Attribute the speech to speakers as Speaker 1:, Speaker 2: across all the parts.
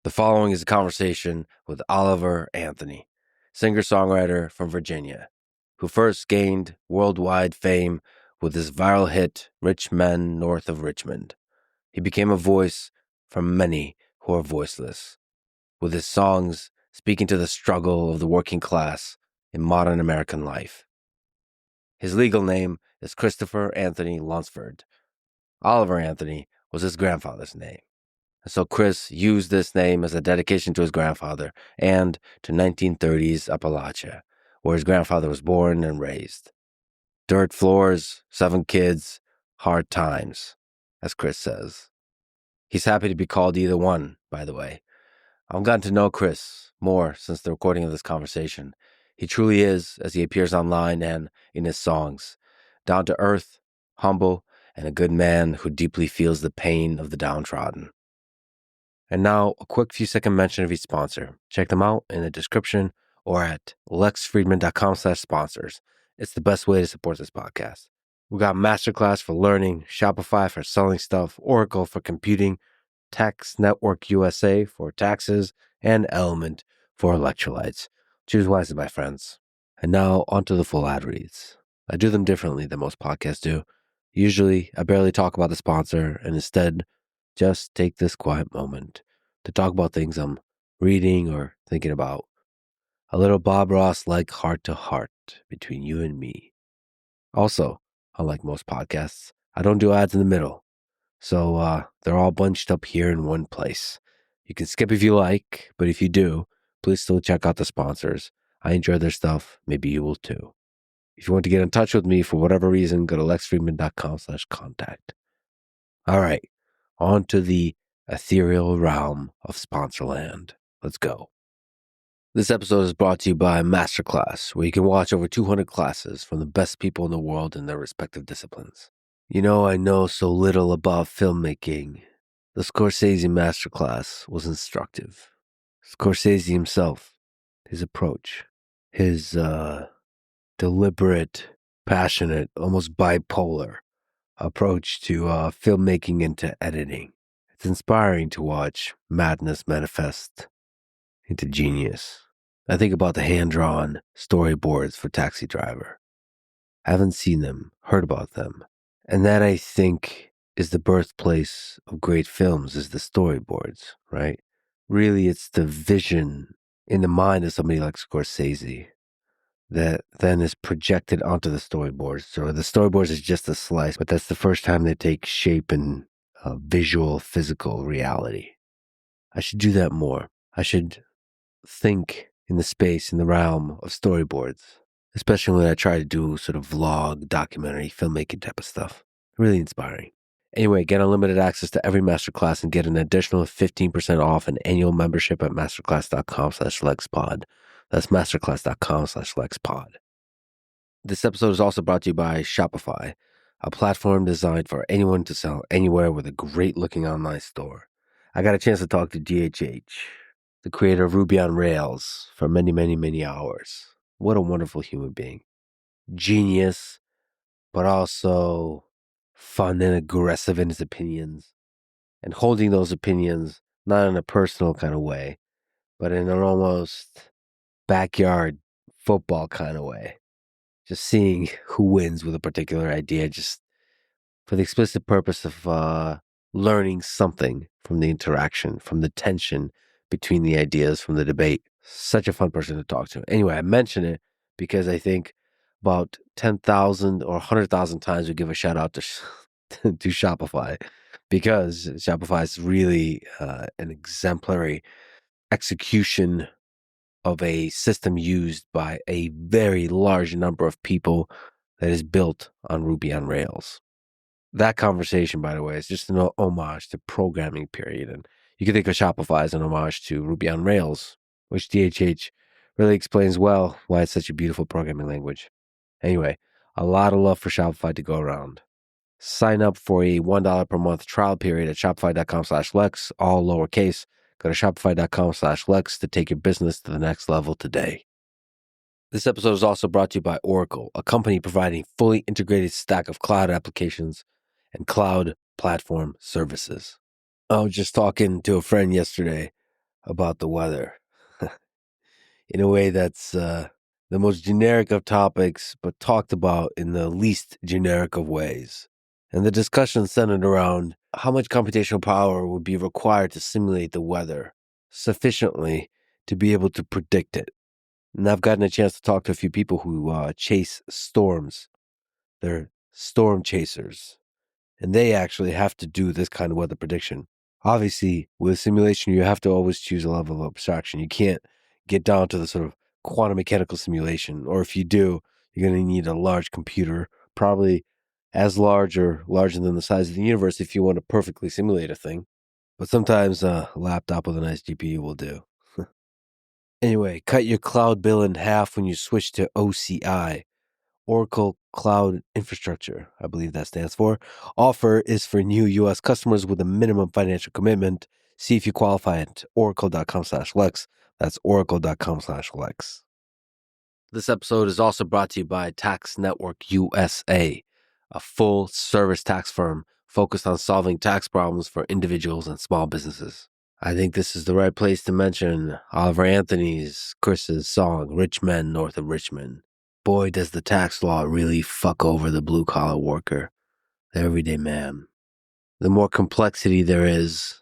Speaker 1: The following is a conversation with Oliver Anthony, singer-songwriter from Virginia, who first gained worldwide fame with his viral hit, Rich Men North of Richmond. He became a voice for many who are voiceless, with his songs speaking to the struggle of the working class in modern American life. His legal name is Christopher Anthony Lunsford. Oliver Anthony was his grandfather's name. So Chris used this name as a dedication to his grandfather and to 1930s Appalachia, where his grandfather was born and raised. Dirt floors, 7 kids, hard times, as Chris says. He's happy to be called either one, by the way. I've gotten to know Chris more since the recording of this conversation. He truly is, as he appears online and in his songs, down to earth, humble, and a good man who deeply feels the pain of the downtrodden. And now, a quick few-second mention of each sponsor. Check them out in the description or at lexfriedman.com/sponsors. It's the best way to support this podcast. We got MasterClass for learning, Shopify for selling stuff, Oracle for computing, Tax Network USA for taxes, and LMNT for electrolytes. Choose wisely, my friends. And now, onto the full ad reads. I do them differently than most podcasts do. Usually, I barely talk about the sponsor, and instead, just take this quiet moment to talk about things I'm reading or thinking about. A little Bob Ross-like heart-to-heart between you and me. Also, unlike most podcasts, I don't do ads in the middle. So they're all bunched up here in one place. You can skip if you like, but if you do, please still check out the sponsors. I enjoy their stuff. Maybe you will too. If you want to get in touch with me for whatever reason, go to lexfriedman.com/contact. All right. On to the ethereal realm of Sponsorland. Let's go. This episode is brought to you by MasterClass, where you can watch over 200 classes from the best people in the world in their respective disciplines. You know, I know so little about filmmaking. The Scorsese MasterClass was instructive. Scorsese himself, his approach, his deliberate, passionate, almost bipolar approach to filmmaking and to editing. It's inspiring to watch madness manifest into genius. I think about the hand-drawn storyboards for Taxi Driver. I haven't seen them, heard about them. And that, I think, is the birthplace of great films, is the storyboards, right? Really, it's the vision in the mind of somebody like Scorsese that then is projected onto the storyboards. So the storyboards is just a slice, but that's the first time they take shape in visual, physical reality. I should do that more. I should think in the space, in the realm of storyboards, especially when I try to do sort of vlog, documentary, filmmaking type of stuff. Really inspiring. Anyway, get unlimited access to every masterclass and get an additional 15% off an annual membership at masterclass.com/lexpod. That's masterclass.com/lexpod. This episode is also brought to you by Shopify, a platform designed for anyone to sell anywhere with a great looking online store. I got a chance to talk to DHH, the creator of Ruby on Rails, for many, many, many hours. What a wonderful human being. Genius, but also fun and aggressive in his opinions, and holding those opinions not in a personal kind of way, but in an almost backyard football kind of way. Just seeing who wins with a particular idea, just for the explicit purpose of learning something from the interaction, from the tension between the ideas, from the debate. Such a fun person to talk to. Anyway, I mention it because I think about 10,000 or 100,000 times we give a shout out to to Shopify, because Shopify is really an exemplary execution of a system used by a very large number of people that is built on Ruby on Rails. That conversation, by the way, is just an homage to programming, period. And you can think of Shopify as an homage to Ruby on Rails, which DHH really explains well why it's such a beautiful programming language. Anyway, a lot of love for Shopify to go around. Sign up for a $1 per month trial period at shopify.com/Lex, all lowercase. Go to shopify.com/Lex to take your business to the next level today. This episode is also brought to you by Oracle, a company providing fully integrated stack of cloud applications and cloud platform services. I was just talking to a friend yesterday about the weather in a way that's the most generic of topics, but talked about in the least generic of ways. And the discussion centered around how much computational power would be required to simulate the weather sufficiently to be able to predict it. And I've gotten a chance to talk to a few people who chase storms. They're storm chasers. And they actually have to do this kind of weather prediction. Obviously, with simulation, you have to always choose a level of abstraction. You can't get down to the sort of quantum mechanical simulation. Or if you do, you're going to need a large computer, probably as large or larger than the size of the universe if you want to perfectly simulate a thing. But sometimes a laptop with a nice GPU will do. Anyway, cut your cloud bill in half when you switch to OCI, Oracle Cloud Infrastructure, I believe that stands for. Offer is for new U.S. customers with a minimum financial commitment. See if you qualify at oracle.com/Lex. That's oracle.com/Lex. This episode is also brought to you by Tax Network USA, a full-service tax firm focused on solving tax problems for individuals and small businesses. I think this is the right place to mention Oliver Anthony's, Chris's song, Richmond, North of Richmond. Boy, does the tax law really fuck over the blue-collar worker, the everyday man. The more complexity there is,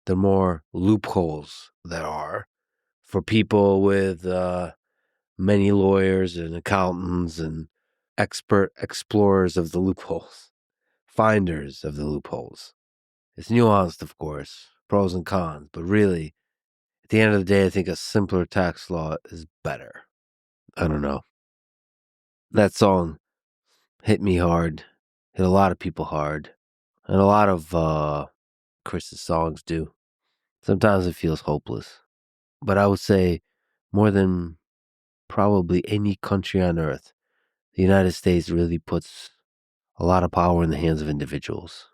Speaker 1: the more loopholes there are for people with many lawyers and accountants and expert explorers of the loopholes, finders of the loopholes. It's nuanced, of course, pros and cons, but really, at the end of the day, I think a simpler tax law is better. I don't know. That song hit me hard, hit a lot of people hard, and a lot of Chris's songs do. Sometimes it feels hopeless, but I would say more than probably any country on earth, the United States really puts a lot of power in the hands of individuals.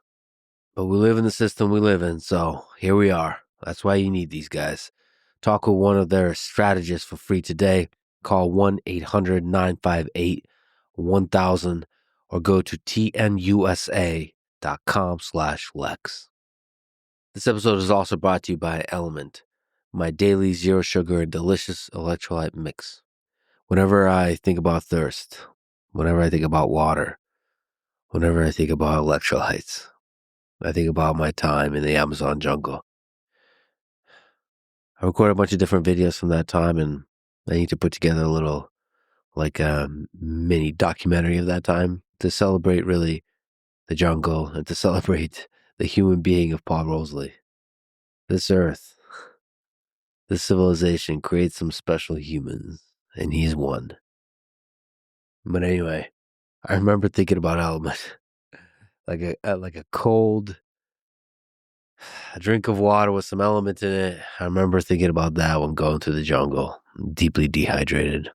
Speaker 1: But we live in the system we live in, so here we are. That's why you need these guys. Talk with one of their strategists for free today. Call 1-800-958-1000 or go to tnusa.com/Lex. This episode is also brought to you by LMNT, my daily zero sugar and delicious electrolyte mix. Whenever I think about thirst, whenever I think about water, whenever I think about electrolytes, I think about my time in the Amazon jungle. I recorded a bunch of different videos from that time, and I need to put together a little, like a mini documentary of that time to celebrate really the jungle and to celebrate the human being of Paul Rosalie. This earth, this civilization creates some special humans, and he's one. But anyway, I remember thinking about Element, like a cold a drink of water with some element in it. I remember thinking about that when going through the jungle, deeply dehydrated.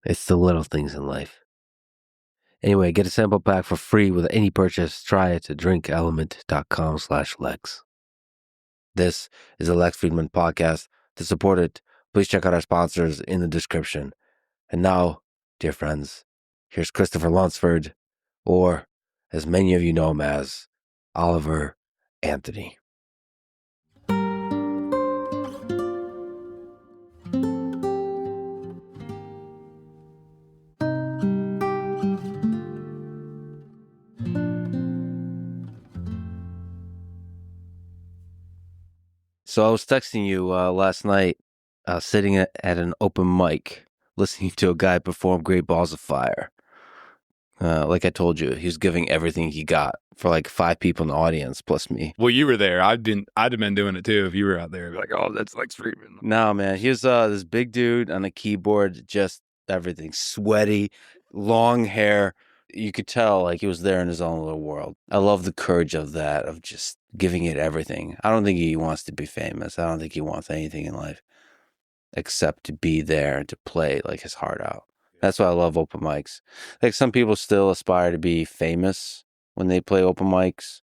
Speaker 1: It's the little things in life. Anyway, get a sample pack for free with any purchase. Try it at drinkelement.com/Lex. This is a Lex Friedman podcast. To support it, please check out our sponsors in the description. And now, dear friends, here's Christopher Lunsford, or as many of you know him as, Oliver Anthony. So I was texting you last night, sitting at an open mic, listening to a guy perform Great Balls of Fire. Like I told you, he was giving everything he got for like 5 people in the audience plus me.
Speaker 2: Well, you were there. I'd have been doing it too if you were out there. Like, oh, that's like Friedman.
Speaker 1: No, man, he was this big dude on a keyboard, just everything, sweaty, long hair. You could tell like he was there in his own little world. I love the courage of that, of just giving it everything. I don't think he wants to be famous. I don't think he wants anything in life except to be there and to play like his heart out. That's why I love open mics. Like some people still aspire to be famous when they play open mics,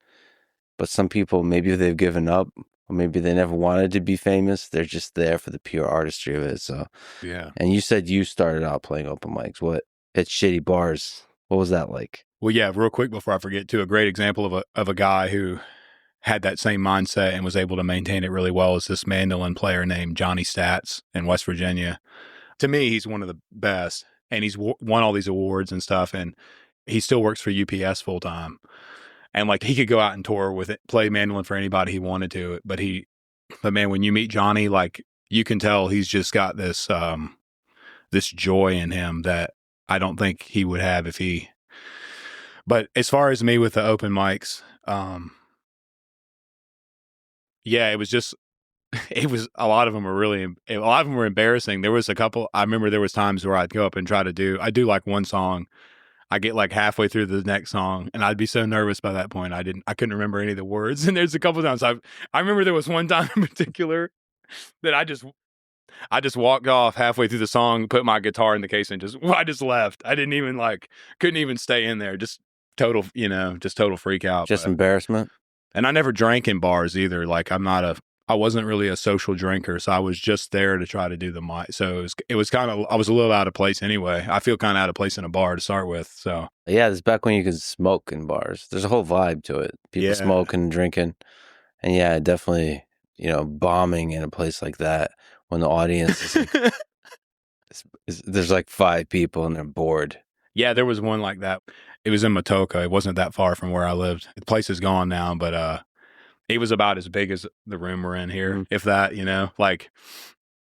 Speaker 1: but some people, maybe they've given up or maybe they never wanted to be famous. They're just there for the pure artistry of it. So,
Speaker 2: yeah.
Speaker 1: And you said you started out playing open mics. What? At shitty bars. What was that like?
Speaker 2: Well, yeah, real quick before I forget too, a great example of a guy who had that same mindset and was able to maintain it really well is this mandolin player named Johnny Stats in West Virginia. To me, he's one of the best, and he's won all these awards and stuff, and he still works for UPS full time. And like he could go out and tour with it, play mandolin for anybody he wanted to, but man, when you meet Johnny, like you can tell he's just got this this joy in him that I don't think he would have if he. But as far as me with the open mics, yeah, it was just it was a lot of them were embarrassing. There was a couple. I remember there was times where I'd go up and I do like one song. I get like halfway through the next song, and I'd be so nervous by that point. I couldn't remember any of the words. And there's a couple times I remember there was one time in particular that I just walked off halfway through the song, put my guitar in the case, and I just left. I didn't even couldn't even stay in there. Just total, just total freak out.
Speaker 3: Just embarrassment.
Speaker 2: And I never drank in bars either. Like I wasn't really a social drinker, so I was just there to try to do the mic. So it was kind of, I was a little out of place anyway. I feel kind of out of place in a bar to start with. So
Speaker 3: yeah, this is back when you could smoke in bars. There's a whole vibe to it. People smoking and drinking, and yeah, definitely, bombing in a place like that when the audience is like, there's like 5 people and they're bored.
Speaker 2: Yeah, there was one like that. It was in Matoka. It wasn't that far from where I lived. The place is gone now, but it was about as big as the room we're in here, if that, like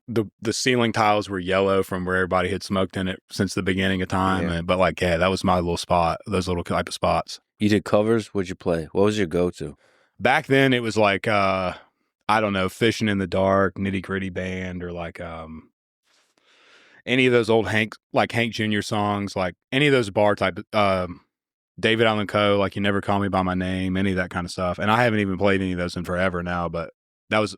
Speaker 2: the ceiling tiles were yellow from where everybody had smoked in it since the beginning of time.
Speaker 3: Yeah.
Speaker 2: But that was my little spot, those little type of spots.
Speaker 3: You did covers? What'd you play? What was your go-to?
Speaker 2: Back then it was like, I don't know, Fishing in the Dark, Nitty Gritty Band, or like any of those old Hank Jr. songs, like any of those bar type, David Allen Coe, like You Never Call Me By My Name, any of that kind of stuff. And I haven't even played any of those in forever now, but that was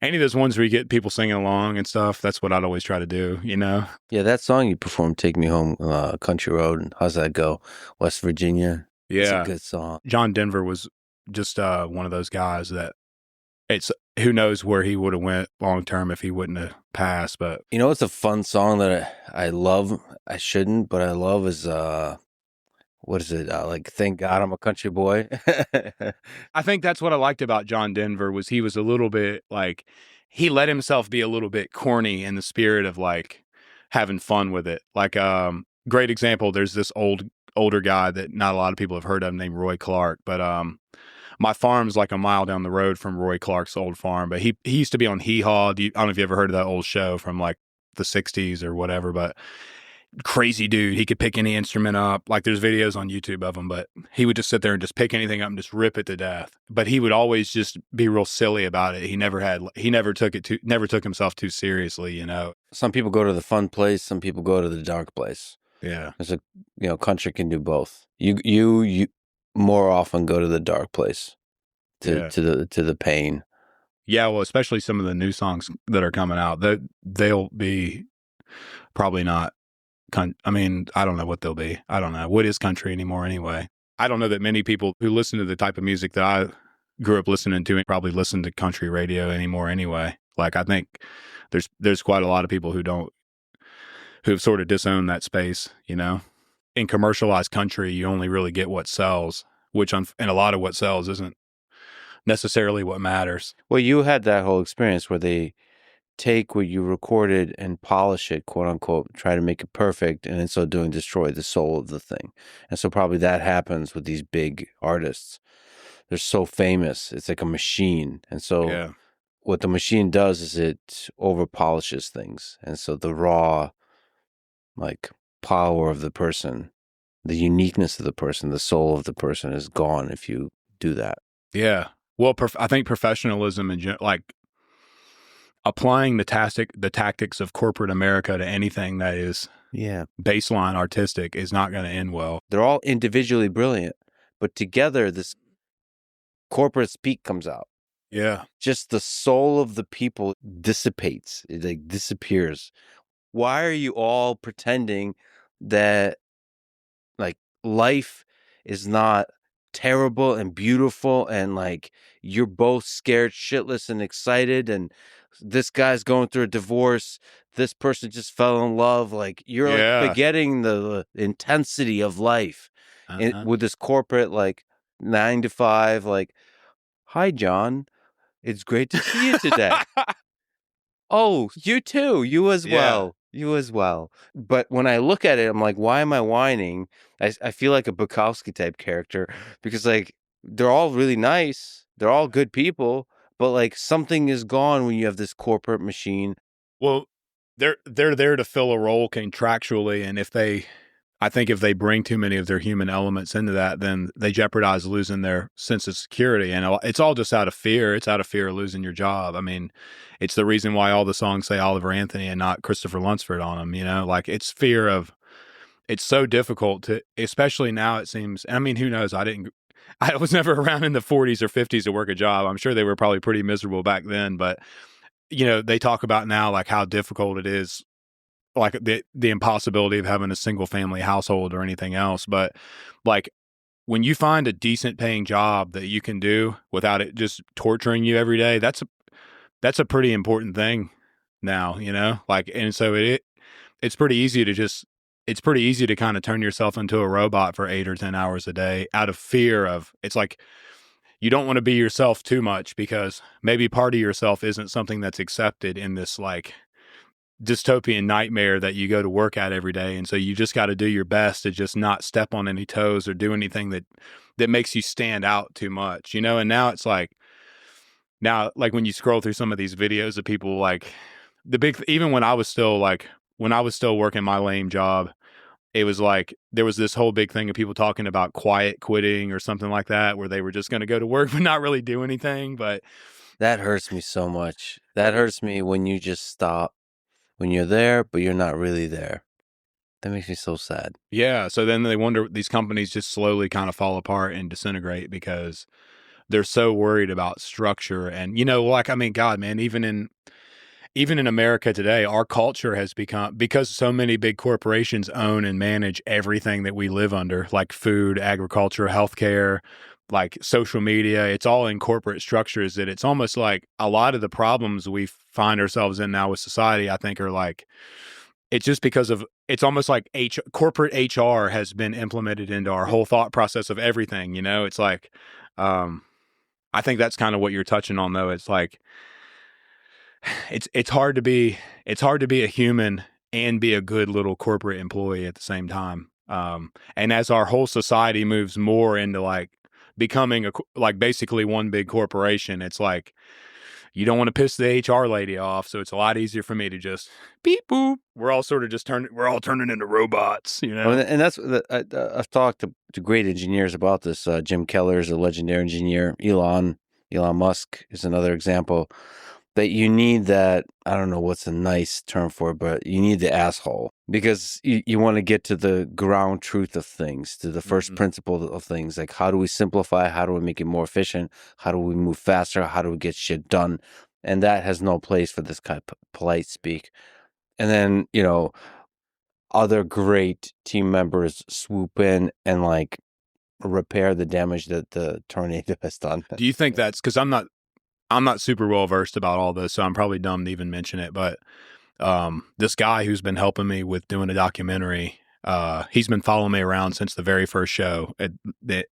Speaker 2: any of those ones where you get people singing along and stuff. That's what I'd always try to do,
Speaker 3: Yeah, that song you performed, Take Me Home, Country Road. How's that go? West Virginia.
Speaker 2: Yeah.
Speaker 3: It's a good song.
Speaker 2: John Denver was just one of those guys that who knows where he would have went long term if he wouldn't have passed. But
Speaker 3: it's a fun song that I love. I shouldn't, but I love is what is it? Like, Thank God I'm a Country Boy.
Speaker 2: I think that's what I liked about John Denver was he was a little bit like, he let himself be a little bit corny in the spirit of like having fun with it. Like, great example. There's this older guy that not a lot of people have heard of named Roy Clark, but my farm's like a mile down the road from Roy Clark's old farm, but he used to be on Hee Haw. I don't know if you ever heard of that old show from like the 60s or whatever, but crazy dude. He could pick any instrument up. Like there's videos on YouTube of him, but he would just sit there and just pick anything up and just rip it to death. But he would always just be real silly about it. He never took himself too seriously,
Speaker 3: Some people go to the fun place. Some people go to the dark place.
Speaker 2: Yeah.
Speaker 3: There's country can do both. You more often go to the dark place to the pain.
Speaker 2: Yeah, well, especially some of the new songs that are coming out, they'll be probably not. I mean, I don't know what they'll be. I don't know what is country anymore. Anyway, I don't know that many people who listen to the type of music that I grew up listening to probably listen to country radio anymore. Anyway, like I think there's quite a lot of people who've sort of disowned that space. In commercialized country, you only really get what sells, which and a lot of what sells isn't necessarily what matters.
Speaker 3: Well, you had that whole experience where they take what you recorded and polish it, quote unquote, try to make it perfect, and in so doing destroy the soul of the thing. And so probably that happens with these big artists. They're so famous. It's like a machine. And so what the machine does is it over polishes things. And so the raw like power of the person, the uniqueness of the person, the soul of the person is gone if you do that.
Speaker 2: Yeah. Well, I think professionalism and like applying the tactics of corporate America to anything that is baseline artistic is not going to end well.
Speaker 3: They're all individually brilliant, but together this corporate speak comes out.
Speaker 2: Yeah.
Speaker 3: Just the soul of the people dissipates. It like disappears. Why are you all pretending that like life is not terrible and beautiful and like you're both scared shitless and excited and this guy's going through a divorce, this person just fell in love, like you're like forgetting the intensity of life with this corporate like 9 to 5 like Hi, John. It's great to see you today. Oh, you too. You as
Speaker 2: Yeah.
Speaker 3: well. You as well. But when I look at it, I'm like, why am I whining? I feel like a Bukowski type character because like they're all really nice. They're all good people, but like something is gone when you have this corporate machine.
Speaker 2: Well, they're there to fill a role contractually, and I think if they bring too many of their human elements into that, then they jeopardize losing their sense of security. And it's all just out of fear. It's out of fear of losing your job. I mean, it's the reason why all the songs say Oliver Anthony and not Christopher Lunsford on them, like it's fear of, it's so difficult to, especially now it seems, I mean, who knows? I was never around in the 40s or 50s to work a job. I'm sure they were probably pretty miserable back then, but they talk about now like how difficult it is, like the impossibility of having a single family household or anything else. But like when you find a decent paying job that you can do without it just torturing you every day, that's a pretty important thing now, like, and so it's pretty easy to kind of turn yourself into a robot for 8 or 10 hours a day out of fear of, it's like, you don't want to be yourself too much because maybe part of yourself isn't something that's accepted in this like dystopian nightmare that you go to work at every day. And so you just got to do your best to just not step on any toes or do anything that makes you stand out too much, and now it's like, when you scroll through some of these videos of people like even when I was still working my lame job, it was like there was this whole big thing of people talking about quiet quitting or something like that, where they were just going to go to work but not really do anything. But
Speaker 3: That hurts me so much. That hurts me when you just stop, when you're there, but you're not really there. That makes me so sad.
Speaker 2: yeah, so then they wonder, these companies just slowly kind of fall apart and disintegrate because they're so worried about structure. And like, I mean, God, man, even in America today, our culture has become, because so many big corporations own and manage everything that we live under, like food, agriculture, healthcare, like social media. It's all in corporate structures that it's almost like a lot of the problems we find ourselves in now with society, I think, are like, it's just because of, it's almost like corporate HR has been implemented into our whole thought process of everything. It's like, I think that's kind of what you're touching on, though. It's like, it's hard to be a human and be a good little corporate employee at the same time. And as our whole society moves more into like becoming like basically one big corporation, it's like you don't want to piss the HR lady off, so it's a lot easier for me to just beep boop. We're all sort of just turning into robots,
Speaker 3: And that's I've talked to great engineers about this. Jim Keller is a legendary engineer. Elon Musk is another example. That you need that, I don't know what's a nice term for it, but you need the asshole because you want to get to the ground truth of things, to the first principle of things. Like, how do we simplify? How do we make it more efficient? How do we move faster? How do we get shit done? And that has no place for this kind of polite speak. And then, other great team members swoop in and like repair the damage that the tornado has done.
Speaker 2: Do you think that's because I'm not super well versed about all this, so I'm probably dumb to even mention it. But this guy who's been helping me with doing a documentary, he's been following me around since the very first show at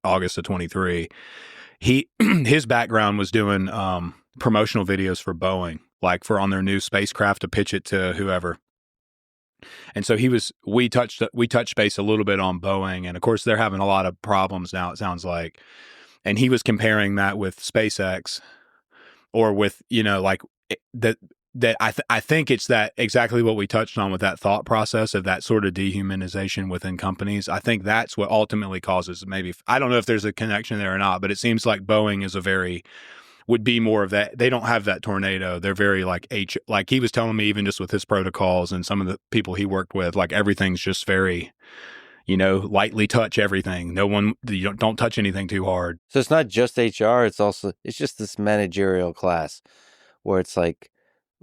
Speaker 2: August of 23. His background was doing promotional videos for Boeing, like for on their new spacecraft to pitch it to whoever. And so we touched base a little bit on Boeing, and of course they're having a lot of problems now, it sounds like. And he was comparing that with SpaceX. Or with, like that I think it's that exactly what we touched on with that thought process of that sort of dehumanization within companies. I think that's what ultimately causes, maybe, I don't know if there's a connection there or not, but it seems like Boeing is would be more of that. They don't have that tornado. They're very like he was telling me, even just with his protocols and some of the people he worked with, like everything's just very, lightly touch everything. No one, don't touch anything too hard.
Speaker 3: So it's not just HR, it's just this managerial class where it's like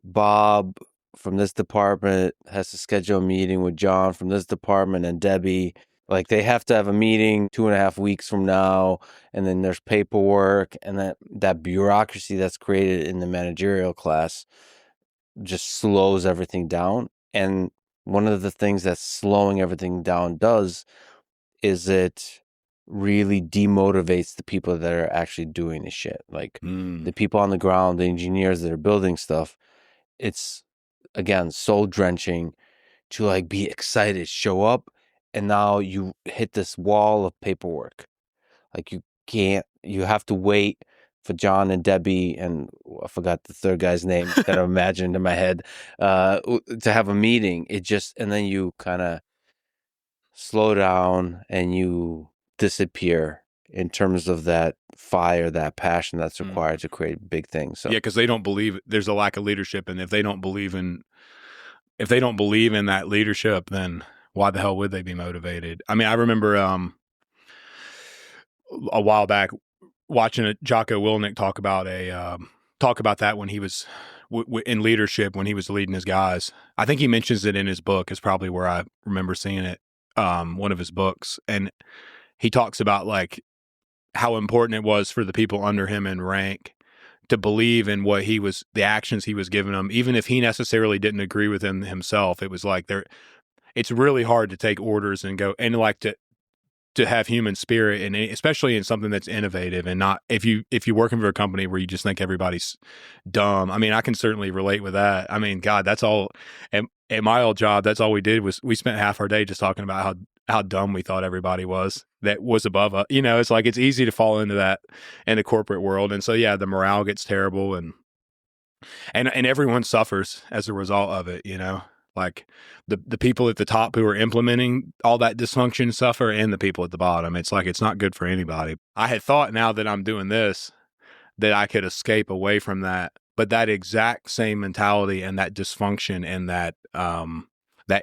Speaker 3: Bob from this department has to schedule a meeting with John from this department and Debbie. Like they have to have a meeting 2.5 weeks from now, and then there's paperwork, and that bureaucracy that's created in the managerial class just slows everything down. And one of the things that slowing everything down does is it really demotivates the people that are actually doing the shit. Like the people on the ground, the engineers that are building stuff. It's, again, soul drenching to like be excited, show up, and now you hit this wall of paperwork. Like you have to wait for John and Debbie, and I forgot the third guy's name that I imagined in my head, to have a meeting. And then you kind of slow down and you disappear in terms of that fire, that passion that's required to create big things. So
Speaker 2: yeah, because they don't believe, there's a lack of leadership, and if they don't believe in that leadership, then why the hell would they be motivated? I mean, I remember a while back watching a Jocko Willink talk about that when he was in leadership, when he was leading his guys. I think he mentions it in his book, is probably where I remember seeing it, one of his books. And he talks about like how important it was for the people under him in rank to believe in the actions he was giving them, even if he necessarily didn't agree with them himself. It was like it's really hard to take orders and go and like to have human spirit, and especially in something that's innovative, and not if you're working for a company where you just think everybody's dumb. I mean, I can certainly relate with that. I mean, God, that's all. At my old job, that's all we did was we spent half our day just talking about how dumb we thought everybody was that was above us. You know, it's like it's easy to fall into that in the corporate world, and so yeah, the morale gets terrible, and everyone suffers as a result of it. You know. Like the people at the top who are implementing all that dysfunction suffer, and the people at the bottom. It's like, it's not good for anybody. I had thought, now that I'm doing this, that I could escape away from that. But that exact same mentality and that dysfunction and that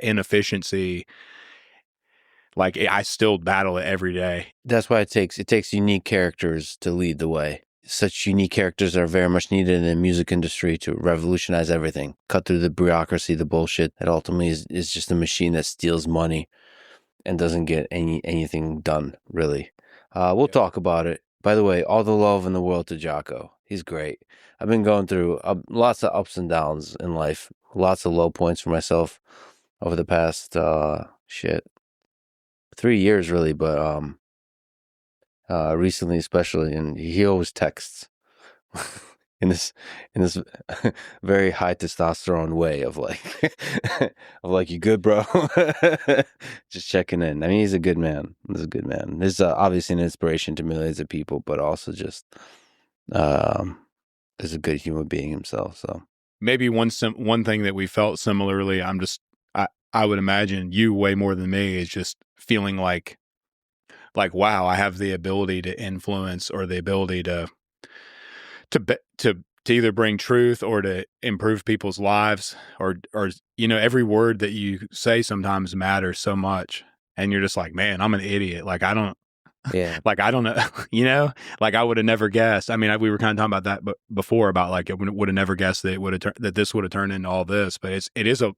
Speaker 2: inefficiency, like I still battle it every day.
Speaker 3: that's why it takes unique characters to lead the way. Such unique characters are very much needed in the music industry to revolutionize everything, cut through the bureaucracy, the bullshit that ultimately is just a machine that steals money and doesn't get anything done, really. We'll talk about it. By the way, all the love in the world to Jocko. He's great. I've been going through lots of ups and downs in life, lots of low points for myself over the past 3 years, really, but recently especially, and he always texts in this very high testosterone way of like of like, you good, bro? Just checking in. I mean, he's a good man. He's obviously an inspiration to millions of people, but also just is a good human being himself. So
Speaker 2: maybe one thing that we felt similarly, I would imagine you way more than me, is just feeling like, wow, I have the ability to influence, or the ability to either bring truth or to improve people's lives, or you know, every word that you say sometimes matters so much, and you're just like, man, I'm an idiot. Like I don't know, you know, like I would have never guessed. I mean, we were kind of talking about that before, about like I would have never guessed that that this would have turned into all this, but it is a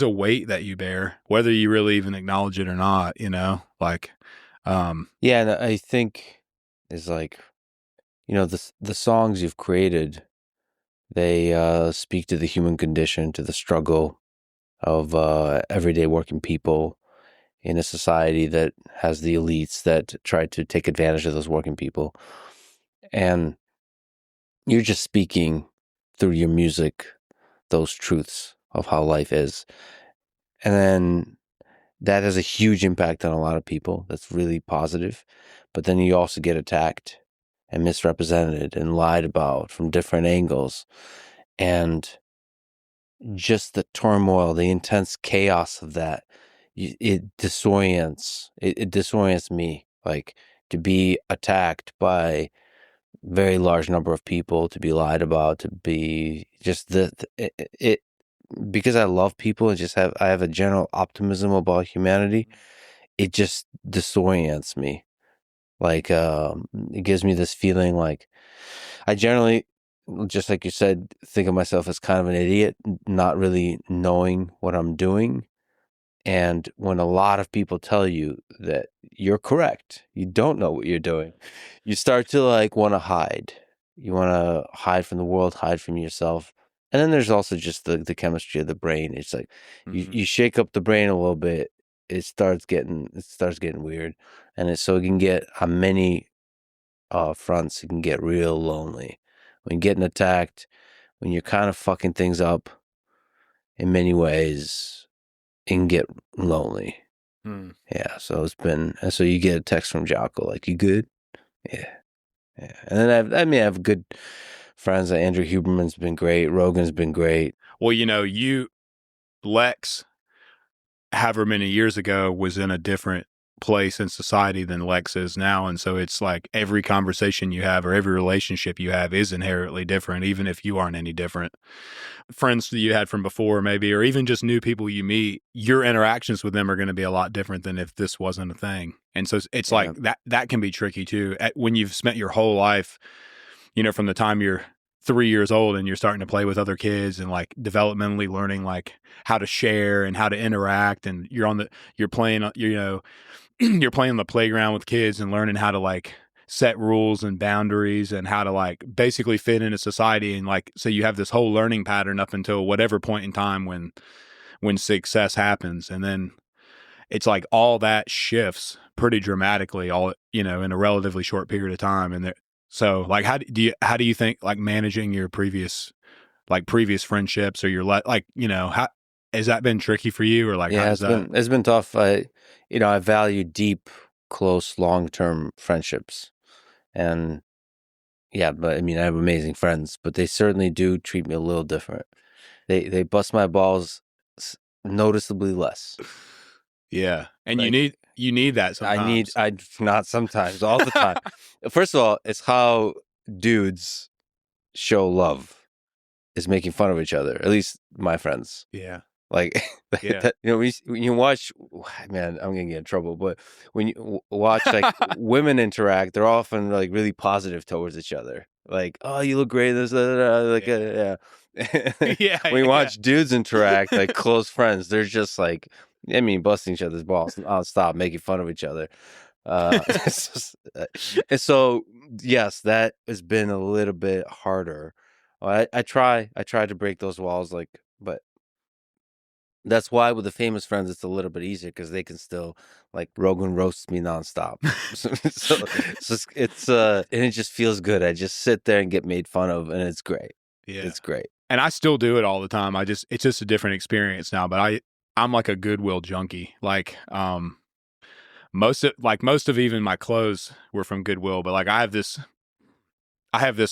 Speaker 2: weight that you bear, whether you really even acknowledge it or not, you know, like,
Speaker 3: yeah. And I think is like, you know, the songs you've created, they speak to the human condition, to the struggle of everyday working people in a society that has the elites that try to take advantage of those working people. And you're just speaking through your music those truths of how life is. And then that has a huge impact on a lot of people. That's really positive. But then you also get attacked and misrepresented and lied about from different angles. And just the turmoil, the intense chaos of that, it disorients. It disorients me. Like, to be attacked by very large number of people, to be lied about, to be just it because I love people and I have a general optimism about humanity. It just disorients me. Like, it gives me this feeling like I generally, just like you said, think of myself as kind of an idiot, not really knowing what I'm doing. And when a lot of people tell you that you're correct, you don't know what you're doing, you start to like want to hide. You want to hide from the world, hide from yourself. And then there's also just the chemistry of the brain. It's like you shake up the brain a little bit it starts getting weird, and so it can get on many fronts. It can get real lonely when you're getting attacked, when you're kind of fucking things up. In many ways, it can get lonely. Yeah, so it's been, and so you get a text from Jocko like, "You good?" Yeah. And then I have good friends. Andrew Huberman's been great. Rogan's been great.
Speaker 2: Well, Lex, however many years ago, was in a different place in society than Lex is now. And so it's like every conversation you have or every relationship you have is inherently different, even if you aren't any different. Friends that you had from before, maybe, or even just new people you meet, your interactions with them are going to be a lot different than if this wasn't a thing. And so it's like that can be tricky too. When you've spent your whole life, from the time you're 3 years old and you're starting to play with other kids and like developmentally learning like how to share and how to interact, and you're playing you're playing on the playground with kids and learning how to like set rules and boundaries and how to like basically fit into society. And like, so you have this whole learning pattern up until whatever point in time when success happens. And then it's like all that shifts pretty dramatically in a relatively short period of time. And so like, how do you think like managing your previous friendships or your how has that been tricky for you, or like,
Speaker 3: yeah, it's been tough. I value deep, close, long-term friendships, and yeah, but I mean, I have amazing friends, but they certainly do treat me a little different. They bust my balls noticeably less.
Speaker 2: Yeah, and like, you need that sometimes.
Speaker 3: I not sometimes, all the time. First of all, it's how dudes show love is making fun of each other. At least my friends.
Speaker 2: Yeah.
Speaker 3: Like,
Speaker 2: yeah.
Speaker 3: When you watch, man, I'm gonna get in trouble. But when you watch like women interact, they're often like really positive towards each other. Like, oh, you look great. This, like, yeah. When you watch dudes interact, like close friends, they're just like, busting each other's balls nonstop, making fun of each other. And so, yes, that has been a little bit harder. I try to break those walls, but that's why with the famous friends, it's a little bit easier because they can still, like, Rogan roasts me nonstop. so it's and it just feels good. I just sit there and get made fun of, and it's great. Yeah, it's great.
Speaker 2: And I still do it all the time. It's just a different experience now. But I'm like a Goodwill junkie. Like, most of even my clothes were from Goodwill. But like, I have this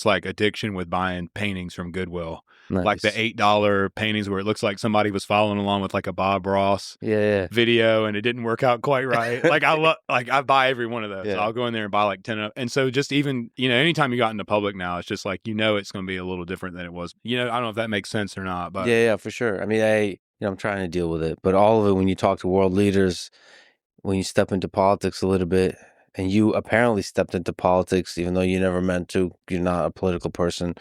Speaker 2: like addiction with buying paintings from Goodwill. Nice. Like the $8 paintings where it looks like somebody was following along with like a Bob Ross video and it didn't work out quite right. Like I buy every one of those. Yeah. I'll go in there and buy like 10 of, and so just even, anytime you got into public now, it's just like, it's going to be a little different than it was. I don't know if that makes sense or not, but
Speaker 3: yeah, for sure. I mean, I'm trying to deal with it, but all of it, when you talk to world leaders, when you step into politics a little bit, and you apparently stepped into politics, even though you never meant to, you're not a political person.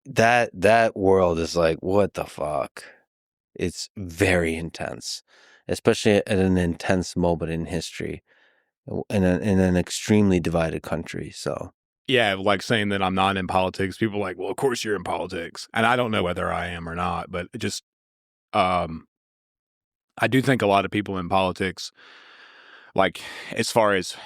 Speaker 3: That world is like, what the fuck? It's very intense, especially at an intense moment in history, in an extremely divided country. So
Speaker 2: yeah, like saying that I'm not in politics, people are like, well, of course you're in politics, and I don't know whether I am or not, but it just, I do think a lot of people in politics, like as far as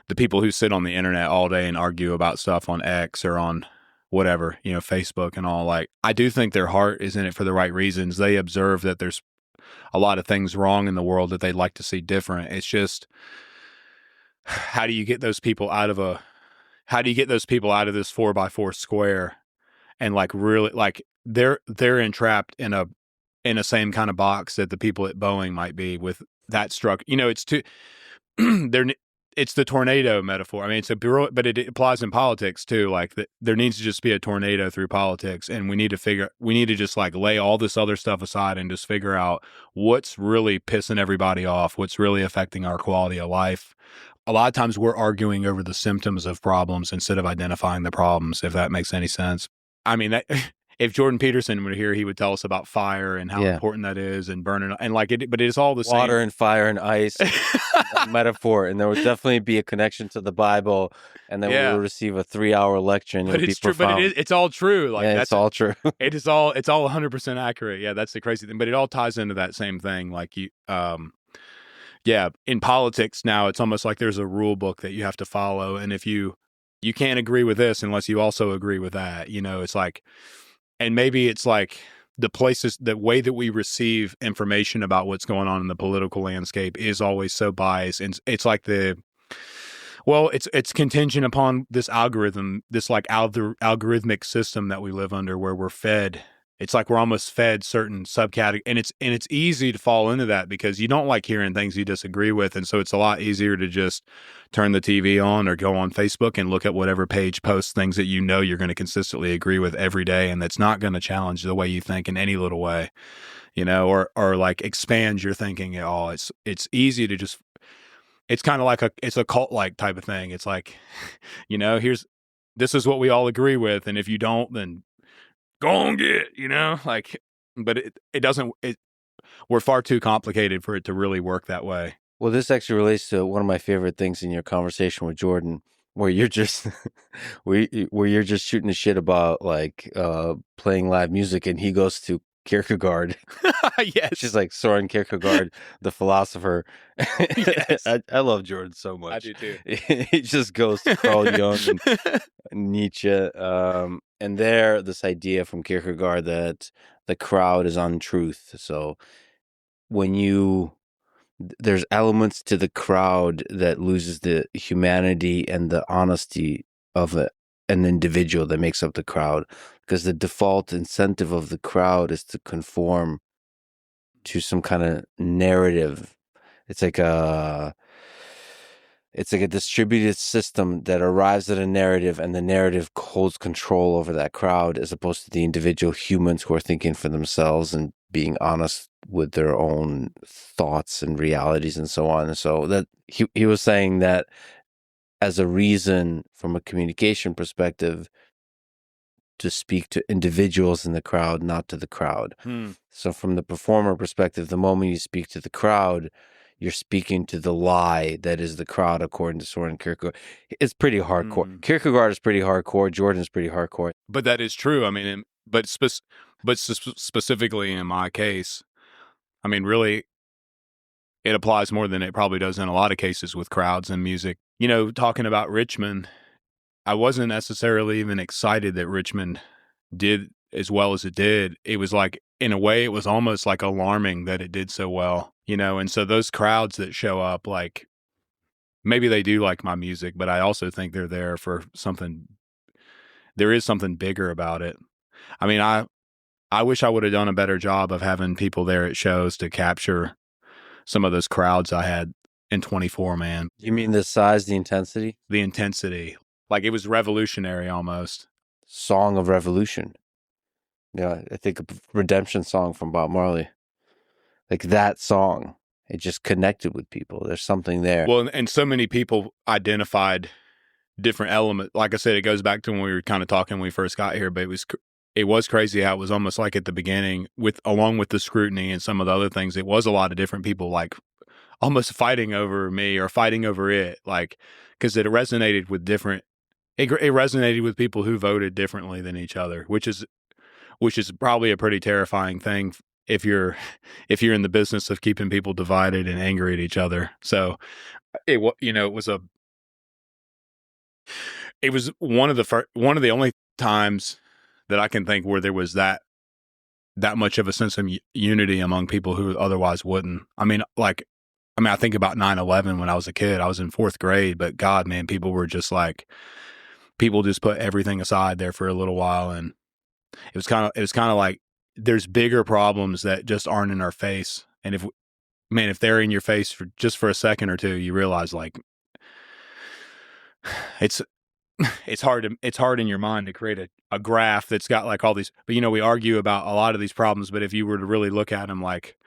Speaker 2: the people who sit on the internet all day and argue about stuff on X or on whatever, Facebook and all, like, I do think their heart is in it for the right reasons. They observe that there's a lot of things wrong in the world that they'd like to see different. It's just, how do you get those people out of this 4x4 square and like really like they're entrapped in a same kind of box that the people at Boeing might be with that structure. It's too it's the tornado metaphor. I mean, but it applies in politics too. Like there needs to just be a tornado through politics, and we need to just like lay all this other stuff aside and just figure out what's really pissing everybody off, what's really affecting our quality of life. A lot of times we're arguing over the symptoms of problems instead of identifying the problems, if that makes any sense. I mean, if Jordan Peterson were here, he would tell us about fire and how important that is, and burning, and like it. But it's all the
Speaker 3: water
Speaker 2: same.
Speaker 3: and fire and ice, metaphor, and there would definitely be a connection to the Bible, and then we would receive a 3-hour lecture, and
Speaker 2: but
Speaker 3: it would be
Speaker 2: it's true.
Speaker 3: profound.
Speaker 2: But it's all true. Like
Speaker 3: it's all true.
Speaker 2: It's all 100% accurate. Yeah, that's the crazy thing. But it all ties into that same thing. Like in politics now, it's almost like there's a rule book that you have to follow, and if you can't agree with this unless you also agree with that. It's like, and maybe it's like the way that we receive information about what's going on in the political landscape is always so biased, and it's like it's contingent upon this algorithm, this like algorithmic system that we live under, where we're fed. It's like we're almost fed certain subcategories, and it's easy to fall into that because you don't like hearing things you disagree with, and so it's a lot easier to just turn the TV on or go on Facebook and look at whatever page posts things that you're going to consistently agree with every day, and that's not going to challenge the way you think in any little way, or like expand your thinking at all. It's easy to just. It's kind of like it's a cult-like type of thing. It's like, this is what we all agree with, and if you don't, then go on get, like, but it doesn't, we're far too complicated for it to really work that way.
Speaker 3: Well, this actually relates to one of my favorite things in your conversation with Jordan, where you're just, where you're just shooting the shit about like playing live music, and he goes to Kierkegaard.
Speaker 2: Yes.
Speaker 3: She's like Soren Kierkegaard, the philosopher.
Speaker 2: Yes.
Speaker 3: I love Jordan so much.
Speaker 2: I do too.
Speaker 3: He just goes to Carl Jung and Nietzsche. And this idea from Kierkegaard that the crowd is untruth. So there's elements to the crowd that loses the humanity and the honesty of an individual that makes up the crowd, because the default incentive of the crowd is to conform to some kind of narrative. It's like a distributed system that arrives at a narrative, and the narrative holds control over that crowd, as opposed to the individual humans who are thinking for themselves and being honest with their own thoughts and realities and so on. And so that he was saying that as a reason from a communication perspective to speak to individuals in the crowd, not to the crowd. So from the performer perspective, the moment you speak to the crowd, you're speaking to the lie that is the crowd, according to Soren Kierkegaard. It's pretty hardcore. Kierkegaard is pretty hardcore. Jordan is pretty hardcore.
Speaker 2: But that is true. I mean, specifically in my case, I mean, really, it applies more than it probably does in a lot of cases with crowds and music. Talking about Richmond, I wasn't necessarily even excited that Richmond did as well as it did. It was like, in a way, it was almost like alarming that it did so well, and so those crowds that show up, like, maybe they do like my music, but I also think they're there for something. There is something bigger about it. I mean, I wish I would have done a better job of having people there at shows to capture some of those crowds I had in 24, man.
Speaker 3: You mean the size, the intensity?
Speaker 2: The intensity. Like, it was revolutionary almost.
Speaker 3: Song of Revolution. Yeah, I think a redemption song from Bob Marley. Like that song, it just connected with people. There's something there.
Speaker 2: Well, and so many people identified different elements. Like I said, it goes back to when we were kind of talking when we first got here, but it was crazy how it was almost like at the beginning, along with the scrutiny and some of the other things, it was a lot of different people like almost fighting over me or fighting over it, like, because it resonated with different. It resonated with people who voted differently than each other, which is probably a pretty terrifying thing if you're in the business of keeping people divided and angry at each other. So it was one of the only times that I can think where there was that much of a sense of unity among people who otherwise wouldn't. I mean, I think about 9/11 when I was a kid. I was in 4th grade, but God, man, people were just like, people just put everything aside there for a little while, and it was kind of like there's bigger problems that just aren't in our face, and if they're in your face for a second or two, you realize like it's hard in your mind to create a graph that's got like all these. But we argue about a lot of these problems, but if you were to really look at them, like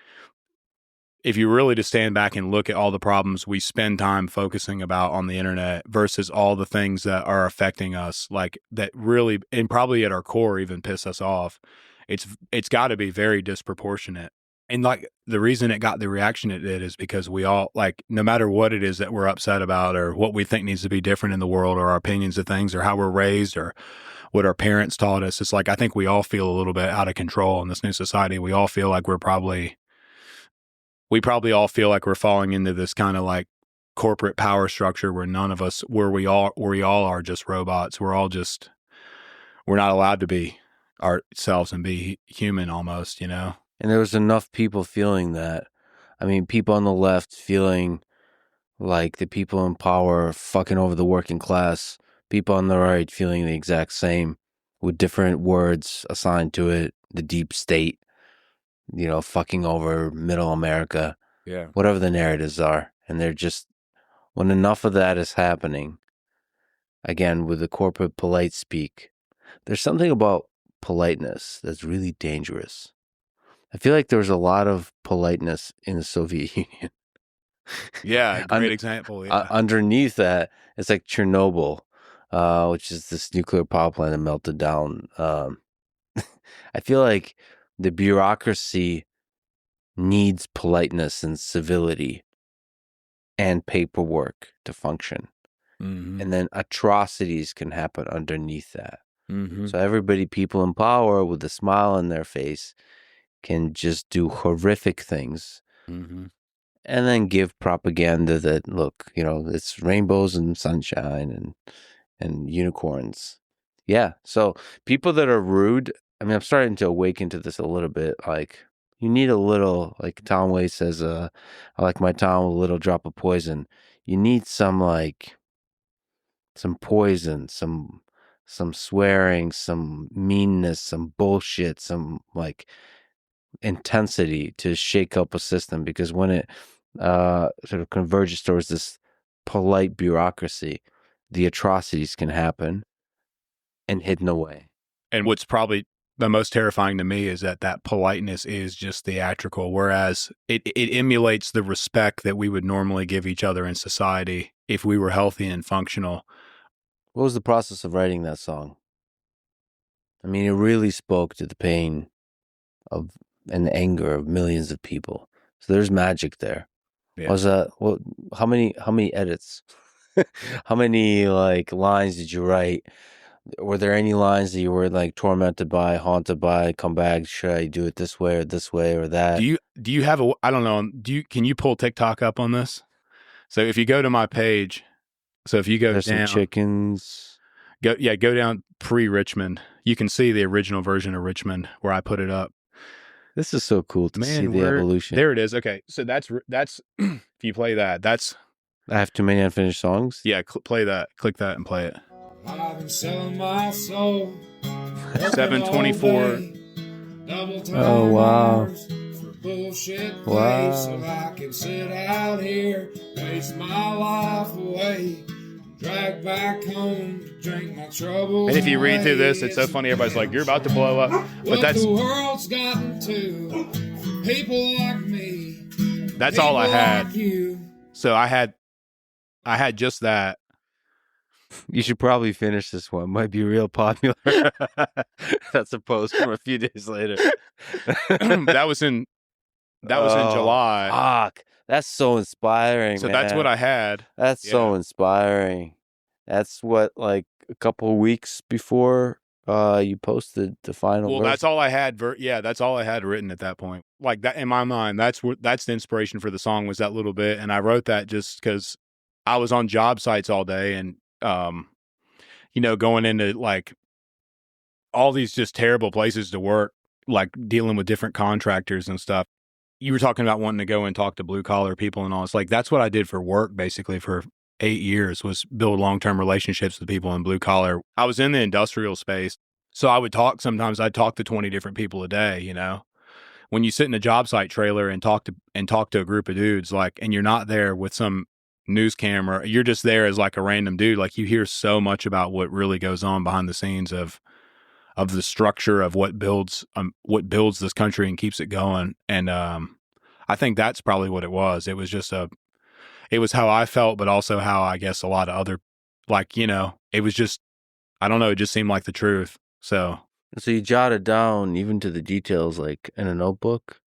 Speaker 2: if you really just stand back and look at all the problems we spend time focusing about on the internet versus all the things that are affecting us, like that really, and probably at our core even piss us off, it's got to be very disproportionate. And like the reason it got the reaction it did is because we all, like, no matter what it is that we're upset about or what we think needs to be different in the world or our opinions of things or how we're raised or what our parents taught us, it's like I think we all feel a little bit out of control in this new society. We all feel like we probably all feel like we're falling into this kind of like corporate power structure where none of us, where we all are just robots. We're not allowed to be ourselves and be human almost, you know?
Speaker 3: And there was enough people feeling that. I mean, people on the left feeling like the people in power are fucking over the working class. People on the right feeling the exact same with different words assigned to it. The deep state, you know, fucking over middle America.
Speaker 2: Yeah.
Speaker 3: Whatever the narratives are. And they're just, when enough of that is happening, again, with the corporate polite speak, there's something about politeness that's really dangerous. I feel like there was a lot of politeness in the Soviet Union.
Speaker 2: Yeah, great example. Yeah.
Speaker 3: Underneath that, it's like Chernobyl, which is this nuclear power plant that melted down. I feel like the bureaucracy needs politeness and civility and paperwork to function.
Speaker 2: Mm-hmm.
Speaker 3: And then atrocities can happen underneath that.
Speaker 2: Mm-hmm.
Speaker 3: So everybody, people in power with a smile on their face, can just do horrific things.
Speaker 2: Mm-hmm.
Speaker 3: And then give propaganda that, look, you know, it's rainbows and sunshine and unicorns. Yeah. So people that are rude, I mean, I'm starting to awaken to this a little bit. Like, you need a little, like Tom Waits says, I like my town with a little drop of poison. You need some poison, some swearing, some meanness, some bullshit, some like intensity to shake up a system, because when it sort of converges towards this polite bureaucracy, the atrocities can happen and hidden away.
Speaker 2: And what's probably the most terrifying to me is that politeness is just theatrical, whereas it emulates the respect that we would normally give each other in society if we were healthy and functional.
Speaker 3: What was the process of writing that song? I mean, it really spoke to the pain of and the anger of millions of people. So there's magic there.
Speaker 2: Yeah.
Speaker 3: Was that how many edits? How many like lines did you write? Were there any lines that you were like tormented by, haunted by, come back, should I do it this way or that?
Speaker 2: Do you have I don't know, can you pull TikTok up on this? So if you go to my page, so if you go
Speaker 3: There's
Speaker 2: down,
Speaker 3: some chickens.
Speaker 2: go down pre-Richmond. You can see the original version of Richmond where I put it up.
Speaker 3: This is so cool to see the evolution.
Speaker 2: There it is. Okay, so that's if you play that, that's.
Speaker 3: I have too many unfinished songs.
Speaker 2: Yeah, play that. Click that and play it.
Speaker 4: I've been selling my soul.
Speaker 2: 724.
Speaker 3: Oh wow!
Speaker 4: For bullshit
Speaker 3: Wow.
Speaker 4: plays, so I can sit out here, waste my life away, drag back home to drink my troubles.
Speaker 2: And if you read through this,
Speaker 4: away.
Speaker 2: it's so funny. Everybody's like, "You're about to blow up," but
Speaker 4: What
Speaker 2: that's
Speaker 4: the world's gotten to people like me.
Speaker 2: that's all I
Speaker 4: people
Speaker 2: had.
Speaker 4: like you.
Speaker 2: So I had just that.
Speaker 3: You should probably finish this one. Might be real popular. That's a post from a few days later.
Speaker 2: that was in July.
Speaker 3: Fuck. That's so inspiring.
Speaker 2: So
Speaker 3: man.
Speaker 2: that's what I had.
Speaker 3: That's so inspiring. That's what, like a couple of weeks before you posted the final.
Speaker 2: Well,
Speaker 3: verse.
Speaker 2: that's all I had. That's all I had written at that point. Like that in my mind. That's the inspiration for the song, was that little bit, and I wrote that just because I was on job sites all day, and going into like all these just terrible places to work, like dealing with different contractors and stuff. You were talking about wanting to go and talk to blue collar people and all. It's like, that's what I did for work basically for 8 years, was build long-term relationships with people in blue collar. I was in the industrial space. So I'd talk to 20 different people a day, you know. When you sit in a job site trailer and talk to a group of dudes, like, and you're not there with some news camera, you're just there as like a random dude. Like, you hear so much about what really goes on behind the scenes of the structure of what builds this country and keeps it going. And I think that's probably what it was. It was just it was how I felt, but also how I guess a lot of other, like, you know, it was just, I don't know, it just seemed like the truth. So
Speaker 3: you jotted down even to the details, like in a notebook,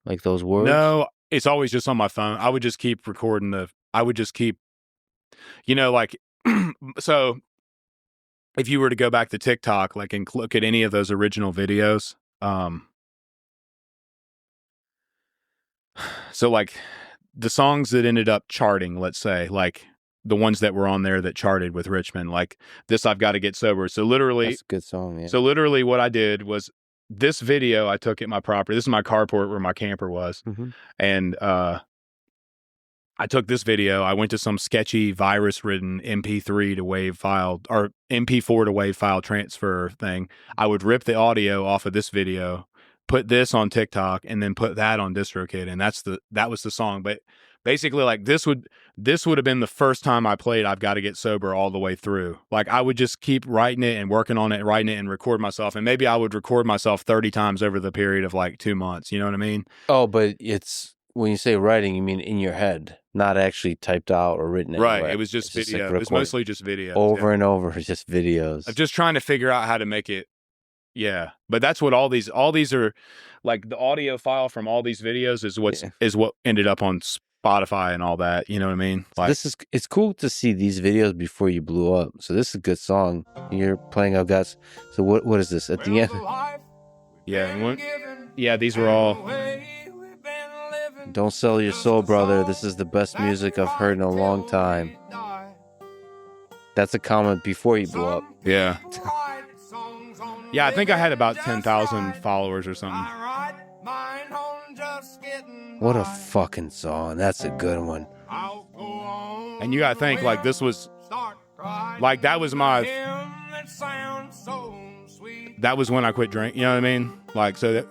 Speaker 3: like those words?
Speaker 2: no, it's always just on my phone. I would just keep recording I would just keep, you know, like, so if you were to go back to TikTok, like, and look at any of those original videos, so like the songs that ended up charting, let's say, like the ones that were on there that charted with Richmond, like this, I've Got to Get Sober. So literally,
Speaker 3: That's a good song, yeah.
Speaker 2: So literally what I did was this video I took at my property. This is my carport where my camper was.
Speaker 3: Mm-hmm.
Speaker 2: And I took this video. I went to some sketchy virus-ridden MP3 to WAV file or MP4 to WAV file transfer thing. I would rip the audio off of this video, put this on TikTok, and then put that on DistroKid, and that was the song. But basically, like this would have been the first time I played I've Got to Get Sober all the way through. Like I would just keep writing it and working on it, writing it and record myself, and maybe I would record myself 30 times over the period of like 2 months. You know what I mean?
Speaker 3: Oh, but it's when you say writing, you mean in your head, not actually typed out or written anywhere.
Speaker 2: Right. It was just
Speaker 3: It's
Speaker 2: video.
Speaker 3: like
Speaker 2: It was mostly just videos.
Speaker 3: over and over, just videos.
Speaker 2: I'm just trying to figure out how to make it. Yeah, but that's what all these are, like the audio file from all these videos is what ended up on Spotify and all that. You know what I mean? Like,
Speaker 3: It's cool to see these videos before you blew up. So this is a good song. You're playing I've Got. So what is this at the end?
Speaker 2: Yeah, these were all.
Speaker 3: Don't sell your soul, brother. This is the best music I've heard in a long time. That's a comment before you blew up.
Speaker 2: Yeah. Yeah, I think I had about 10,000 followers or something.
Speaker 3: What a fucking song. That's a good one.
Speaker 2: And you gotta think, like, this was, like, that was when I quit drinking, you know what I mean? Like, so that.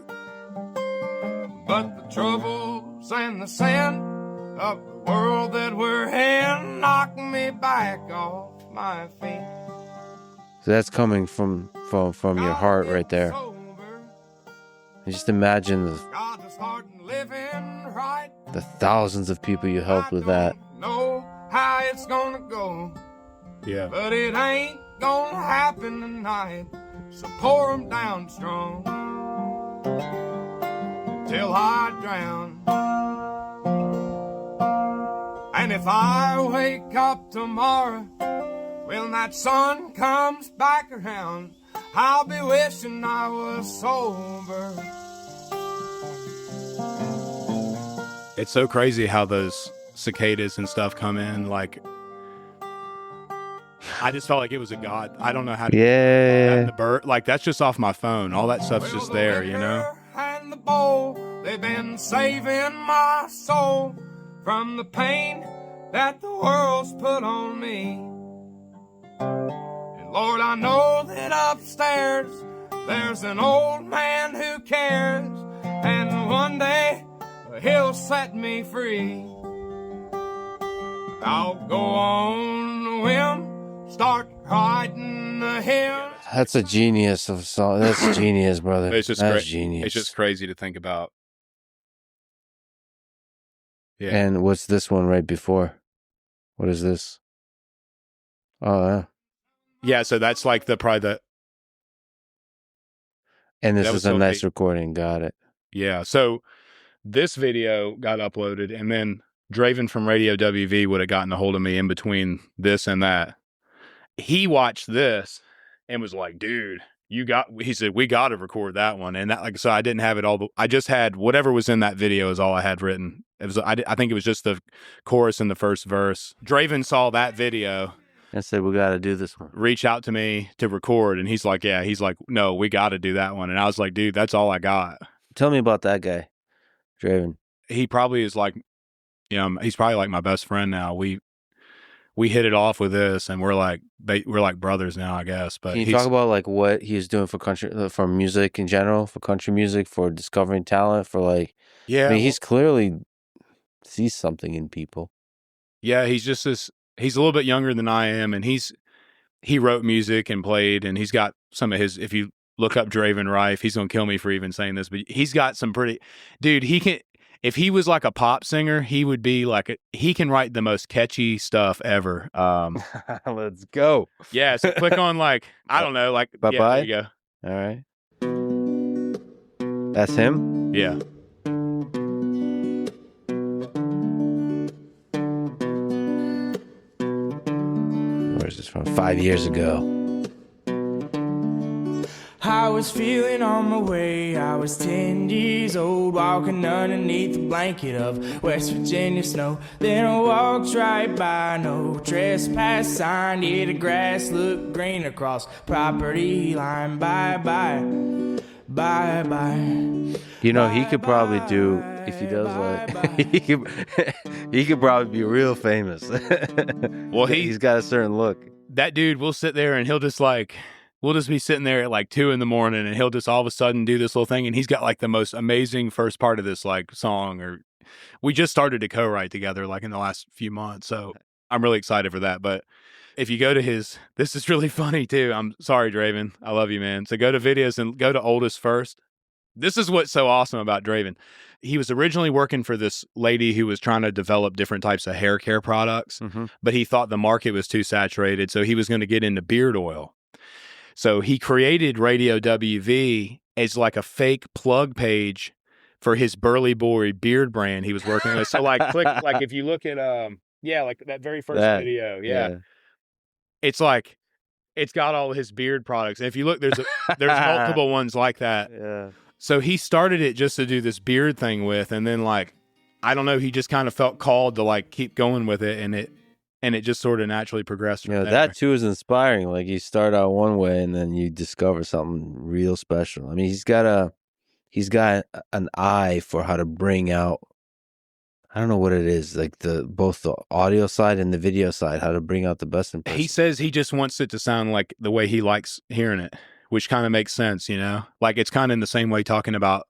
Speaker 4: But the troubles and the sin of the world that we're in knock me back off my feet.
Speaker 3: So that's coming from your heart right there. And just imagine the thousands of people you helped with that.
Speaker 4: Know how it's gonna go.
Speaker 2: Yeah.
Speaker 4: But it ain't gonna happen tonight. So pour 'em down strong till I drown. And if I wake up tomorrow, when that sun comes back around, I'll be wishing I was sober.
Speaker 2: It's so crazy how those cicadas and stuff come in. Like, I just felt like it was a god. I don't know how to.
Speaker 3: Yeah.
Speaker 2: The bird, like, that's just off my phone. All that stuff's just there, you know?
Speaker 4: And the bowl, they've been saving my soul from the pain that the world's put on me. And Lord, I know that upstairs there's an old man who cares, and one day he'll set me free. I'll go on a whim, start writing a hymn.
Speaker 3: That's a genius of a song. That's genius, brother.
Speaker 2: It's just
Speaker 3: That's genius.
Speaker 2: It's just crazy to think about. Yeah.
Speaker 3: And what's this one right before? What is this? Oh, yeah.
Speaker 2: Yeah, so that's like probably the.
Speaker 3: And this
Speaker 2: That
Speaker 3: is
Speaker 2: was
Speaker 3: a
Speaker 2: so
Speaker 3: nice
Speaker 2: neat.
Speaker 3: recording. Got it.
Speaker 2: Yeah, so this video got uploaded, and then Draven from Radio WV would have gotten a hold of me in between this and that. He watched this and was like, dude, he said, we got to record that one. And that, like, so I didn't have it all, but I just had whatever was in that video is all I had written. It was, I think it was just the chorus and the first verse. Draven saw that video,
Speaker 3: And said, we got to do this one.
Speaker 2: reach out to me to record, and he's like, no, we got to do that one. And I was like, dude, that's all I got.
Speaker 3: Tell me about that guy, Draven.
Speaker 2: He probably is like, he's probably like my best friend now. We hit it off with this, and we're like brothers now, I guess. But
Speaker 3: Can you talk about like what he's doing for country, for music in general, for country music, for discovering talent, for like,
Speaker 2: yeah,
Speaker 3: I mean, he's clearly sees something in people.
Speaker 2: Yeah, he's just he's a little bit younger than I am, and he wrote music and played, and he's got some of his, if you look up Draven Rife, he's gonna kill me for even saying this, but he's got some pretty, dude, he can, if he was like a pop singer, he would be like he can write the most catchy stuff ever.
Speaker 3: Let's go.
Speaker 2: Yeah, so click on like I don't know, like
Speaker 3: Bye-bye?
Speaker 2: Yeah, there
Speaker 3: All
Speaker 2: you
Speaker 3: right. That's him?
Speaker 2: go. Yeah.
Speaker 3: Where's this from? 5 years ago.
Speaker 5: I was feeling on my way. I was 10 years old, walking underneath the blanket of West Virginia snow. Then I walked right by, no trespass sign. Yeah, the grass looked green across property line. Bye bye, bye bye.
Speaker 3: You know, he could probably do, if he does like, he could probably be real famous.
Speaker 2: Well,
Speaker 3: he's got a certain look.
Speaker 2: That dude will sit there and he'll just like, we'll just be sitting there at like 2 a.m. and he'll just all of a sudden do this little thing. And he's got like the most amazing first part of this like song, or we just started to co-write together like in the last few months. So I'm really excited for that. But if you go to this is really funny too. I'm sorry, Draven. I love you, man. So go to videos and go to oldest first. This is what's so awesome about Draven. He was originally working for this lady who was trying to develop different types of hair care products, but he thought the market was too saturated. So he was going to get into beard oil. So he created Radio WV as like a fake plug page for his Burly Boy beard brand he was working with. So like click, like if you look at like that very first video, it's like it's got all his beard products. And if you look, there's multiple ones like that.
Speaker 3: Yeah.
Speaker 2: So he started it just to do this beard thing with, and then like I don't know, he just kind of felt called to like keep going with it, and it just sort of naturally progressed from there.
Speaker 3: That too is inspiring. Like you start out one way and then you discover something real special. I mean, he's got an eye for how to bring out, I don't know what it is, like both the audio side and the video side, how to bring out the best in person.
Speaker 2: He says he just wants it to sound like the way he likes hearing it, which kind of makes sense, you know? Like it's kind of in the same way talking about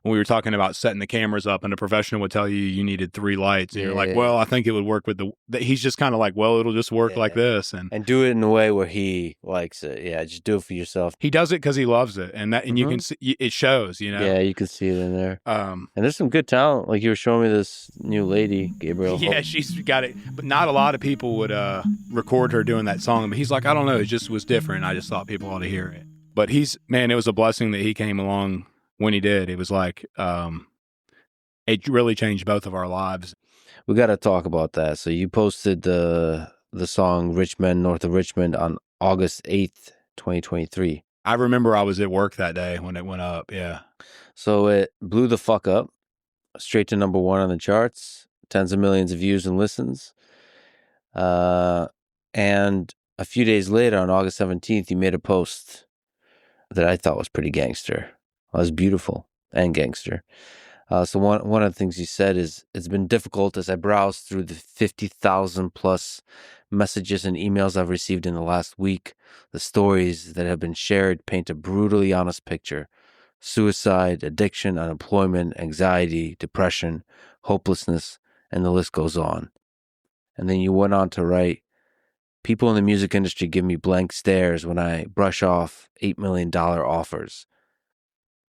Speaker 2: when we were talking about setting the cameras up and a professional would tell you needed 3 lights. And you're like, well, I think it would work with he's just kind of like, well, it'll just work like this. And
Speaker 3: do it in a way where he likes it. Yeah, just do it for yourself.
Speaker 2: He does it because he loves it. And you can see, it shows, you know?
Speaker 3: Yeah, you can see it in there. And there's some good talent. Like you were showing me this new lady, Gabriel.
Speaker 2: Yeah, she's got it. But not a lot of people would record her doing that song. But he's like, I don't know, it just was different. I just thought people ought to hear it. But it was a blessing that he came along when he did. It was like, it really changed both of our lives.
Speaker 3: We got to talk about that. So you posted the song Richmond, North of Richmond on August 8th, 2023.
Speaker 2: I remember I was at work that day when it went up. Yeah.
Speaker 3: So it blew the fuck up, straight to number 1 on the charts, tens of millions of views and listens. And a few days later, on August 17th, you made a post that I thought was pretty gangster. It was beautiful and gangster. So one of the things you said is, it's been difficult as I browse through the 50,000 plus messages and emails I've received in the last week. The stories that have been shared paint a brutally honest picture. Suicide, addiction, unemployment, anxiety, depression, hopelessness, and the list goes on. And then you went on to write, people in the music industry give me blank stares when I brush off $8 million offers.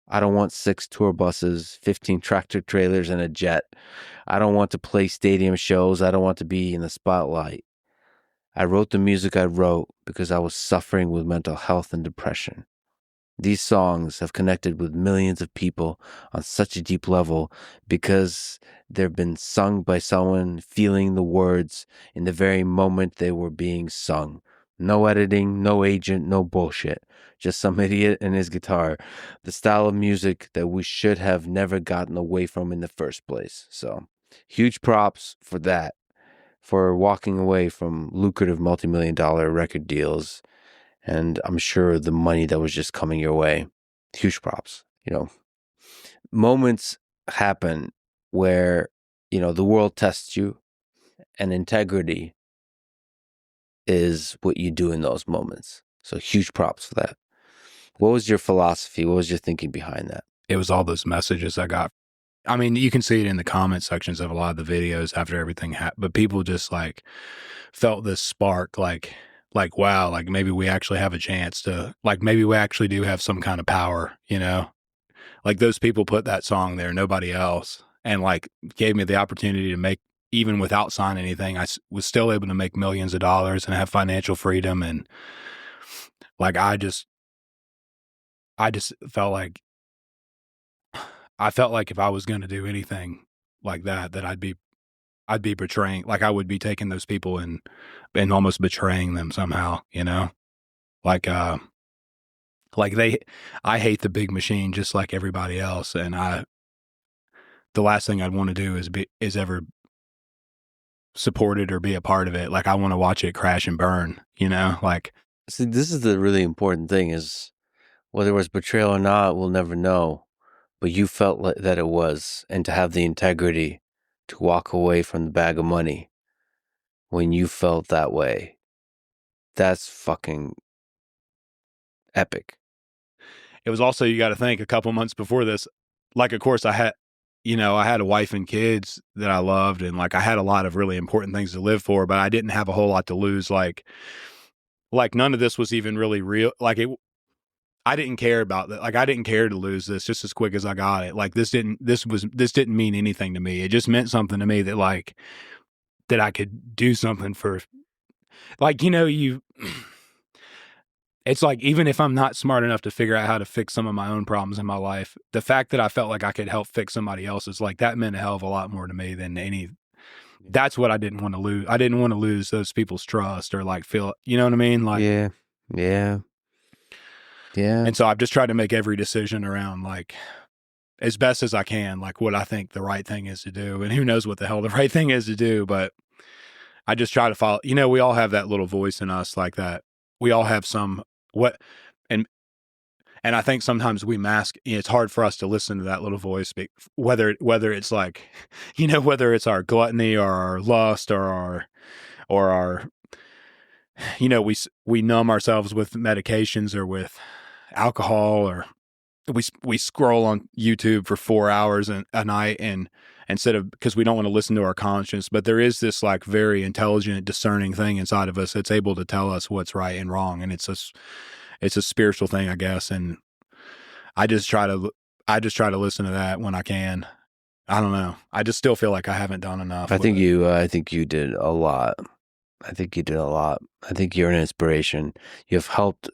Speaker 3: I don't want 6 tour buses, 15 tractor trailers, and a jet. I don't want to play stadium shows. I don't want to be in the spotlight. I wrote the music I wrote because I was suffering with mental health and depression. These songs have connected with millions of people on such a deep level because they've been sung by someone feeling the words in the very moment they were being sung. No editing, no agent, no bullshit. Just some idiot and his guitar. The style of music that we should have never gotten away from in the first place. So, huge props for that. For walking away from lucrative multi-million-dollar record deals. And I'm sure the money that was just coming your way. Huge props. You know, moments happen where, you know, the world tests you, and integrity is what you do in those moments. So huge props for that. What was your philosophy? What was your thinking behind that?
Speaker 2: It was all those messages I got. I mean, you can see it in the comment sections of a lot of the videos after everything happened, but people just like felt this spark, like, wow, like maybe we actually have a chance to, like maybe we actually do have some kind of power, you know? Like those people put that song there, nobody else. and like gave me the opportunity to make, even without signing anything, I was still able to make millions of dollars and have financial freedom. And like, I just felt like, if I was going to do anything like that I'd be betraying, like I would be taking those people and almost betraying them somehow, you know, like, I hate the big machine just like everybody else. And the last thing I'd want to do is ever support it or be a part of it. Like, I want to watch it crash and burn, you know, like.
Speaker 3: See, this is the really important thing, is whether it was betrayal or not, we'll never know. But you felt that it was, and to have the integrity to walk away from the bag of money when you felt that way, that's fucking epic.
Speaker 2: It was also, you got to think, a couple months before this, like, of course I had a wife and kids that I loved, and like I had a lot of really important things to live for, but I didn't have a whole lot to lose. Like none of this was even really real. Like, I didn't care about that. Like, I didn't care to lose this just as quick as I got it. Like, this didn't mean anything to me. It just meant something to me that like, that I could do something for, like, it's like, even if I'm not smart enough to figure out how to fix some of my own problems in my life, the fact that I felt like I could help fix somebody else's, like, that meant a hell of a lot more to me than that's what I didn't want to lose. I didn't want to lose those people's trust, or like feel, you know what I mean? Like,
Speaker 3: yeah.
Speaker 2: And so I've just tried to make every decision around, like, as best as I can, like what I think the right thing is to do. And who knows what the hell the right thing is to do, but I just try to follow, we all have that little voice in us like that. We all have and I think sometimes we mask, it's hard for us to listen to that little voice, whether it's like, whether it's our gluttony or our lust or our, we numb ourselves with medications or with alcohol, or we scroll on YouTube for 4 hours a night, and instead of, because we don't want to listen to our conscience. But there is this like very intelligent, discerning thing inside of us that's able to tell us what's right and wrong, and it's a spiritual thing, I guess. And I just try to listen to that when I can. I don't know. I just still feel like I haven't done enough.
Speaker 3: I think you did a lot. I think you're an inspiration. You've helped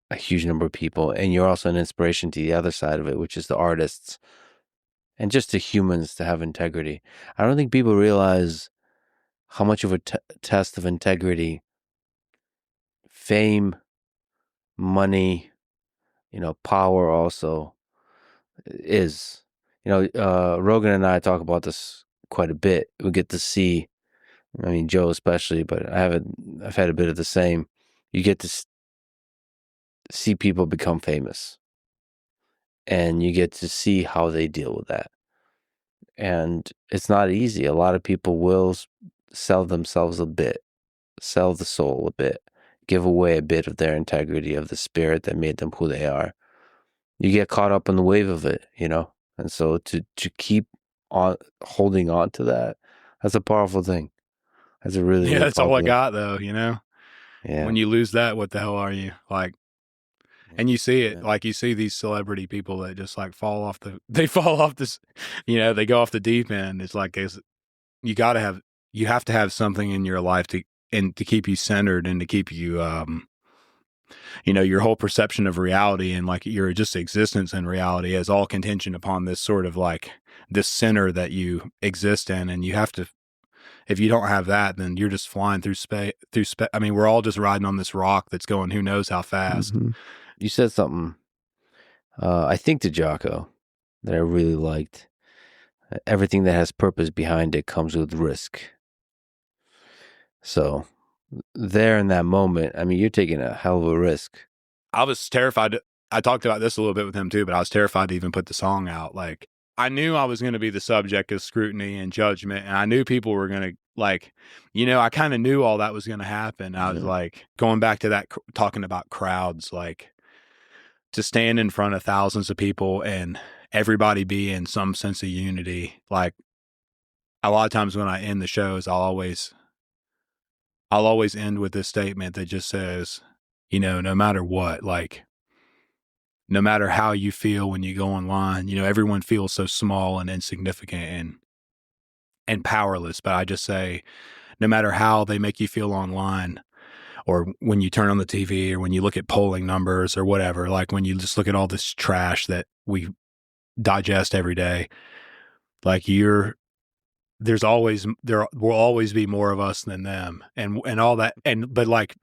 Speaker 3: a huge number of people, and you're also an inspiration to the other side of it, which is the artists and just the humans, to have integrity. I don't think people realize how much of a test of integrity fame, money, power also is. Rogan and I talk about this quite a bit. We get to see, I mean, Joe especially, but I've had a bit of the same. You get to see people become famous, and you get to see how they deal with that. And it's not easy. A lot of people will sell themselves a bit, sell the soul a bit, give away a bit of their integrity, of the spirit that made them who they are. You get caught up in the wave of it, And so to keep on holding on to that, that's a powerful thing. That's a really, really
Speaker 2: that's all I
Speaker 3: thing.
Speaker 2: got, though.
Speaker 3: Yeah.
Speaker 2: When you lose that, what the hell are you like? And you see it, like, you see these celebrity people that just like fall off they go off the deep end. It's like, you have to have something in your life to keep you centered, and to keep you, your whole perception of reality, and like your just existence in reality is all contingent upon this sort of like this center that you exist in. And you have to, if you don't have that, then you're just flying through space. I mean, we're all just riding on this rock that's going who knows how fast.
Speaker 3: Mm-hmm. You said something, I think, to Jocko that I really liked. Everything that has purpose behind it comes with risk. So there in that moment, I mean, you're taking a hell of a risk.
Speaker 2: I was terrified. I talked about this a little bit with him too, but I was terrified to even put the song out. Like, I knew I was going to be the subject of scrutiny and judgment, and I knew people were going to, like, I kind of knew all that was going to happen. I was like, going back to that, talking about crowds, like, to stand in front of thousands of people and everybody be in some sense of unity. Like, a lot of times when I end the shows, I'll always end with this statement that just says, no matter what, like, no matter how you feel when you go online, everyone feels so small and insignificant and powerless. But I just say, no matter how they make you feel online, or when you turn on the TV, or when you look at polling numbers or whatever, like when you just look at all this trash that we digest every day, like there will always be more of us than them, and all that. But like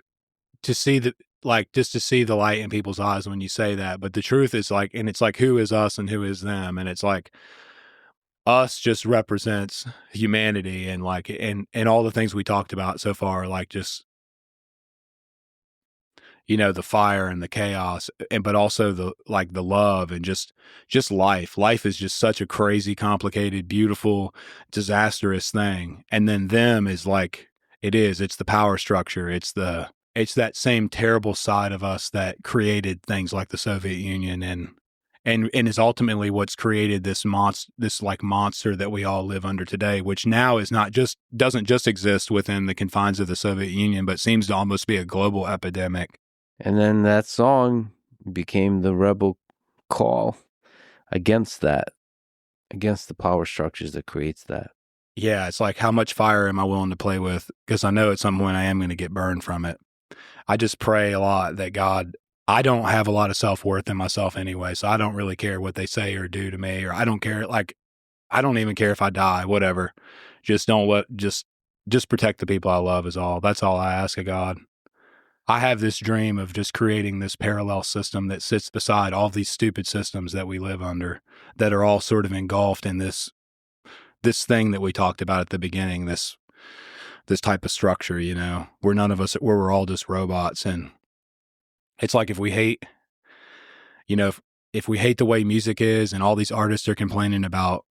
Speaker 2: to see just to see the light in people's eyes when you say that. But the truth is like, and it's like, who is us and who is them? And it's like, us just represents humanity, and like, and all the things we talked about so far, like just, the fire and the chaos, but also the love and just life. Life is just such a crazy, complicated, beautiful, disastrous thing. And then them is like, it's the power structure. It's that same terrible side of us that created things like the Soviet Union and is ultimately what's created this monster that we all live under today, which now doesn't just exist within the confines of the Soviet Union, but seems to almost be a global epidemic.
Speaker 3: And then that song became the rebel call against that, against the power structures that creates that.
Speaker 2: Yeah, it's like, how much fire am I willing to play with? Because I know at some point I am going to get burned from it. I just pray a lot that God, I don't have a lot of self-worth in myself anyway, so I don't really care what they say or do to me, or I don't care, like, I don't even care if I die, whatever. Just just protect the people I love is all. That's all I ask of God. I have this dream of just creating this parallel system that sits beside all these stupid systems that we live under, that are all sort of engulfed in this thing that we talked about at the beginning, this type of structure, where we're all just robots. And it's like, if we hate, if we hate the way music is, and all these artists are complaining about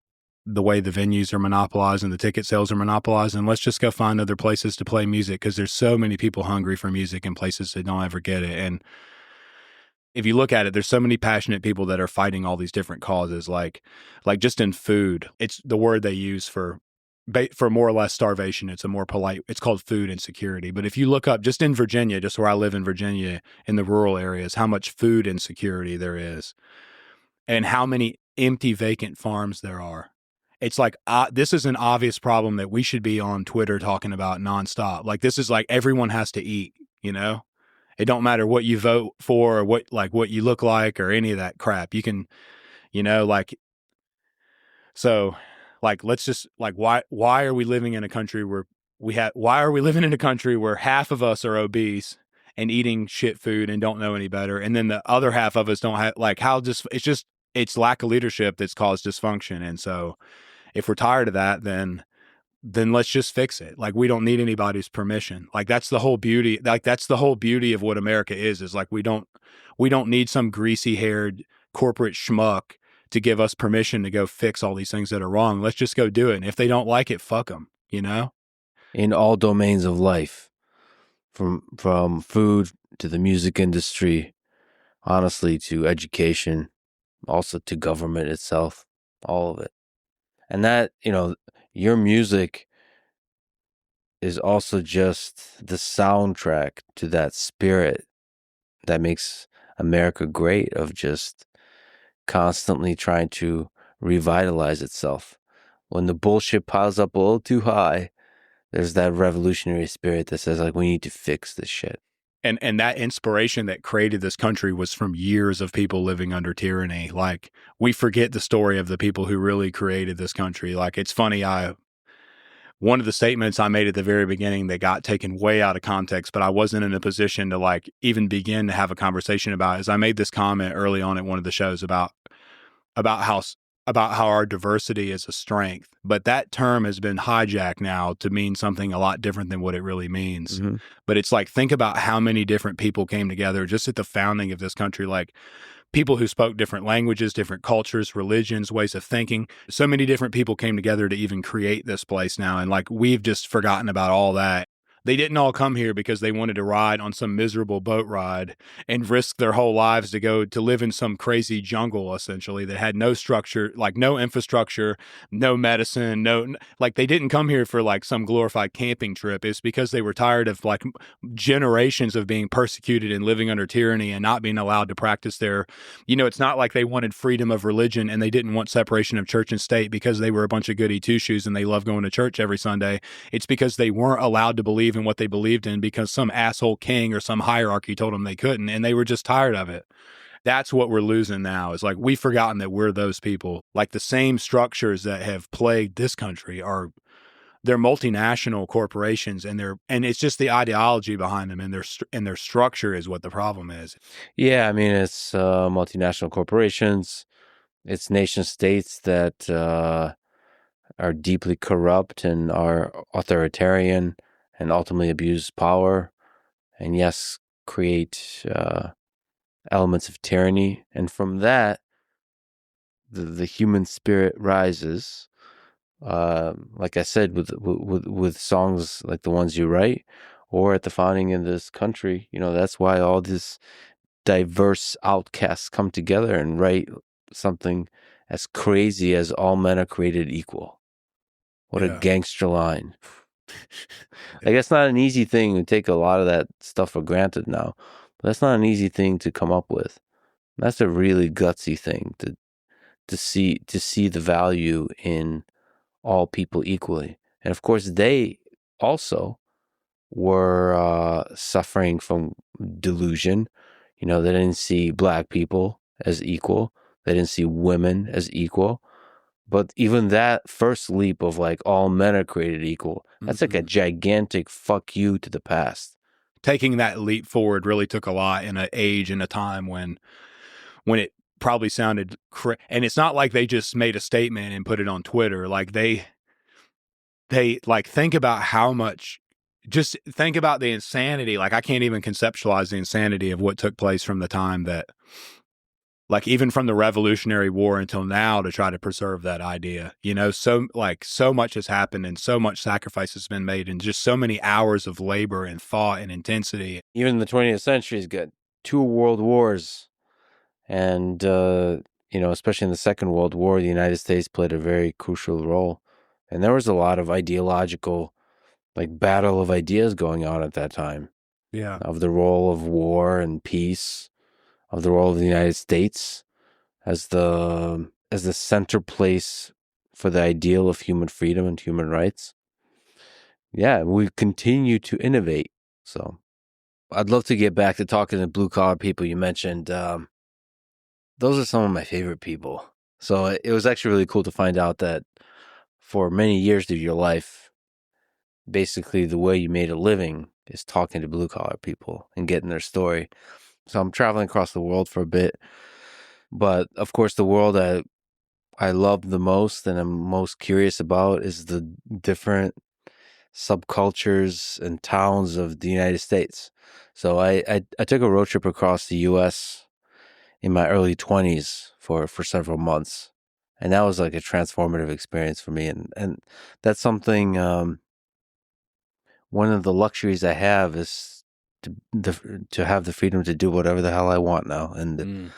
Speaker 2: the way the venues are monopolized and the ticket sales are monopolized, and let's just go find other places to play music, because there's so many people hungry for music in places that don't ever get it. And if you look at it, there's so many passionate people that are fighting all these different causes, like just in food. It's the word they use for more or less starvation. It's a more polite, it's called food insecurity. But if you look up just in Virginia, just where I live in Virginia, in the rural areas, how much food insecurity there is, and how many empty vacant farms there are. It's like, this is an obvious problem that we should be on Twitter talking about nonstop. Like, this is like, everyone has to eat, It don't matter what you vote for, or what you look like, or any of that crap. You can, so like, let's just, like, why are we living in a country where why are we living in a country where half of us are obese and eating shit food and don't know any better, and then the other half of us don't have, like, it's lack of leadership that's caused dysfunction. And so if we're tired of that, then let's just fix it. Like, we don't need anybody's permission. Like, that's the whole beauty. Like, that's the whole beauty of what America is like, we don't need some greasy haired corporate schmuck to give us permission to go fix all these things that are wrong. Let's just go do it. And if they don't like it, fuck them,
Speaker 3: In all domains of life, from food to the music industry, honestly, to education, also to government itself, all of it. And that, your music is also just the soundtrack to that spirit that makes America great, of just constantly trying to revitalize itself. When the bullshit piles up a little too high, there's that revolutionary spirit that says, like, we need to fix this shit.
Speaker 2: And that inspiration that created this country was from years of people living under tyranny. Like, we forget the story of the people who really created this country. Like, it's funny, one of the statements I made at the very beginning that got taken way out of context, but I wasn't in a position to, like, even begin to have a conversation about, is I made this comment early on at one of the shows about how our diversity is a strength. But that term has been hijacked now to mean something a lot different than what it really means. Mm-hmm. But it's like, think about how many different people came together just at the founding of this country. Like, people who spoke different languages, different cultures, religions, ways of thinking. So many different people came together to even create this place now. And like, we've just forgotten about all that. They didn't all come here because they wanted to ride on some miserable boat ride and risk their whole lives to go to live in some crazy jungle, essentially, that had no structure, like no infrastructure, no medicine, like they didn't come here for like some glorified camping trip. It's because they were tired of like generations of being persecuted and living under tyranny and not being allowed to practice their, it's not like they wanted freedom of religion and they didn't want separation of church and state because they were a bunch of goody two-shoes and they loved going to church every Sunday. It's because they weren't allowed to believe in what they believed in because some asshole king or some hierarchy told them they couldn't, and they were just tired of it. That's what we're losing now, is like we've forgotten that we're those people. Like the same structures that have plagued this country they're multinational corporations, and it's just the ideology behind them, and their structure is what the problem is.
Speaker 3: Yeah, I mean, it's multinational corporations, it's nation states that are deeply corrupt and are authoritarian and ultimately abuse power, and yes, create elements of tyranny. And from that, the human spirit rises. Like I said, with songs like the ones you write, or at the founding of this country, that's why all these diverse outcasts come together and write something as crazy as all men are created equal. What a gangster line. Like, that's not an easy thing. We take a lot of that stuff for granted now, but that's not an easy thing to come up with. That's a really gutsy thing to see the value in all people equally. And of course, they also were suffering from delusion. They didn't see black people as equal. They didn't see women as equal. But even that first leap of like all men are created equal, that's like a gigantic fuck you to the past.
Speaker 2: Taking that leap forward really took a lot in an age and a time when it probably sounded and it's not like they just made a statement and put it on Twitter. Like they like think about how much, just think about the insanity. Like I can't even conceptualize the insanity of what took place from the time that, like, even from the Revolutionary War until now, to try to preserve that idea. So much has happened and so much sacrifice has been made and just so many hours of labor and thought and intensity.
Speaker 3: Even the 20th century's got 2 world wars. And, especially in the Second World War, the United States played a very crucial role. And there was a lot of ideological, like, battle of ideas going on at that time.
Speaker 2: Yeah.
Speaker 3: Of the role of war and peace, of the role of the United States as the center place for the ideal of human freedom and human rights. Yeah, we continue to innovate. So I'd love to get back to talking to blue collar people. You mentioned those are some of my favorite people. So it was actually really cool to find out that for many years of your life, basically the way you made a living is talking to blue collar people and getting their story. So I'm traveling across the world for a bit, but of course the world that I love the most and I'm most curious about is the different subcultures and towns of the United States. So I took a road trip across the U.S. in my early 20s for several months, and that was like a transformative experience for me. And that's something, one of the luxuries I have is to have the freedom to do whatever the hell I want now. And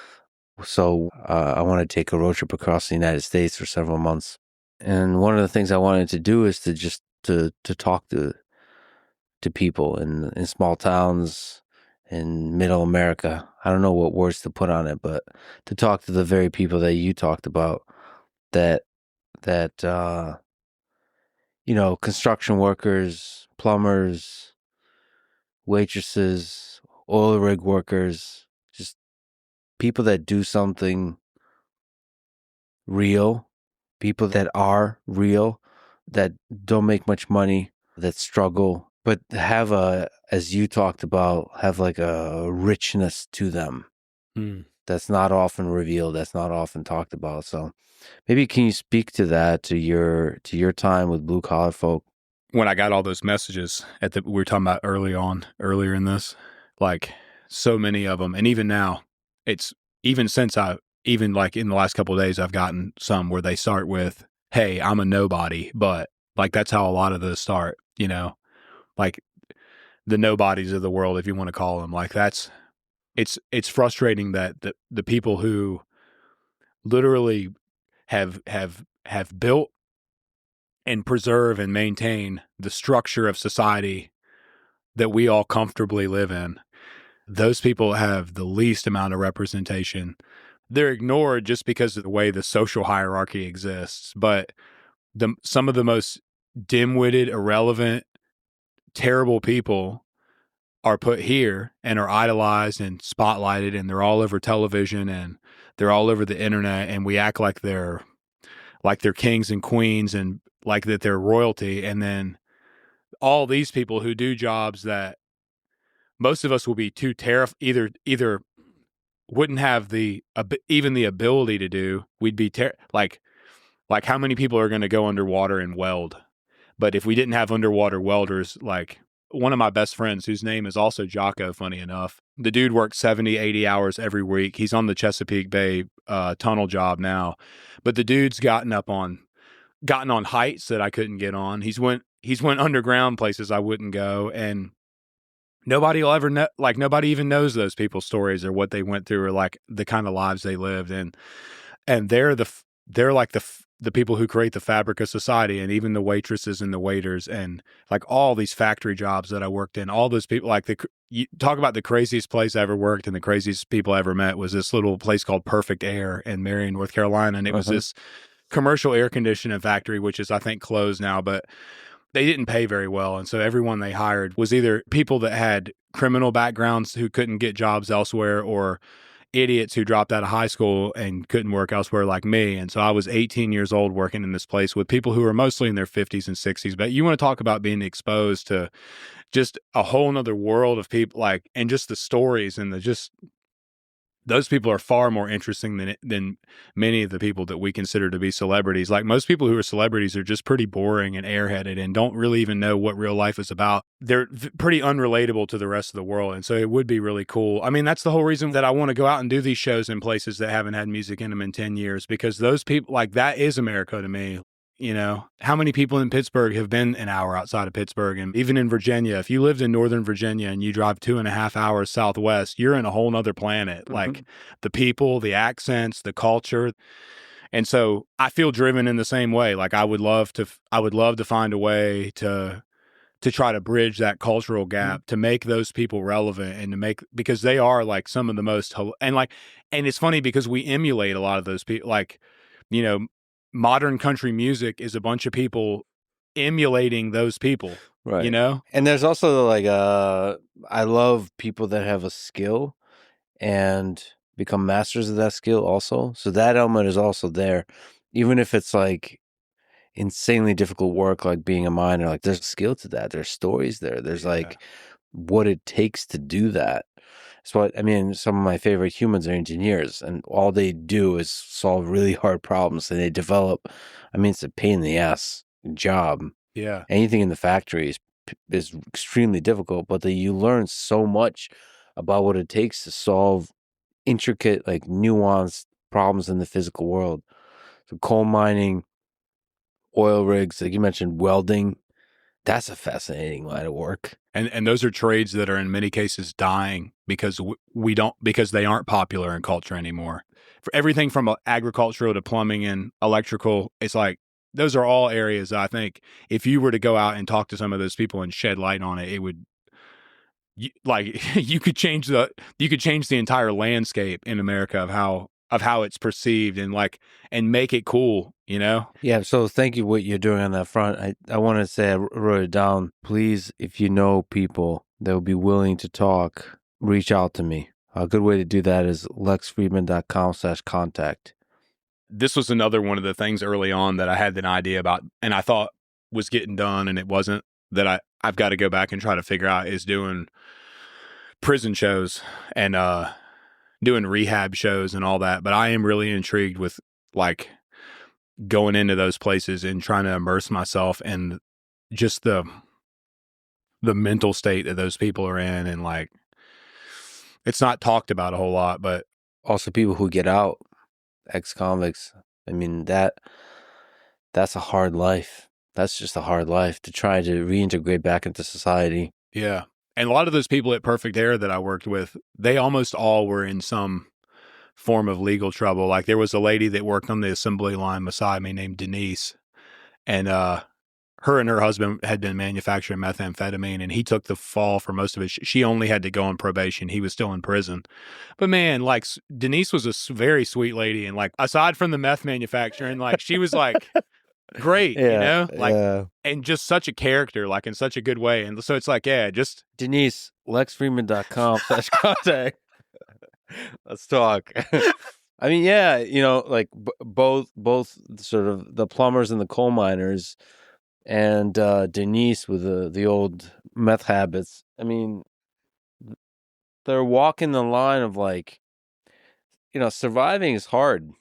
Speaker 3: so I want to take a road trip across the United States for several months. And one of the things I wanted to do is to just to talk to people in small towns in middle America. I don't know what words to put on it, but to talk to the very people that you talked about, that construction workers, plumbers, waitresses, oil rig workers, just people that do something real, people that are real, that don't make much money, that struggle, but have as you talked about, have like a richness to them that's not often revealed, that's not often talked about. So maybe can you speak to that, to your time with blue collar folk?
Speaker 2: When I got all those messages we were talking about earlier in this, like so many of them, and even now, it's even like in the last couple of days, I've gotten some where they start with, "Hey, I'm a nobody," but like that's how a lot of those start. Like the nobodies of the world, if you want to call them. Like it's frustrating that the people who literally have built and preserve and maintain the structure of society that we all comfortably live in, those people have the least amount of representation. They're ignored just because of the way the social hierarchy exists. But some of the most dim-witted, irrelevant, terrible people are put here and are idolized and spotlighted, and they're all over television and they're all over the internet, and we act like they're kings and queens and like that they're royalty. And then all these people who do jobs that most of us will be too either wouldn't have even the ability to do. We'd be like how many people are going to go underwater and weld? But if we didn't have underwater welders, like one of my best friends, whose name is also Jocko, funny enough, the dude works 70, 80 hours every week. He's on the Chesapeake Bay tunnel job now, but the dude's gotten on heights that I couldn't get on. He's went underground places I wouldn't go, and nobody will ever know. Like nobody even knows those people's stories or what they went through or like the kind of lives they lived. And they're like the people who create the fabric of society, and even the waitresses and the waiters and like all these factory jobs that I worked in, all those people, like you talk about the craziest place I ever worked and the craziest people I ever met was this little place called Perfect Air in Marion, North Carolina. And it was this commercial air conditioning factory, which is, I think, closed now, but they didn't pay very well. And so everyone they hired was either people that had criminal backgrounds who couldn't get jobs elsewhere, or idiots who dropped out of high school and couldn't work elsewhere like me. And so I was 18 years old working in this place with people who were mostly in their 50s and 60s. But you want to talk about being exposed to just a whole nother world of people, like, and just the stories and those people are far more interesting than many of the people that we consider to be celebrities. Like most people who are celebrities are just pretty boring and airheaded and don't really even know what real life is about. They're pretty unrelatable to the rest of the world. And so it would be really cool. I mean, that's the whole reason that I want to go out and do these shows in places that haven't had music in them in 10 years, because those people, like, that is America to me. You know, how many people in Pittsburgh have been an hour outside of Pittsburgh? And even in Virginia, if you lived in Northern Virginia and you drive 2.5 hours southwest, you're in a whole nother planet. Mm-hmm. Like the people, the accents, the culture. And so I feel driven in the same way. Like I would love to find a way to try to bridge that cultural gap, to make those people relevant and because they are like some of the most, and it's funny because we emulate a lot of those people, like, you know, modern country music is a bunch of people emulating those people, right? You know?
Speaker 3: And there's also like, I love people that have a skill and become masters of that skill also. So that element is also there. Even if it's like insanely difficult work, like being a miner, like there's a skill to that. There's stories there. There's like what it takes to do that. So I mean, some of my favorite humans are engineers, and all they do is solve really hard problems, and they develop. I mean, it's a pain in the ass job.
Speaker 2: Yeah,
Speaker 3: anything in the factory is extremely difficult, but you learn so much about what it takes to solve intricate, like nuanced problems in the physical world. So coal mining, oil rigs, like you mentioned, welding. That's a fascinating line of work.
Speaker 2: And those are trades that are in many cases dying because because they aren't popular in culture anymore. For everything from agricultural to plumbing and electrical, it's like those are all areas I think if you were to go out and talk to some of those people and shed light on it, it would you could change the entire landscape in America of how it's perceived and make it cool, you know?
Speaker 3: Yeah, so thank you what you're doing on that front. I want to say I wrote it down. Please, if you know people that would be willing to talk, reach out to me. A good way to do that is lexfriedman.com/contact.
Speaker 2: This was another one of the things early on that I had an idea about and I thought was getting done and it wasn't, that I've got to go back and try to figure out, is doing prison shows and doing rehab shows and all that. But I am really intrigued with like going into those places and trying to immerse myself in just the mental state that those people are in. And like, it's not talked about a whole lot, but
Speaker 3: also people who get out, ex-convicts. I mean, that's a hard life. That's just a hard life to try to reintegrate back into society.
Speaker 2: Yeah. And a lot of those people at Perfect Air that I worked with, they almost all were in some form of legal trouble. Like there was a lady that worked on the assembly line beside me named Denise, and her and her husband had been manufacturing methamphetamine, and he took the fall for most of it. She only had to go on probation. He was still in prison. But man, like Denise was a very sweet lady, and like aside from the meth manufacturing, like she was like great,
Speaker 3: yeah.
Speaker 2: and just such a character, like in such a good way. And so it's like, yeah, just
Speaker 3: Denise, lexfreeman.com/contact. Let's talk. I mean, yeah, like both sort of the plumbers and the coal miners, and Denise with the old meth habits. I mean, they're walking the line of like, surviving is hard.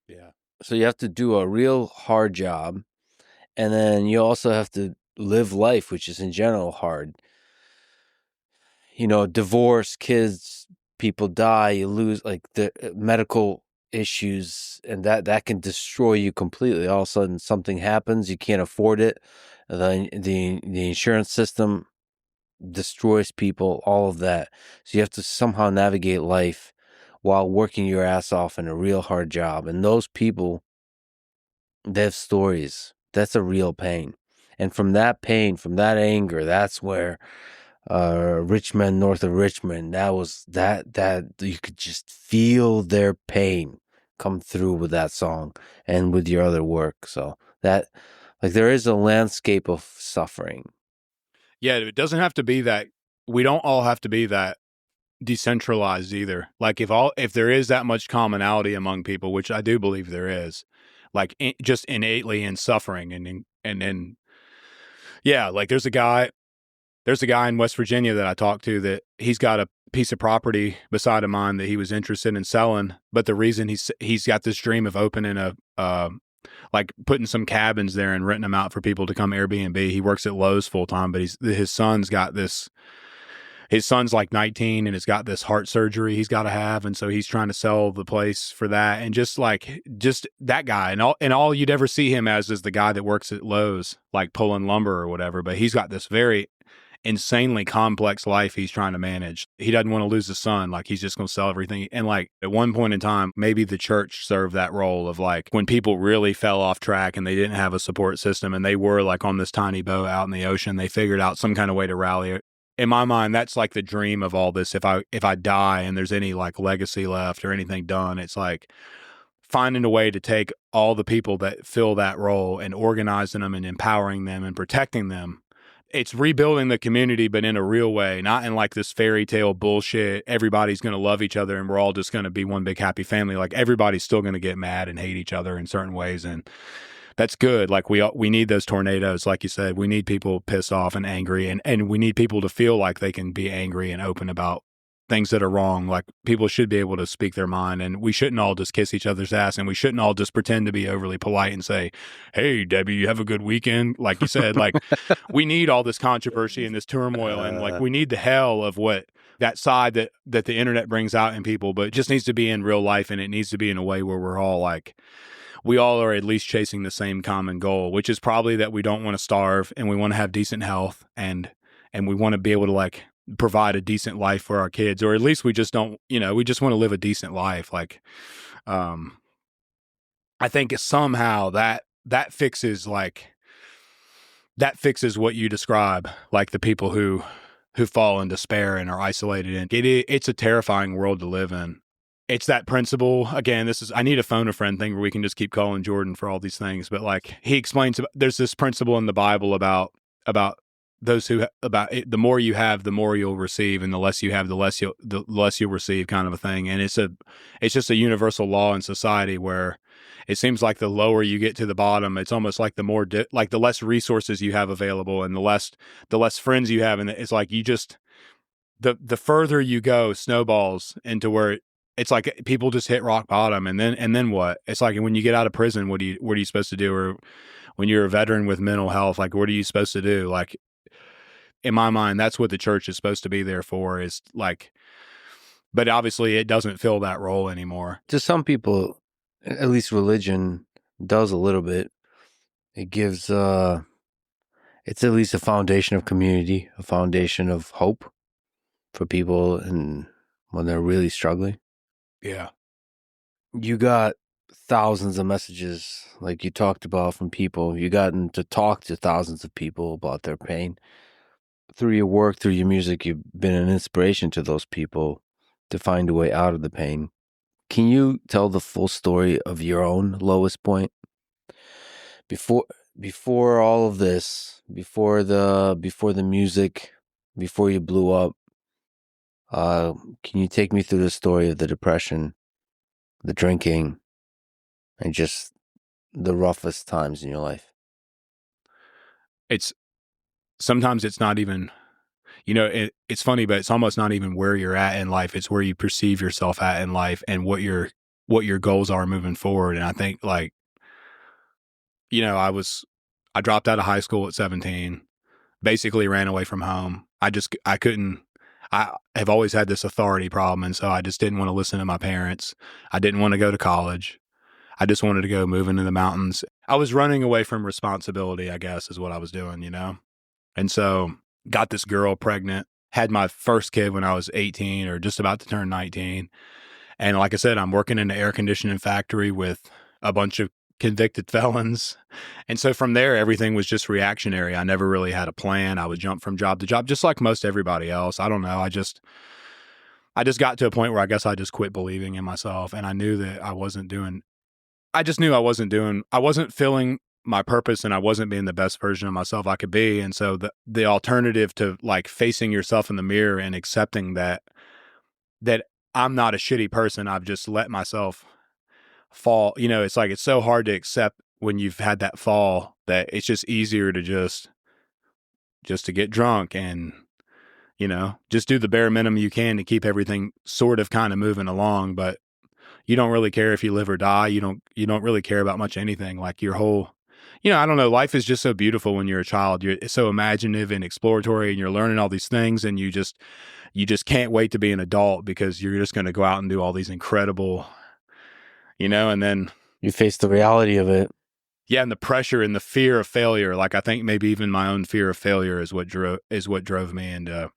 Speaker 2: yeah.
Speaker 3: So you have to do a real hard job, and then you also have to live life, which is in general hard. Divorce, kids, people die, you lose like the medical issues, and that can destroy you completely. All of a sudden something happens, you can't afford it. The insurance system destroys people, all of that. So you have to somehow navigate life while working your ass off in a real hard job. And those people, they have stories. That's a real pain. And from that pain, from that anger, that's where Richmond, north of Richmond, that you could just feel their pain come through with that song and with your other work. So that, like, there is a landscape of suffering.
Speaker 2: Yeah, it doesn't have to be that. We don't all have to be that decentralized either. Like if there is that much commonality among people, which I do believe there is, like just innately in suffering and yeah, like there's a guy in West Virginia that I talked to that he's got a piece of property beside of mine that he was interested in selling, but the reason he's got this dream of opening like putting some cabins there and renting them out for people to come Airbnb. He works at Lowe's full time, but his son's like 19 and has got this heart surgery he's got to have. And so he's trying to sell the place for that. And just that guy and all you'd ever see him as is the guy that works at Lowe's, like pulling lumber or whatever. But he's got this very insanely complex life he's trying to manage. He doesn't want to lose his son. Like he's just going to sell everything. And like at one point in time, maybe the church served that role of like when people really fell off track and they didn't have a support system and they were like on this tiny boat out in the ocean, they figured out some kind of way to rally. In my mind, that's like the dream of all this. If I die and there's any like legacy left or anything done, it's like finding a way to take all the people that fill that role and organizing them and empowering them and protecting them. It's rebuilding the community, but in a real way, not in like this fairy tale bullshit. Everybody's going to love each other and we're all just going to be one big happy family. Like everybody's still going to get mad and hate each other in certain ways. And that's good. Like we need those tornadoes. Like you said, we need people pissed off and angry and we need people to feel like they can be angry and open about things that are wrong. Like people should be able to speak their mind and we shouldn't all just kiss each other's ass and we shouldn't all just pretend to be overly polite and say, hey, Debbie, you have a good weekend. Like you said, like we need all this controversy and this turmoil and like we need the hell of what that side that the internet brings out in people, but it just needs to be in real life and it needs to be in a way where we're all like, we all are at least chasing the same common goal, which is probably that we don't want to starve and we want to have decent health and we want to be able to like provide a decent life for our kids, or at least we just don't, we just want to live a decent life. Like, I think somehow that fixes what you describe, like the people who fall in despair and are isolated. And it's a terrifying world to live in. It's that principle. Again, I need a phone a friend thing where we can just keep calling Jordan for all these things. But like he explains, there's this principle in the Bible about those who about it, the more you have, the more you'll receive, and the less you have, the less you'll receive, kind of a thing. And it's just a universal law in society where it seems like the lower you get to the bottom, it's almost like the more like the less resources you have available, and the less friends you have, and it's like you just the further you go, snowballs into where it's like people just hit rock bottom, and then what? It's like when you get out of prison, what are you supposed to do? Or when you're a veteran with mental health, like what are you supposed to do? Like in my mind, that's what the church is supposed to be there for, is like, but obviously it doesn't fill that role anymore.
Speaker 3: To some people, at least religion does a little bit. It gives it's at least a foundation of community, a foundation of hope for people and when they're really struggling.
Speaker 2: Yeah.
Speaker 3: You got thousands of messages like you talked about from people. You gotten to talk to thousands of people about their pain. Through your work, through your music, you've been an inspiration to those people to find a way out of the pain. Can you tell the full story of your own lowest point? Before all of this, before the music, before you blew up, can you take me through the story of the depression, the drinking, and just the roughest times in your life?
Speaker 2: Sometimes it's not even, it's funny, but it's almost not even where you're at in life. It's where you perceive yourself at in life and what your goals are moving forward. And I think like, I dropped out of high school at 17, basically ran away from home. I have always had this authority problem. And so I just didn't want to listen to my parents. I didn't want to go to college. I just wanted to go move into the mountains. I was running away from responsibility, I guess, is what I was doing, And so got this girl pregnant, had my first kid when I was 18 or just about to turn 19. And like I said, I'm working in an air conditioning factory with a bunch of convicted felons. And so from there, everything was just reactionary. I never really had a plan. I would jump from job to job, just like most everybody else. I don't know. I just got to a point where I guess I just quit believing in myself. And I knew that I wasn't filling my purpose and I wasn't being the best version of myself I could be. And so the alternative to like facing yourself in the mirror and accepting that I'm not a shitty person, I've just let myself fall. It's like, it's so hard to accept when you've had that fall that it's just easier to just to get drunk and, just do the bare minimum you can to keep everything sort of kind of moving along. But you don't really care if you live or die. You don't really care about much anything. Like your whole, I don't know. Life is just so beautiful when you're a child. You're so imaginative and exploratory and you're learning all these things and you just can't wait to be an adult because you're just going to go out and do all these incredible, and then
Speaker 3: you face the reality of it.
Speaker 2: Yeah. And the pressure and the fear of failure. Like I think maybe even my own fear of failure is what drove me. And,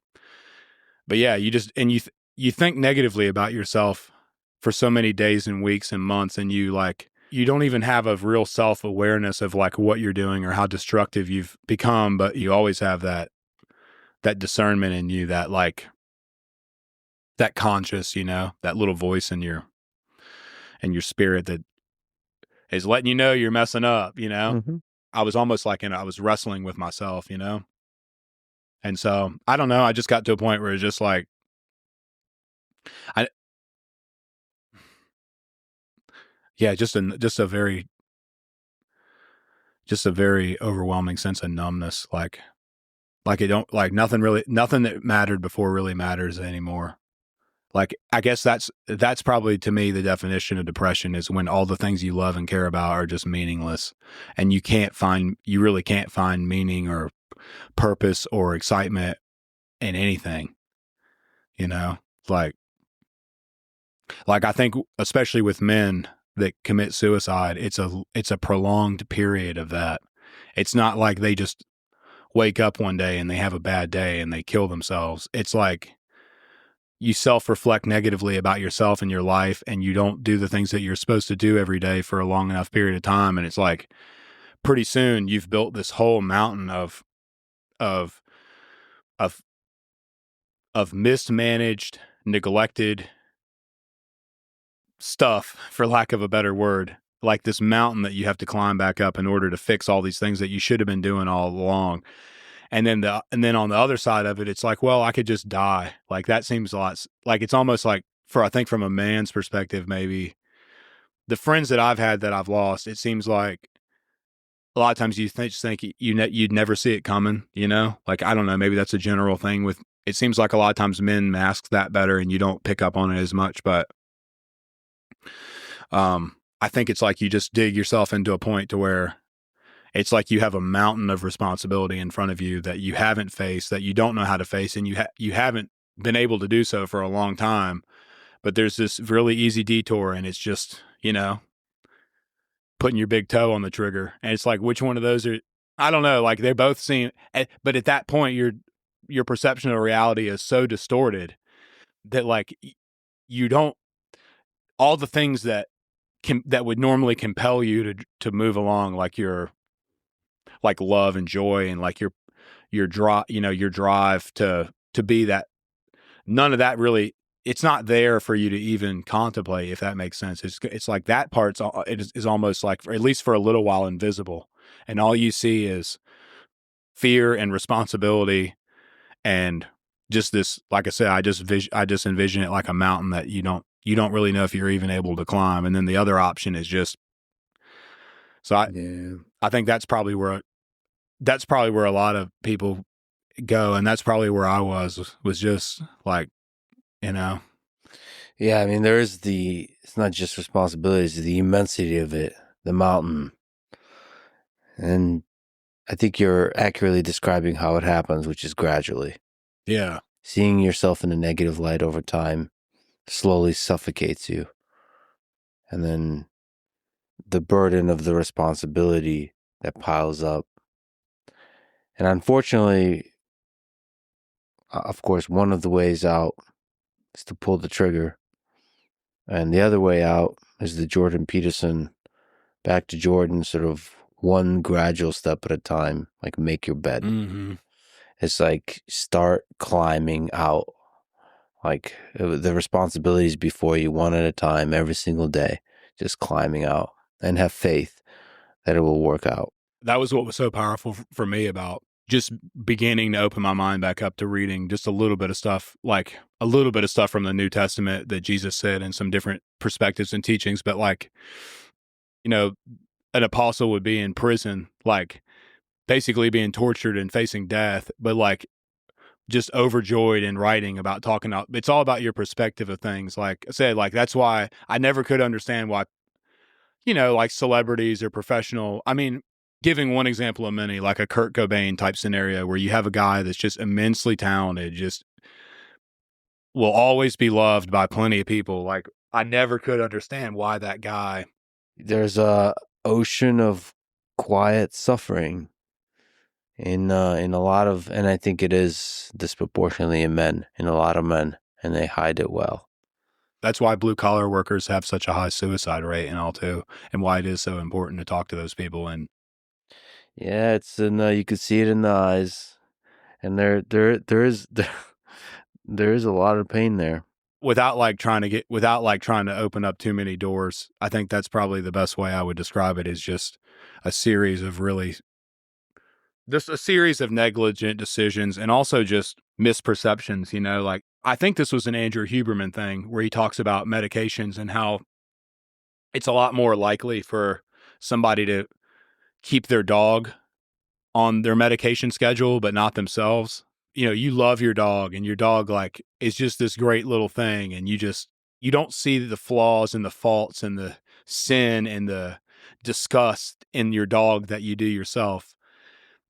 Speaker 2: but yeah, you think negatively about yourself for so many days and weeks and months. And you don't even have a real self-awareness of like what you're doing or how destructive you've become, but you always have that discernment in you, that like that conscious, that little voice in your spirit that is letting you know you're messing up,
Speaker 3: Mm-hmm.
Speaker 2: I was almost like, I was wrestling with myself, And so I don't know. I just got to a point where it's just like, just a very overwhelming sense of numbness. Like nothing that mattered before really matters anymore. Like, I guess that's probably to me the definition of depression is when all the things you love and care about are just meaningless and you really can't find meaning or purpose or excitement in anything, like I think especially with men that commit suicide, it's a prolonged period of that. It's not like they just wake up one day and they have a bad day and they kill themselves. It's like you self-reflect negatively about yourself and your life and you don't do the things that you're supposed to do every day for a long enough period of time. And it's like pretty soon you've built this whole mountain of mismanaged, neglected stuff, for lack of a better word, like this mountain that you have to climb back up in order to fix all these things that you should have been doing all along. And then on the other side of it, it's like, well, I could just die. Like that seems a lot like it's almost like I think from a man's perspective, maybe the friends that I've had that I've lost, it seems like a lot of times you think you'd never see it coming, like, I don't know, maybe that's a general thing with, it seems like a lot of times men mask that better and you don't pick up on it as much. But I think it's like you just dig yourself into a point to where it's like you have a mountain of responsibility in front of you that you haven't faced, that you don't know how to face, and you haven't been able to do so for a long time. But there's this really easy detour, and it's just, putting your big toe on the trigger. And it's like, which one of those are, I don't know, like they both seem, but at that point, your perception of reality is so distorted that like you don't, all the things that would normally compel you to move along, like your like love and joy and like your drive, your drive to be that, none of that really, it's not there for you to even contemplate, if that makes sense. It's like that part's is almost like, at least for a little while, invisible, and all you see is fear and responsibility and just this, like I said, I just envision it like a mountain that you don't really know if you're even able to climb, and then the other option is just, so I think that's probably where a lot of people go, and that's probably where I was just like,
Speaker 3: Yeah, I mean, it's not just responsibilities, the immensity of it, the mountain. And I think you're accurately describing how it happens, which is gradually.
Speaker 2: Yeah.
Speaker 3: Seeing yourself in a negative light over time slowly suffocates you. And then the burden of the responsibility that piles up. And unfortunately, of course, one of the ways out is to pull the trigger. And the other way out is the Jordan Peterson, back to Jordan, sort of one gradual step at a time, like make your bed.
Speaker 2: Mm-hmm.
Speaker 3: It's like start climbing out, like the responsibilities before you, one at a time, every single day, just climbing out, and have faith that it will work out.
Speaker 2: That was what was so powerful for me about just beginning to open my mind back up to reading just a little bit of stuff, like a little bit of stuff from the New Testament that Jesus said and some different perspectives and teachings. But like, an apostle would be in prison, like basically being tortured and facing death, but like just overjoyed in writing about talking about, it's all about your perspective of things. Like I said, like that's why I never could understand why, like celebrities or professional, I mean, giving one example of many, like a Kurt Cobain type scenario where you have a guy that's just immensely talented, just will always be loved by plenty of people. Like I never could understand why that guy.
Speaker 3: There's a ocean of quiet suffering in a lot of, and I think it is disproportionately in a lot of men, and they hide it well.
Speaker 2: That's why blue collar workers have such a high suicide rate and all too, and why it is so important to talk to those people. And
Speaker 3: yeah, it's you can see it in the eyes, and there is a lot of pain there.
Speaker 2: Without trying to open up too many doors, I think that's probably the best way I would describe it, is just a series of negligent decisions and also just misperceptions, like I think this was an Andrew Huberman thing where he talks about medications and how it's a lot more likely for somebody to keep their dog on their medication schedule, but not themselves. You love your dog and your dog like is just this great little thing. And you don't see the flaws and the faults and the sin and the disgust in your dog that you do yourself.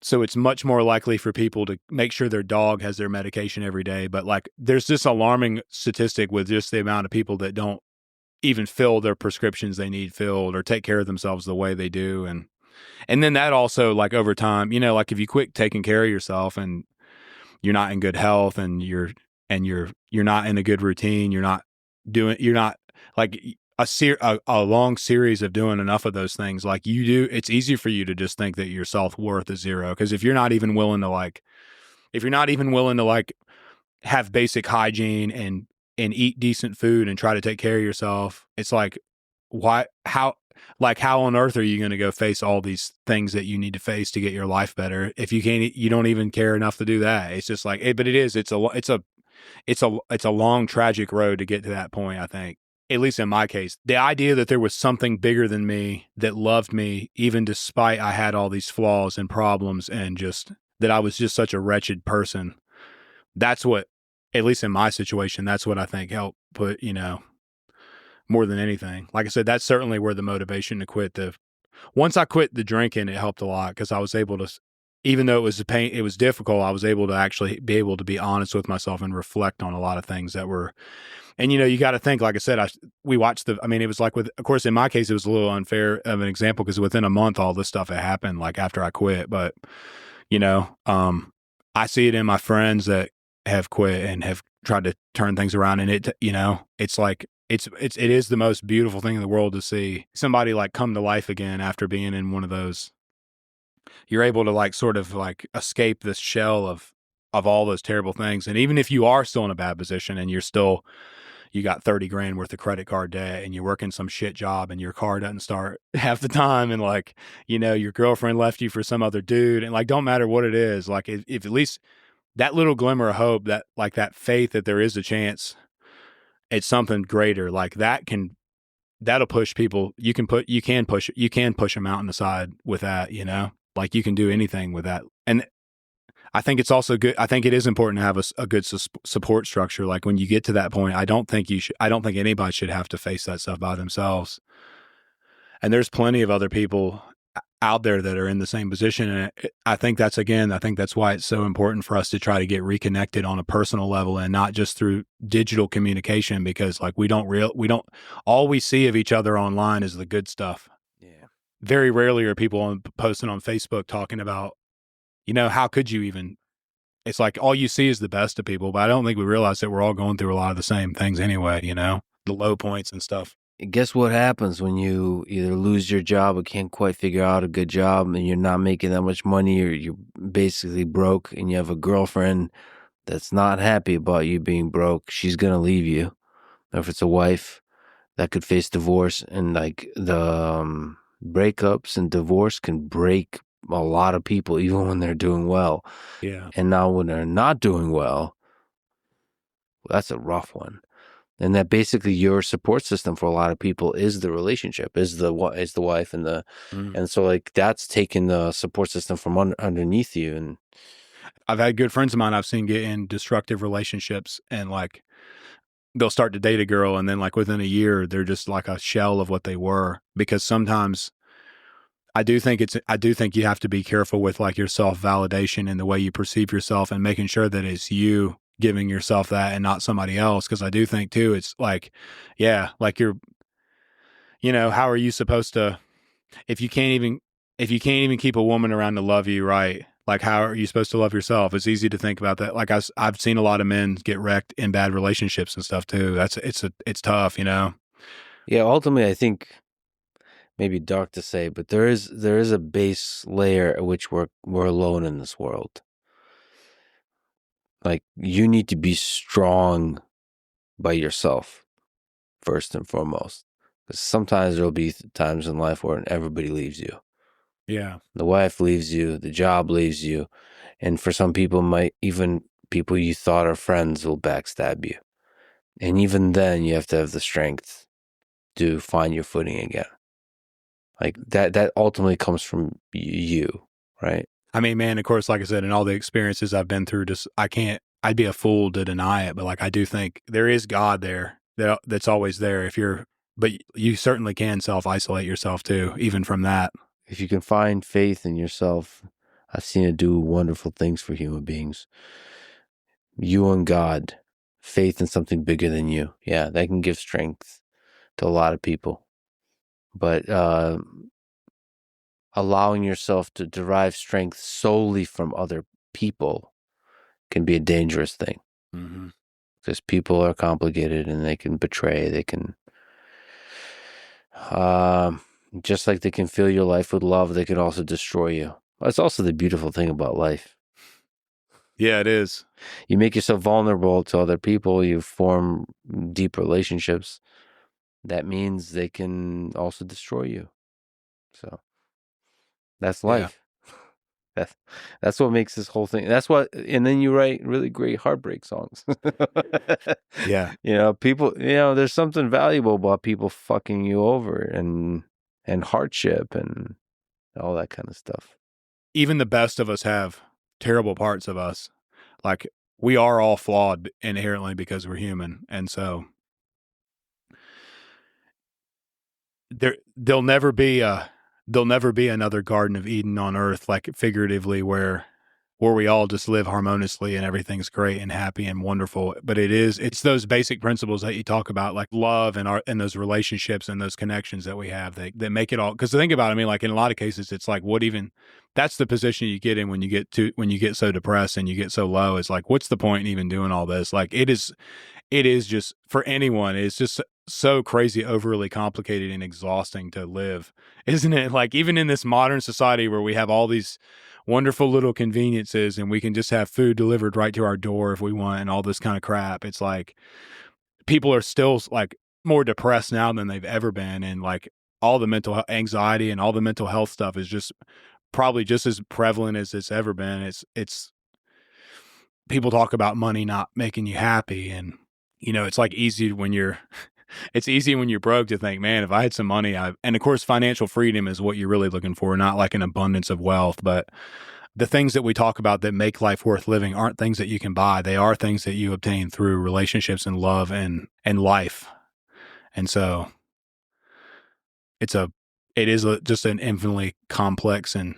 Speaker 2: So it's much more likely for people to make sure their dog has their medication every day. But like, there's this alarming statistic with just the amount of people that don't even fill their prescriptions they need filled or take care of themselves the way they do. And then that also, like over time, like if you quit taking care of yourself and you're not in good health and you're not in a good routine, you're not like a long series of doing enough of those things like you do, it's easy for you to just think that your self-worth is zero. Because if you're not even willing to have basic hygiene and eat decent food and try to take care of yourself, it's like, how on earth are you going to go face all these things that you need to face to get your life better if you don't even care enough to do that? It's just like, but it's a long tragic road to get to that point. I think, at least in my case, the idea that there was something bigger than me that loved me, even despite I had all these flaws and problems and just that I was just such a wretched person. That's what, at least in my situation, that's what I think helped put, more than anything. Like I said, that's certainly where the motivation to quit once I quit the drinking, it helped a lot because I was able to, even though it was difficult, I was able to actually be honest with myself and reflect on a lot of things that were And, you got to think, like I said, we watched it was like of course, in my case, it was a little unfair of an example because within a month, all this stuff had happened, like after I quit. But, I see it in my friends that have quit and have tried to turn things around. And it's like, it is the most beautiful thing in the world to see somebody like come to life again after being in one of those. You're able to like sort of like escape this shell of all those terrible things. And even if you are still in a bad position and you got 30 grand worth of credit card debt and you're working some shit job and your car doesn't start half the time. And like, your girlfriend left you for some other dude, and like, don't matter what it is. Like if at least that little glimmer of hope, that like that faith that there is a chance it's something greater, like that'll push people. You can push a mountain aside with that, like you can do anything with that. And I think it's also good. I think it is important to have a good support structure. Like when you get to that point, I don't think anybody should have to face that stuff by themselves. And there's plenty of other people out there that are in the same position. And I think that's why it's so important for us to try to get reconnected on a personal level and not just through digital communication, because like all we see of each other online is the good stuff.
Speaker 3: Yeah.
Speaker 2: Very rarely are people posting on Facebook talking about, how could you even, it's like all you see is the best of people, but I don't think we realize that we're all going through a lot of the same things anyway, the low points and stuff.
Speaker 3: Guess what happens when you either lose your job or can't quite figure out a good job and you're not making that much money, or you're basically broke, and you have a girlfriend that's not happy about you being broke? She's going to leave you. Or if it's a wife that could face divorce, and like the breakups and divorce can break a lot of people even when they're doing well.
Speaker 2: Yeah.
Speaker 3: And now when they're not doing well, that's a rough one. And that basically your support system for a lot of people is the relationship, is the wife and and so like that's taking the support system from underneath you. And
Speaker 2: I've had good friends of mine I've seen get in destructive relationships, and like they'll start to date a girl, and then like within a year they're just like a shell of what they were. Because sometimes I do think you have to be careful with like your self-validation and the way you perceive yourself, and making sure that it's you giving yourself that and not somebody else. Because I do think too, it's like, yeah, like how are you supposed to, if you can't even keep a woman around to love you right, like how are you supposed to love yourself? It's easy to think about that. Like I've seen a lot of men get wrecked in bad relationships and stuff too. It's tough,
Speaker 3: Yeah, ultimately I think, maybe dark to say, but there is a base layer at which we're alone in this world. Like you need to be strong by yourself first and foremost, because sometimes there'll be times in life where everybody leaves you.
Speaker 2: Yeah,
Speaker 3: the wife leaves you, the job leaves you, and for some people, even people you thought are friends will backstab you. And even then, you have to have the strength to find your footing again. Like that ultimately comes from you, right?
Speaker 2: I mean, man, of course, like I said, in all the experiences I've been through, I'd be a fool to deny it. But like, I do think there is God there that's always there but you certainly can self-isolate yourself too, even from that.
Speaker 3: If you can find faith in yourself, I've seen it do wonderful things for human beings. You and God, faith in something bigger than you. Yeah, that can give strength to a lot of people. But allowing yourself to derive strength solely from other people can be a dangerous thing.
Speaker 2: Mm-hmm.
Speaker 3: Because people are complicated and they can betray. They can, just like they can fill your life with love, they can also destroy you. That's also the beautiful thing about life.
Speaker 2: Yeah, it is.
Speaker 3: You make yourself vulnerable to other people. You form deep relationships. That means they can also destroy you. So that's life. Yeah. That's what makes this whole thing. And then you write really great heartbreak songs.
Speaker 2: Yeah.
Speaker 3: People, there's something valuable about people fucking you over and hardship and all that kind of stuff.
Speaker 2: Even the best of us have terrible parts of us. Like we are all flawed inherently because we're human. And so there'll never be another Garden of Eden on earth, like figuratively, where where we all just live harmoniously and everything's great and happy and wonderful. But it's those basic principles that you talk about, like love and those relationships and those connections that we have that make it all. Because think about it, I mean, like in a lot of cases, it's like that's the position you get in when you get so depressed and you get so low. It's like, what's the point in even doing all this? Like it is just for anyone. It's just so crazy, overly complicated and exhausting to live, isn't it? Like even in this modern society where we have all these wonderful little conveniences and we can just have food delivered right to our door if we want and all this kind of crap. It's like people are still like more depressed now than they've ever been. And like all the mental anxiety and all the mental health stuff is just probably just as prevalent as it's ever been. It's people talk about money not making you happy. And, you know, it's like it's easy when you're broke to think, man, if I had some money, and of course, financial freedom is what you're really looking for, not like an abundance of wealth, but the things that we talk about that make life worth living aren't things that you can buy. They are things that you obtain through relationships and love and life. And so it is just an infinitely complex and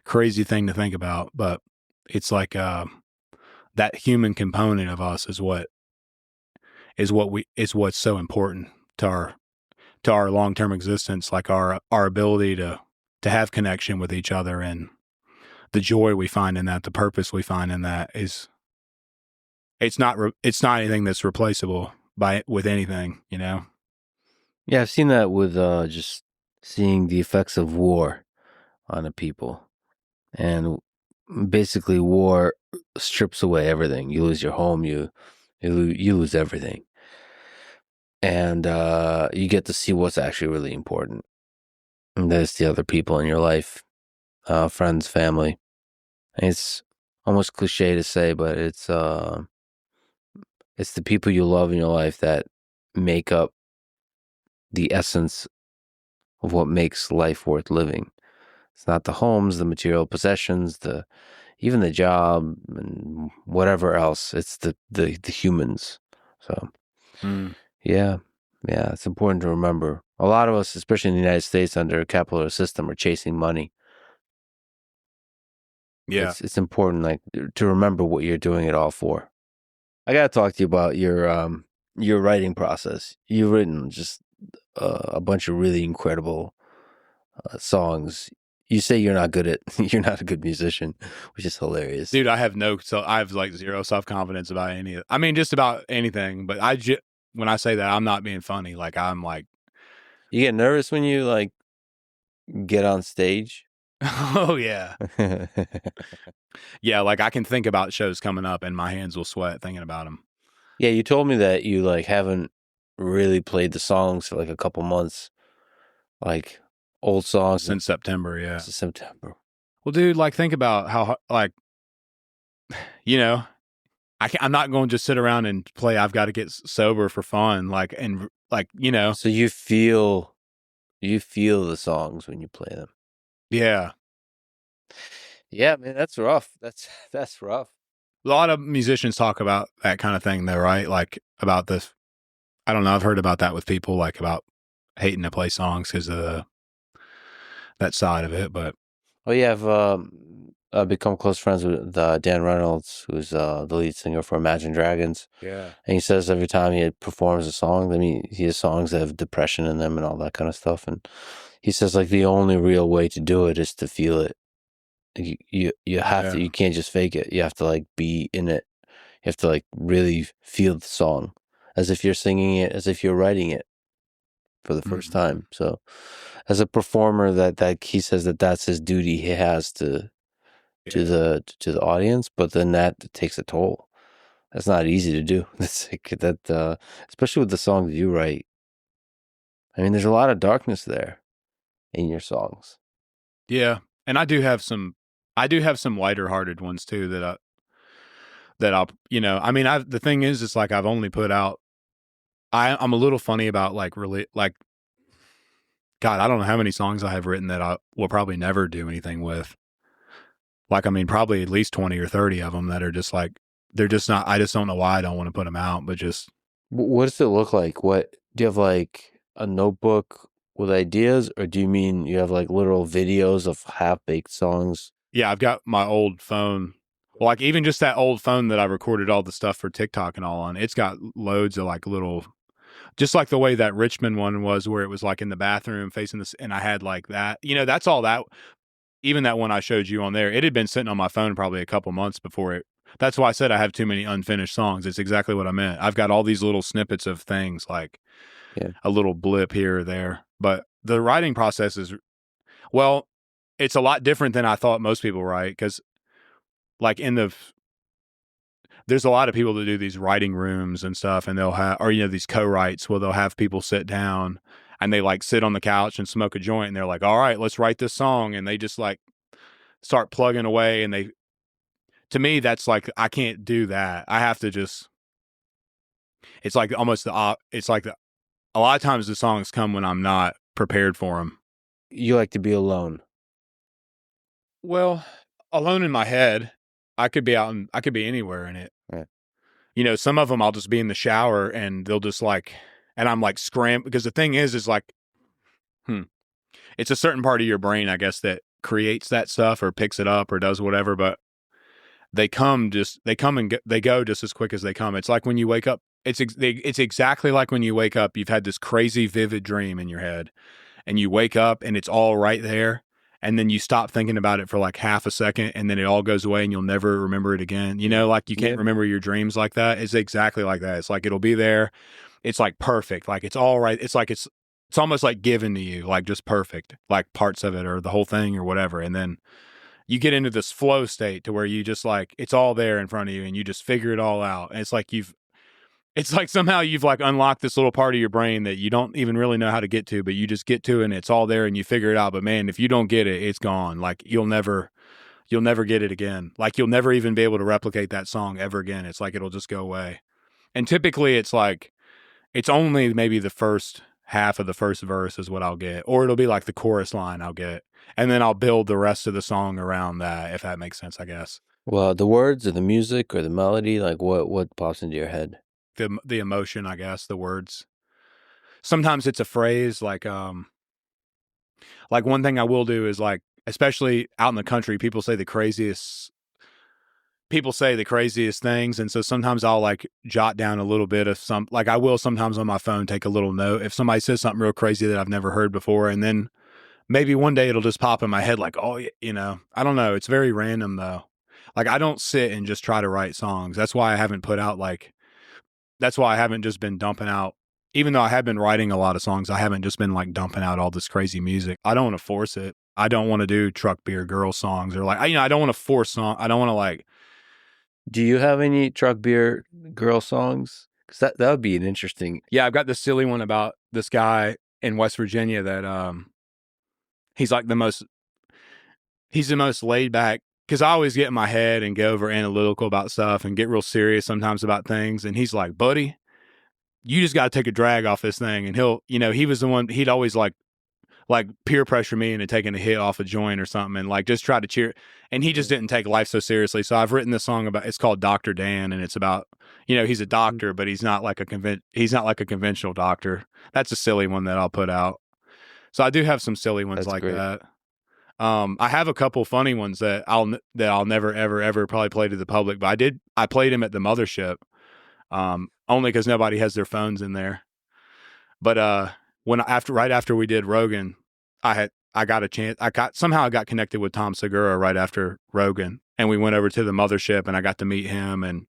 Speaker 2: crazy thing to think about, but it's like, that human component of us is what's so important to our long-term existence, like our ability to have connection with each other and the joy we find in that, the purpose we find in that it's not anything that's replaceable with anything, you know?
Speaker 3: Yeah, I've seen that with just seeing the effects of war on the people. And basically war strips away everything. You lose your home, you lose everything. And you get to see what's actually really important. And that's the other people in your life, friends, family. It's almost cliche to say, but it's the people you love in your life that make up the essence of what makes life worth living. It's not the homes, the material possessions, even the job and whatever else. It's the humans. So yeah, it's important to remember. A lot of us, especially in the United States under a capitalist system, are chasing money.
Speaker 2: Yeah,
Speaker 3: it's important, like, to remember what you're doing it all for. I gotta talk to you about your writing process. You've written just a bunch of really incredible songs. You say you're not a good musician, which is hilarious.
Speaker 2: dude, I have like zero self-confidence about any of it. I mean, just about anything, but when I say that, I'm not being funny. Like I'm like,
Speaker 3: you get nervous when you like get on stage.
Speaker 2: oh yeah. Yeah, like I can think about shows coming up and my hands will sweat thinking about them.
Speaker 3: Yeah, you told me that you like haven't really played the songs for like a couple months, like old songs
Speaker 2: since September. Yeah,
Speaker 3: since September.
Speaker 2: Well, dude, like think about how, like, you know, I'm not going to just sit around and play. I've got to get sober for fun, like, and like, you know.
Speaker 3: So you feel the songs when you play them.
Speaker 2: Yeah.
Speaker 3: Yeah, man, that's rough. That's rough.
Speaker 2: A lot of musicians talk about that kind of thing though, right? Like about this, I don't know, I've heard about that with people, like about hating to play songs because of that side of it, but.
Speaker 3: Oh yeah, I've become close friends with Dan Reynolds, who's the lead singer for Imagine Dragons.
Speaker 2: Yeah.
Speaker 3: And he says every time he performs a song, I mean, he has songs that have depression in them and all that kind of stuff. And he says like the only real way to do it is to feel it. You have to, you can't just fake it. You have to like be in it. You have to like really feel the song as if you're singing it, as if you're writing it for the first time. So as a performer, that he says that's his duty he has to the audience, but then that takes a toll. That's not easy to do. That's like that, especially with the songs you write. I mean, there's a lot of darkness there in your songs.
Speaker 2: Yeah, and I do have some lighter hearted ones too that I'll, you know, I mean, the thing is, it's like I've only put out. I'm a little funny about like really like. God, I don't know how many songs I have written that I will probably never do anything with. Like, I mean, probably at least 20 or 30 of them that are just like, they're just not, I just don't know why I don't want to put them out, but just.
Speaker 3: What does it look like? What, do you have like a notebook with ideas, or do you mean you have like literal videos of half-baked songs?
Speaker 2: Yeah, I've got my old phone. Well, like even just that old phone that I recorded all the stuff for TikTok and all on, it's got loads of like little, just like the way that Richmond one was, where it was like in the bathroom facing this, and I had like that, that's all that, even that one I showed you on there, it had been sitting on my phone probably a couple months before it. That's why I said I have too many unfinished songs. It's exactly what I meant. I've got all these little snippets of things, like a little blip here or there. But the writing process is, well, it's a lot different than I thought most people write, because like there's a lot of people that do these writing rooms and stuff, and they'll have, or these co-writes where they'll have people sit down and they like sit on the couch and smoke a joint, and they're like, all right, let's write this song, and they just like start plugging away, and to me that's like, I can't do that. I have to just, it's like almost it's like a lot of times the songs come when I'm not prepared for them.
Speaker 3: You like to be alone.
Speaker 2: Well, alone in my head. I could be I could be anywhere in it.
Speaker 3: Right.
Speaker 2: Some of them I'll just be in the shower and they'll just like, and I'm like because the thing is like, it's a certain part of your brain, I guess, that creates that stuff or picks it up or does whatever, but they come and they go just as quick as they come. It's like when you wake up, it's exactly like when you wake up, you've had this crazy vivid dream in your head and you wake up and it's all right there. And then you stop thinking about it for like half a second and then it all goes away and you'll never remember it again. Like you can't remember your dreams like that. It's exactly like that. It's like, it'll be there. It's like perfect. Like it's all right. It's like, it's almost like given to you, like just perfect, like parts of it or the whole thing or whatever. And then you get into this flow state to where you just like, it's all there in front of you and you just figure it all out. And it's like somehow you've like unlocked this little part of your brain that you don't even really know how to get to, but you just get to it and it's all there and you figure it out. But man, if you don't get it, it's gone. Like you'll never get it again. Like you'll never even be able to replicate that song ever again. It's like, it'll just go away. And typically it's like, it's only maybe the first half of the first verse is what I'll get, or it'll be like the chorus line I'll get. And then I'll build the rest of the song around that, if that makes sense, I guess.
Speaker 3: Well, the words or the music or the melody, like what pops into your head?
Speaker 2: The emotion, I guess, the words. Sometimes it's a phrase, like one thing I will do is like, especially out in the country, people say the craziest things. And so sometimes I'll like jot down a little bit of like I will sometimes on my phone take a little note if somebody says something real crazy that I've never heard before. And then maybe one day it'll just pop in my head like, oh, I don't know. It's very random though. Like I don't sit and just try to write songs. That's why I haven't just been dumping out, even though I have been writing a lot of songs, I haven't just been like dumping out all this crazy music. I don't want to force it. I don't want to do truck beer girl songs or like, I don't want to force song. I don't want to like.
Speaker 3: Do you have any truck beer girl songs? Because that would be an interesting.
Speaker 2: Yeah, I've got this silly one about this guy in West Virginia that he's the most laid back. Because I always get in my head and go over analytical about stuff and get real serious sometimes about things. And he's like, buddy, you just got to take a drag off this thing. And he'll, he was the one, he'd always like peer pressure me into taking a hit off a joint or something and like just try to cheer. And he just didn't take life so seriously. So I've written this song it's called Dr. Dan. And it's about, he's a doctor, but he's not like a conventional doctor. That's a silly one that I'll put out. So I do have some silly ones. That's like great. That. I have a couple funny ones that I'll never ever probably play to the public, but I played them at the mothership, only because nobody has their phones in there. But right after we did Rogan, I got a chance. I got connected with Tom Segura right after Rogan, and we went over to the mothership, and I got to meet him. And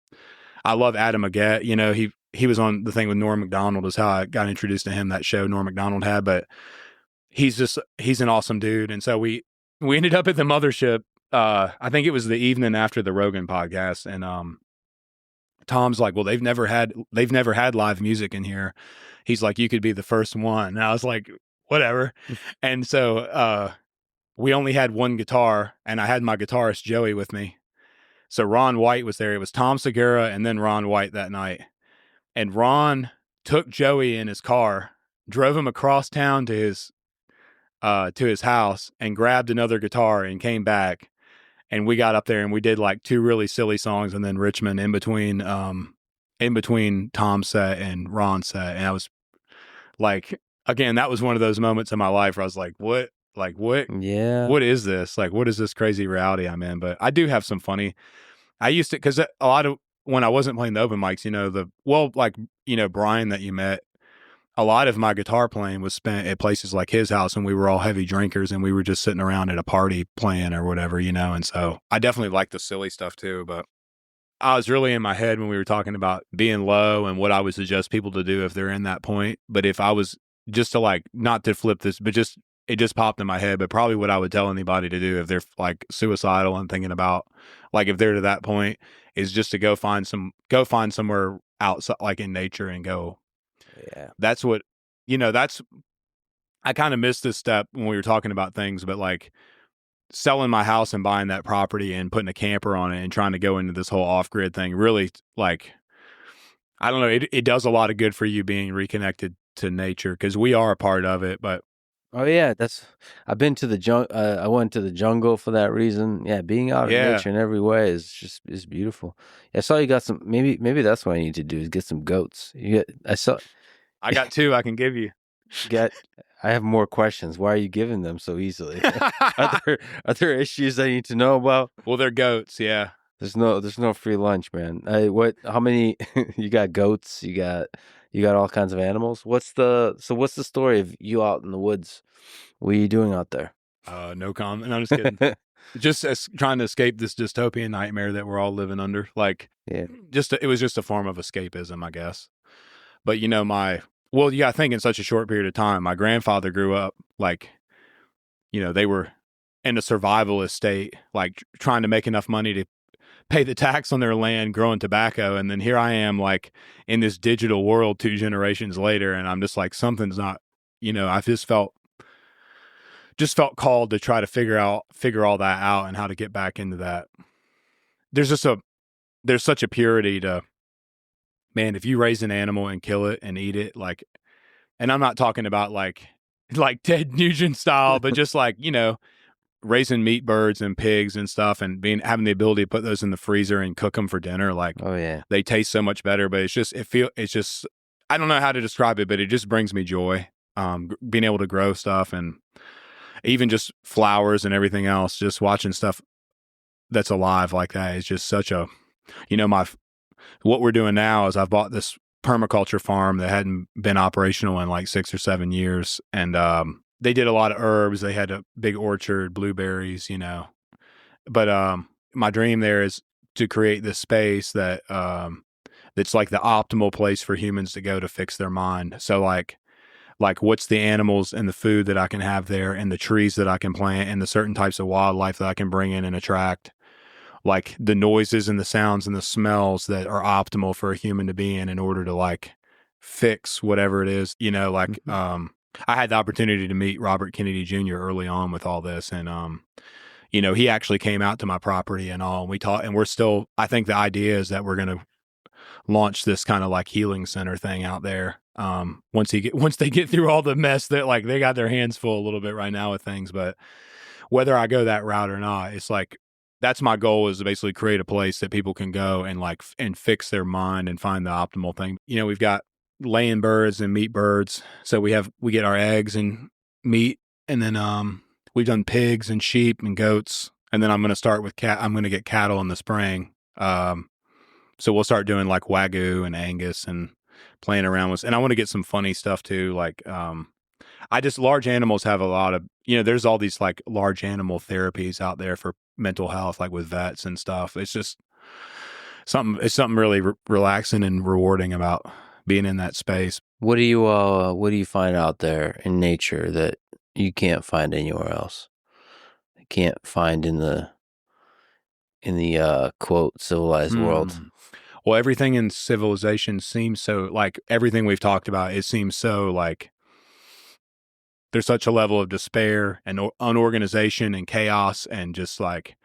Speaker 2: I love Adam Agat. He was on the thing with Norm Macdonald, is how I got introduced to him. That show Norm Macdonald had, but he's an awesome dude, and so we ended up at the mothership. I think it was the evening after the Rogan podcast. And Tom's like, well, they've never had live music in here. He's like, you could be the first one. And I was like, whatever. And so we only had one guitar, and I had my guitarist Joey with me. So Ron White was there. It was Tom Segura and then Ron White that night. And Ron took Joey in his car, drove him across town to his house, and grabbed another guitar and came back, and we got up there and we did like two really silly songs, and then Richmond in between Tom's set and Ron's set. And I was like, again, that was one of those moments in my life where I was like, what? Like, what
Speaker 3: Yeah.
Speaker 2: what is this? Like, what is this crazy reality I'm in? But I do have some funny. I used to, because a lot of when I wasn't playing the open mics, Brian that you met, a lot of my guitar playing was spent at places like his house, and we were all heavy drinkers, and we were just sitting around at a party playing or whatever, and so I definitely like the silly stuff too. But I was really in my head when we were talking about being low and what I would suggest people to do if they're in that point. But if I was just to like, not to flip this, but it just popped in my head, but probably what I would tell anybody to do if they're like suicidal and thinking about, like, if they're to that point, is just to go find somewhere outside, like in nature, and go.
Speaker 3: Yeah.
Speaker 2: That's what, I kind of missed this step when we were talking about things, but like selling my house and buying that property and putting a camper on it and trying to go into this whole off-grid thing, really, like, I don't know, it does a lot of good for you being reconnected to nature, because we are a part of it. But
Speaker 3: Oh yeah, I've been to the I went to the jungle for that reason. Yeah, being out in nature in every way is beautiful. I saw you got some. Maybe that's what I need to do is get some goats.
Speaker 2: I got 2 I can give you.
Speaker 3: I have more questions. Why are you giving them so easily? Are there issues I need to know about?
Speaker 2: Well, they're goats. Yeah.
Speaker 3: There's no free lunch, man. How many? You got goats? You got all kinds of animals. What's the story of you out in the woods? What are you doing out there?
Speaker 2: No comment. I'm just kidding. Just trying to escape this dystopian nightmare that we're all living under. Like,
Speaker 3: yeah,
Speaker 2: it was just a form of escapism, I guess. But I think in such a short period of time, my grandfather grew up like, they were in a survivalist state, like trying to make enough money to pay the tax on their land, growing tobacco. And then here I am, like, in this digital world 2 generations later. And I'm just like, something's not, I've just felt called to try to figure all that out and how to get back into that. There's such a purity to, man, if you raise an animal and kill it and eat it, like, and I'm not talking about like Ted Nugent style, but just like, raising meat birds and pigs and stuff, and having the ability to put those in the freezer and cook them for dinner. Like,
Speaker 3: oh yeah,
Speaker 2: they taste so much better. But it's just I don't know how to describe it, but it just brings me joy. Being able to grow stuff, and even just flowers and everything else, just watching stuff that's alive like that is just such a, what we're doing now is I've bought this permaculture farm that hadn't been operational in like 6 or 7 years. And, they did a lot of herbs. They had a big orchard, blueberries, but, my dream there is to create this space that, that's like the optimal place for humans to go to fix their mind. So like what's the animals and the food that I can have there, and the trees that I can plant, and the certain types of wildlife that I can bring in and attract, like the noises and the sounds and the smells that are optimal for a human to be in order to like fix whatever it is, I had the opportunity to meet Robert Kennedy Jr. early on with all this. And, he actually came out to my property and all, and we talked, and we're still, I think the idea is that we're going to launch this kind of like healing center thing out there. Once they get through all the mess that, like, they got their hands full a little bit right now with things, but whether I go that route or not, it's like, that's my goal, is to basically create a place that people can go and like, and fix their mind and find the optimal thing. We've got laying birds and meat birds. So we get our eggs and meat, and then, we've done pigs and sheep and goats. And then I'm going to start with I'm going to get cattle in the spring. So we'll start doing like Wagyu and Angus and playing around with, and I want to get some funny stuff too. Like, large animals have a lot of, there's all these like large animal therapies out there for mental health, like with vets and stuff. It's just something really relaxing and rewarding about being in that space.
Speaker 3: What do you find out there in nature that you can't find anywhere else? You can't find in the quote civilized world.
Speaker 2: Well, everything in civilization seems so, like, everything we've talked about, it seems so like there's such a level of despair and unorganization and chaos, and just like,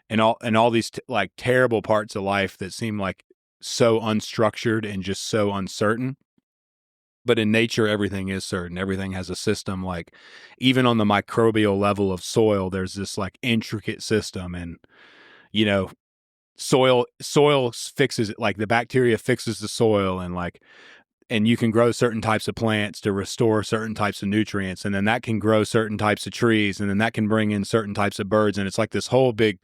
Speaker 2: and all these like terrible parts of life that seem like so unstructured and just so uncertain. But in nature, everything is certain. Everything has a system. Like, even on the microbial level of soil, there's this like intricate system, and soil fixes it. Like, the bacteria fixes the soil, and like and you can grow certain types of plants to restore certain types of nutrients, and then that can grow certain types of trees, and then that can bring in certain types of birds, and it's like this whole big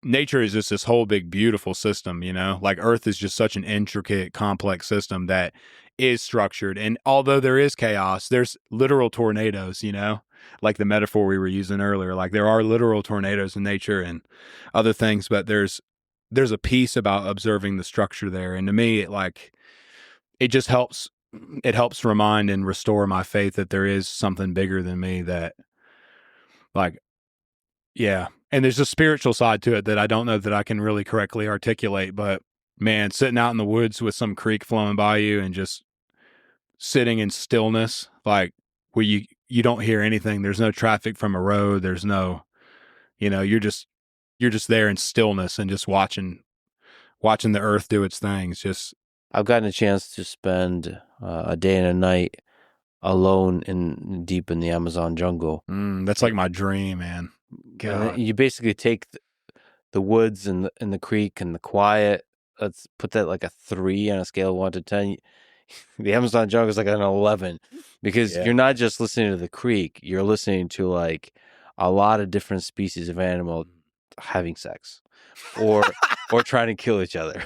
Speaker 2: nature is just this whole big beautiful system, you know? Like Earth is just such an intricate, complex system that is structured. And although there is chaos, there's literal tornadoes, you know? Like the metaphor we were using earlier. Like there are literal tornadoes in nature and other things, but there's a piece about observing the structure there. And to me, it just helps remind and restore my faith that there is something bigger than me that, like, yeah. And there's a spiritual side to it that I don't know that I can really correctly articulate, but man, sitting out in the woods with some creek flowing by you and just sitting in stillness, like where you don't hear anything. There's no traffic from a road. There's no, you know, you're just there in stillness and just watching the earth do its things. Just,
Speaker 3: I've gotten a chance to spend a day and a night alone deep in the Amazon jungle.
Speaker 2: That's like my dream, man. God.
Speaker 3: You basically take the woods and the creek and the quiet. Let's put that like a 3 on a scale of 1 to 10. The Amazon jungle is like an 11 because you're not just listening to the creek. You're listening to like a lot of different species of animal having sex or trying to kill each other.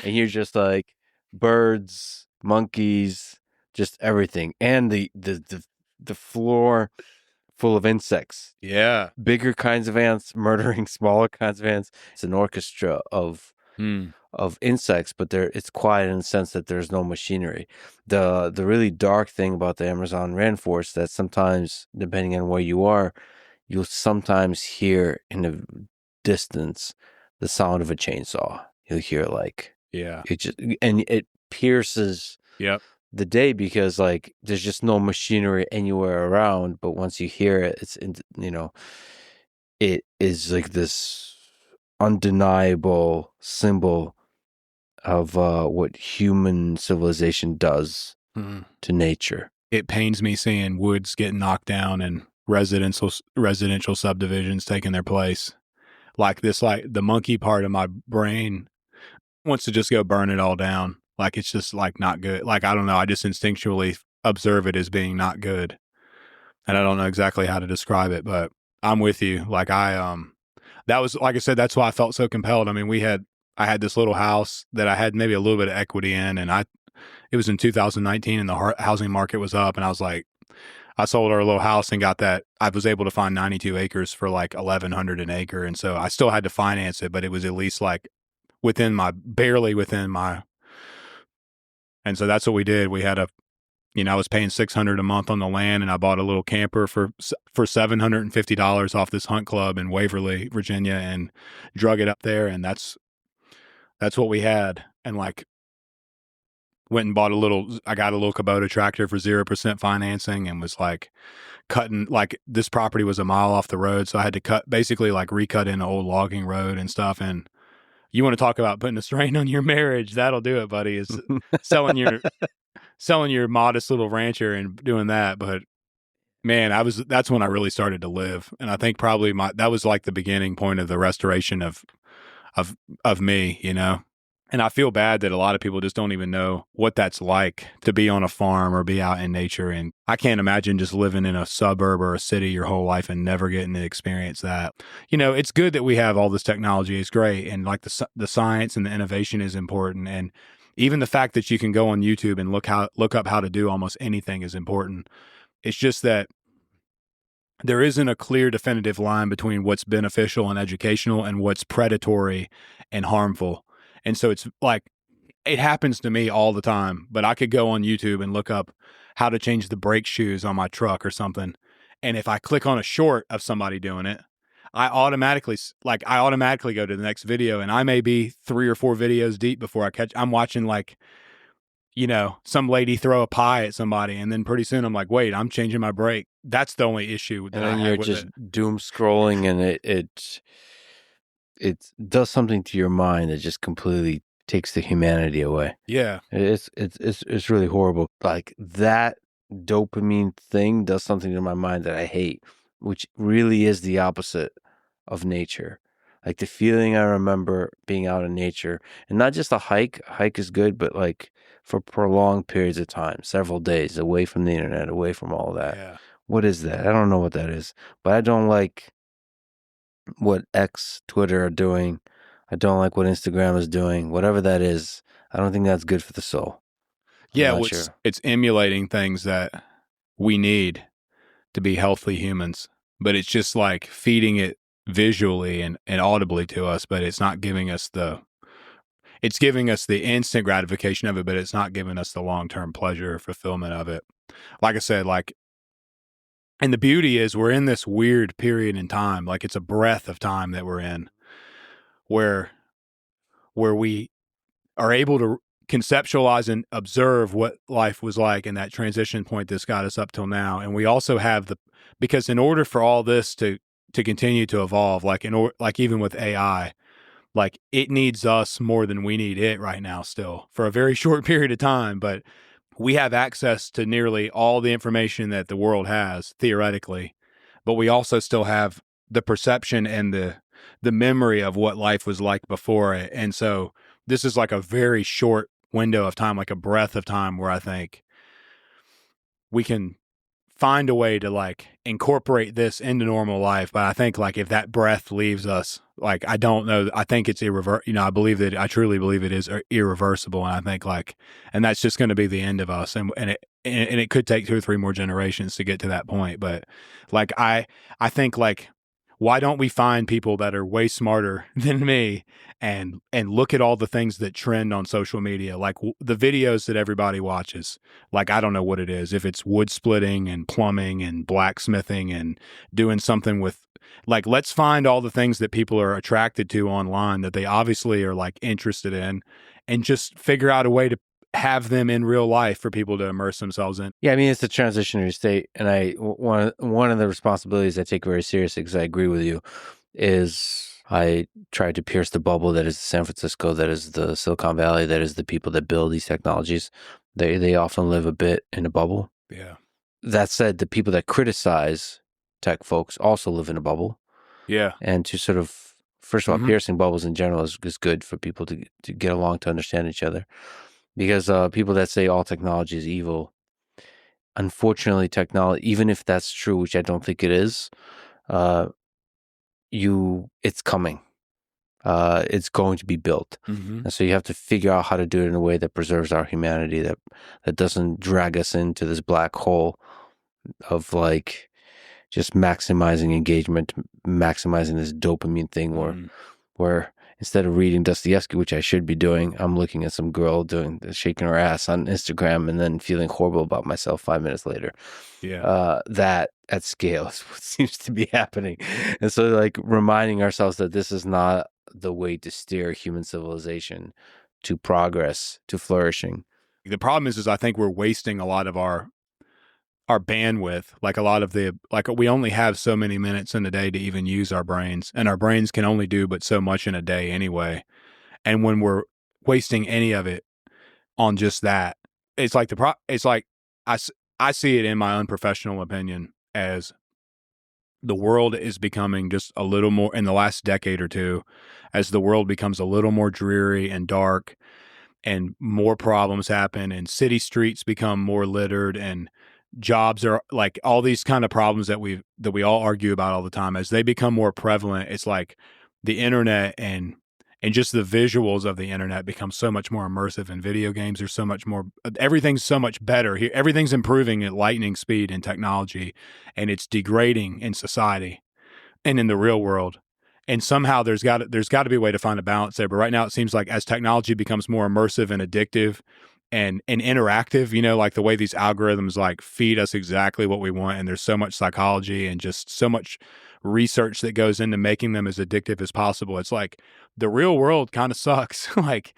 Speaker 3: And you're just like birds, monkeys, just everything. And the floor full of insects.
Speaker 2: Yeah.
Speaker 3: Bigger kinds of ants murdering smaller kinds of ants. It's an orchestra of insects, but it's quiet in the sense that there's no machinery. The really dark thing about the Amazon rainforest that sometimes, depending on where you are, you'll sometimes hear in the distance the sound of a chainsaw. You'll hear it pierces the day because like there's just no machinery anywhere around, but once you hear it, it is like this undeniable symbol of what human civilization does to nature.
Speaker 2: It pains me seeing woods getting knocked down and residential subdivisions taking their place. Like this, like the monkey part of my brain wants to just go burn it all down. Like it's just like not good. Like, I don't know. I just instinctually observe it as being not good. And I don't know exactly how to describe it, but I'm with you. Like that was, like I said, that's why I felt so compelled. I mean, I had this little house that I had maybe a little bit of equity in, and it was in 2019 and the housing market was up, and I was like, I sold our little house and got that. I was able to find 92 acres for like $1,100 an acre. And so I still had to finance it, but it was at least like barely within my. And so that's what we did. We had I was paying $600 a month on the land, and I bought a little camper for $750 off this hunt club in Waverly, Virginia, and drug it up there. And that's what we had. And like went and bought I got a little Kubota tractor for 0% financing and was like cutting, like this property was a mile off the road. So I had to basically like recut in an old logging road and stuff. And you want to talk about putting a strain on your marriage, that'll do it, buddy, is selling your modest little rancher and doing that. But man, that's when I really started to live. And I think probably that was like the beginning point of the restoration of me, you know? And I feel bad that a lot of people just don't even know what that's like to be on a farm or be out in nature. And I can't imagine just living in a suburb or a city your whole life and never getting to experience that. You know, it's good that we have all this technology. It's great. And like the science and the innovation is important. And even the fact that you can go on YouTube and look up how to do almost anything is important. It's just that there isn't a clear definitive line between what's beneficial and educational and what's predatory and harmful. And so it's like, it happens to me all the time, but I could go on YouTube and look up how to change the brake shoes on my truck or something. And if I click on a short of somebody doing it, I automatically go to the next video, and I may be 3 or 4 videos deep before I'm watching like, you know, some lady throw a pie at somebody. And then pretty soon I'm like, wait, I'm changing my brake. That's the only issue.
Speaker 3: And then you're just doom scrolling, and it does something to your mind that just completely takes the humanity away.
Speaker 2: Yeah.
Speaker 3: It's really horrible. Like that dopamine thing does something to my mind that I hate, which really is the opposite of nature. Like the feeling I remember being out in nature, and not just a hike. A hike is good, but like for prolonged periods of time, several days away from the internet, away from all that.
Speaker 2: Yeah.
Speaker 3: What is that? I don't know what that is, but I don't like what X, Twitter are doing. I don't like what Instagram is doing. Whatever that is, I don't think that's good for the soul.
Speaker 2: Yeah,
Speaker 3: not
Speaker 2: well,
Speaker 3: sure.
Speaker 2: it's emulating things that we need to be healthy humans, but it's just like feeding it visually and audibly to us, but it's not giving us it's giving us the instant gratification of it, but it's not giving us the long-term pleasure or fulfillment of it. Like I said, like, and the beauty is we're in this weird period in time, like it's a breath of time that we're in where we are able to conceptualize and observe what life was like in that transition point that's got us up till now. And we also have because in order for all this to continue to evolve, like like even with AI, like it needs us more than we need it right now still for a very short period of time. But we have access to nearly all the information that the world has theoretically, but we also still have the perception and the memory of what life was like before it. And so this is like a very short window of time, like a breath of time where I think we can find a way to like incorporate this into normal life. But I think like if that breath leaves us, like, I don't know, I think it's irreversible. I truly believe it is irreversible. And I think like, and that's just going to be the end of us. And it could take 2 or 3 more generations to get to that point. But like, I think like, why don't we find people that are way smarter than me and look at all the things that trend on social media, like the videos that everybody watches? Like, I don't know what it is, if it's wood splitting and plumbing and blacksmithing and doing something with, like, let's find all the things that people are attracted to online that they obviously are like interested in, and just figure out a way to have them in real life for people to immerse themselves in.
Speaker 3: Yeah, I mean, it's a transitionary state. And one of the responsibilities I take very seriously, because I agree with you, is I try to pierce the bubble that is San Francisco, that is the Silicon Valley, that is the people that build these technologies. They often live a bit in a bubble.
Speaker 2: Yeah.
Speaker 3: That said, the people that criticize tech folks also live in a bubble.
Speaker 2: Yeah.
Speaker 3: And to sort of, first of all, piercing bubbles in general is good for people to get along, to understand each other. Because people that say all technology is evil, unfortunately, technology, even if that's true, which I don't think it is, it's coming. It's going to be built.
Speaker 2: Mm-hmm.
Speaker 3: And so you have to figure out how to do it in a way that preserves our humanity, that doesn't drag us into this black hole of like just maximizing engagement, maximizing this dopamine thing where instead of reading Dostoevsky, which I should be doing, I'm looking at some girl shaking her ass on Instagram and then feeling horrible about myself 5 minutes later.
Speaker 2: Yeah.
Speaker 3: That at scale is what seems to be happening. And so like reminding ourselves that this is not the way to steer human civilization to progress, to flourishing.
Speaker 2: The problem is I think we're wasting a lot of our bandwidth, like a lot of we only have so many minutes in a day to even use our brains, and our brains can only do but so much in a day anyway. And when we're wasting any of it on just that, it's like I see it, in my unprofessional opinion, as the world is becoming just a little more, in the last decade or two, as the world becomes a little more dreary and dark and more problems happen and city streets become more littered and jobs are like all these kind of problems that we all argue about all the time, as they become more prevalent, it's like the internet and just the visuals of the internet become so much more immersive, and video games are so much more, everything's so much better here. Everything's improving at lightning speed in technology, and it's degrading in society and in the real world. And somehow there's got to be a way to find a balance there. But right now it seems like as technology becomes more immersive and addictive and interactive, like the way these algorithms like feed us exactly what we want, and there's so much psychology and just so much research that goes into making them as addictive as possible. It's like the real world kind of sucks. Like,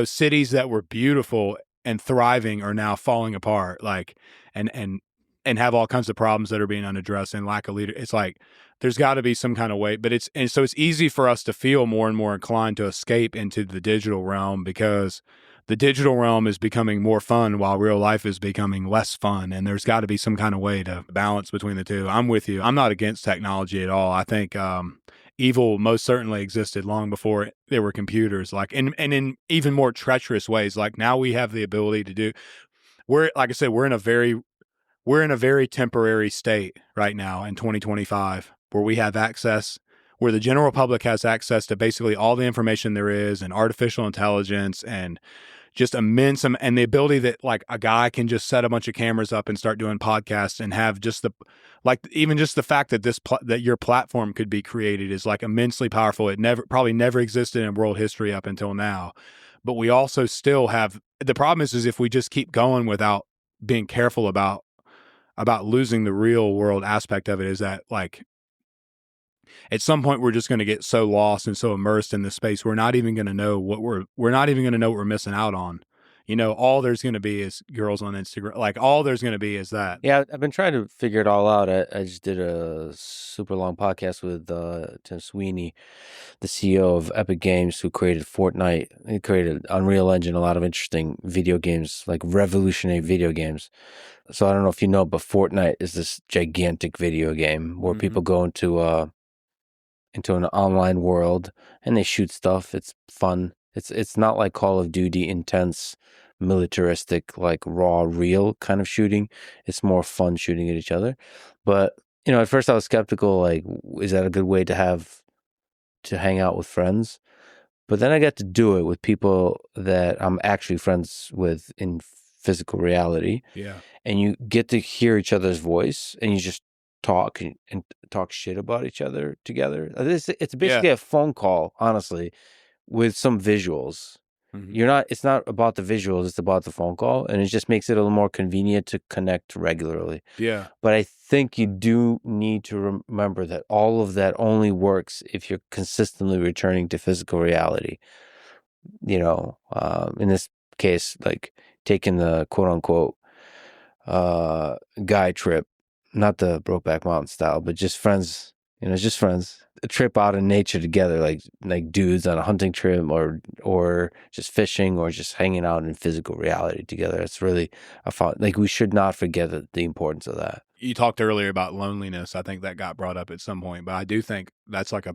Speaker 2: cities that were beautiful and thriving are now falling apart, like, and have all kinds of problems that are being unaddressed and lack of leader. It's like, there's got to be some kind of way, so it's easy for us to feel more and more inclined to escape into the digital realm, because the digital realm is becoming more fun while real life is becoming less fun. And there's got to be some kind of way to balance between the two. I'm with you. I'm not against technology at all. I think evil most certainly existed long before there were computers, like, and in even more treacherous ways. Like now we have the ability to do, like I said, we're in a very temporary state right now in 2025 where we have access, where the general public has access to basically all the information there is, and artificial intelligence, and just immense, and the ability that like a guy can just set a bunch of cameras up and start doing podcasts and have just even just the fact that that your platform could be created is like immensely powerful. It probably never existed in world history up until now. But we also still have, the problem is if we just keep going without being careful about losing the real world aspect of it, is that like at some point we're just going to get so lost and so immersed in this space we're not even going to know what we're missing out on. You know, all there's going to be is girls on Instagram. Like all there's going to be is that.
Speaker 3: Yeah, I've been trying to figure it all out. I just did a super long podcast with Tim Sweeney, the CEO of Epic Games, who created Fortnite. He created Unreal Engine, a lot of interesting video games, like revolutionary video games. So I don't know if you know, but Fortnite is this gigantic video game where people go into an online world and they shoot stuff. It's fun. It's not like Call of Duty, intense, militaristic, like raw, real kind of shooting. It's more fun shooting at each other. But, you know, at first I was skeptical, like, is that a good way to hang out with friends? But then I got to do it with people that I'm actually friends with in physical reality.
Speaker 2: Yeah.
Speaker 3: And you get to hear each other's voice, and you just talk and talk shit about each other together. It's basically a phone call, honestly, with some visuals. It's not about the visuals, it's about the phone call, and it just makes it a little more convenient to connect regularly.
Speaker 2: Yeah.
Speaker 3: But I think you do need to remember that all of that only works if you're consistently returning to physical reality. You know, in this case, like taking the quote unquote guy trip, not the Brokeback Mountain style, but just friends, you know, just friends. A trip out in nature together, like dudes on a hunting trip, or just fishing, or just hanging out in physical reality together. It's really like we should not forget the importance of that.
Speaker 2: You talked earlier about loneliness. I think that got brought up at some point, but I do think that's like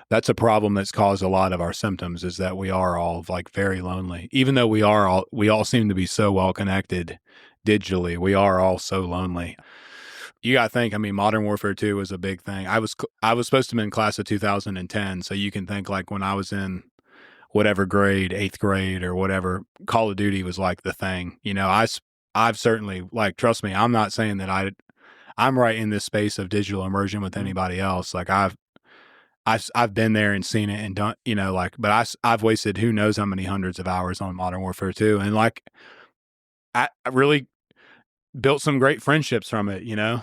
Speaker 2: that's a problem that's caused a lot of our symptoms, is that we are all like very lonely. Even though we all seem to be so well connected digitally, we are all so lonely. You got to think, I mean, Modern Warfare 2 was a big thing. I was supposed to be in class of 2010, so you can think like when I was in whatever grade, 8th grade or whatever, Call of Duty was like the thing. You know, I've certainly, like, trust me, I'm not saying that I'm right in this space of digital immersion with anybody else. Like I've been there and seen it and done, you know, like, but I've wasted who knows how many hundreds of hours on Modern Warfare 2, and like I really built some great friendships from it, you know.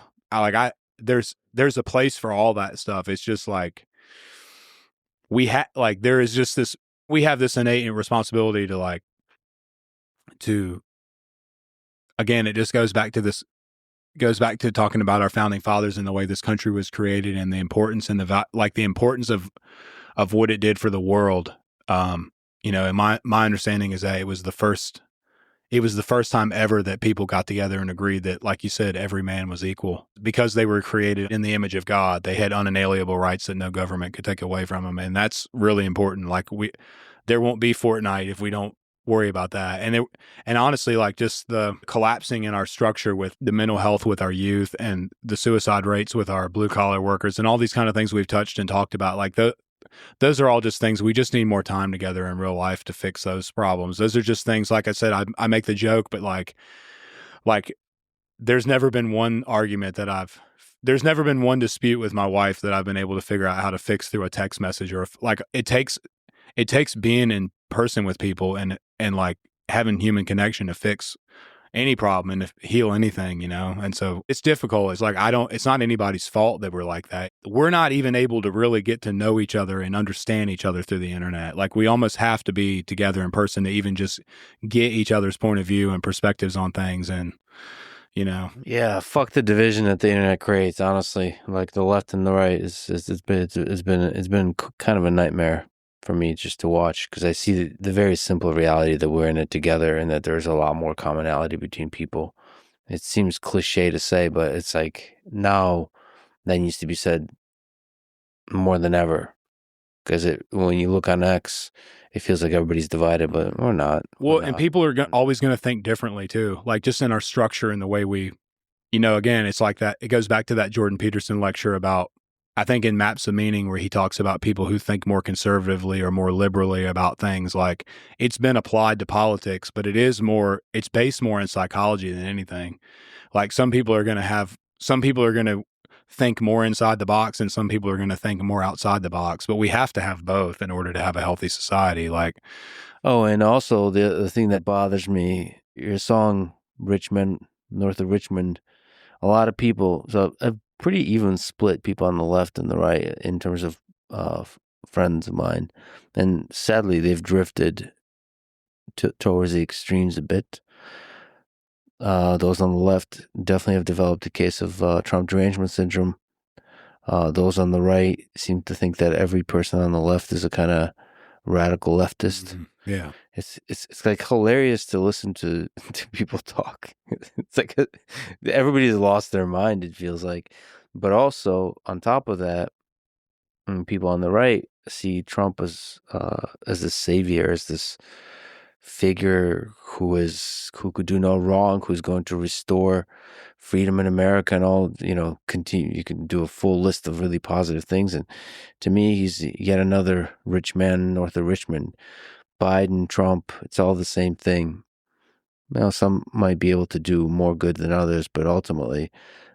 Speaker 2: There's a place for all that stuff. It's just like we have this innate responsibility to again, it just goes back to talking about our founding fathers and the way this country was created, and the importance and the importance of what it did for the world. You know, and my understanding is that it was the first time ever that people got together and agreed that, like you said, every man was equal. Because they were created in the image of God, they had unalienable rights that no government could take away from them. And that's really important. Like there won't be Fortnite if we don't worry about that. And honestly, like just the collapsing in our structure with the mental health with our youth, and the suicide rates with our blue collar workers, and all these kind of things we've touched and talked about, like those are all just things. We just need more time together in real life to fix those problems. Those are just things, like I said, I make the joke, but like there's never been one there's never been one dispute with my wife that I've been able to figure out how to fix through a text message, or like it takes being in person with people and like having human connection to fix any problem and to heal anything, you know? And so it's difficult. It's like, it's not anybody's fault that we're like that. We're not even able to really get to know each other and understand each other through the internet. Like we almost have to be together in person to even just get each other's point of view and perspectives on things. And, you know.
Speaker 3: Yeah, fuck the division that the internet creates, honestly. Like the left and the right it's been kind of a nightmare for me just to watch, because I see the very simple reality that we're in it together, and that there's a lot more commonality between people. It seems cliche to say, but it's like now that needs to be said more than ever. Because when you look on X, it feels like everybody's divided, but we're not.
Speaker 2: Well, and people are always going to think differently too. Like just in our structure and the way we, again, it's like that. It goes back to that Jordan Peterson lecture about, I think in Maps of Meaning, where he talks about people who think more conservatively or more liberally about things. Like it's been applied to politics, but it's based more in psychology than anything. Like some people are going to think more inside the box and some people are going to think more outside the box, but we have to have both in order to have a healthy society. Like,
Speaker 3: oh, and also the thing that bothers me, your song Richmond, north of Richmond, a lot of people, so a pretty even split, people on the left and the right in terms of friends of mine, and sadly they've drifted towards the extremes a bit. Those on the left definitely have developed a case of Trump derangement syndrome. Those on the right seem to think that every person on the left is a kind of radical leftist.
Speaker 2: Mm-hmm. Yeah,
Speaker 3: it's like hilarious to listen to people talk. It's like everybody's lost their mind. It feels like, but also on top of that, people on the right see Trump as this savior, as this figure who could do no wrong, who's going to restore freedom in America and all, continue. You can do a full list of really positive things. And to me, he's yet another rich man north of Richmond. Biden, Trump, it's all the same thing. Some might be able to do more good than others, but ultimately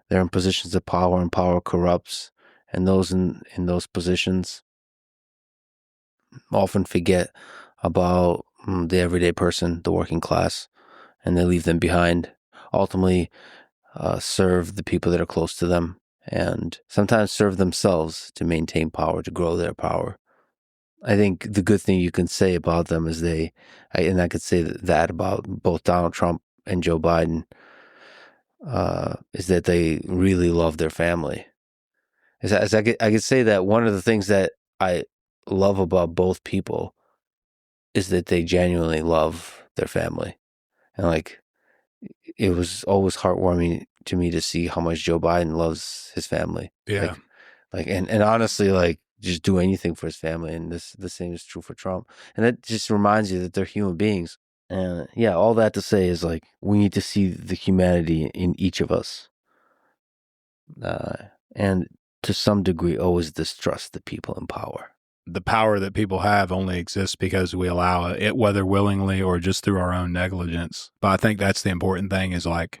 Speaker 3: they're in positions of power and power corrupts. And those in those positions often forget about the everyday person, the working class, and they leave them behind. Ultimately, serve the people that are close to them, and sometimes serve themselves to maintain power, to grow their power. I think the good thing you can say about them is and I could say that about both Donald Trump and Joe Biden, is that they really love their family. As I could say that one of the things that I love about both people is that they genuinely love their family. And like, it was always heartwarming to me to see how much Joe Biden loves his family.
Speaker 2: Yeah.
Speaker 3: And honestly, like, just do anything for his family. And the same is true for Trump. And that just reminds you that they're human beings. And yeah, all that to say is like, we need to see the humanity in each of us. And to some degree, always distrust the people in power.
Speaker 2: The power that people have only exists because we allow it, whether willingly or just through our own negligence. But I think that's the important thing is like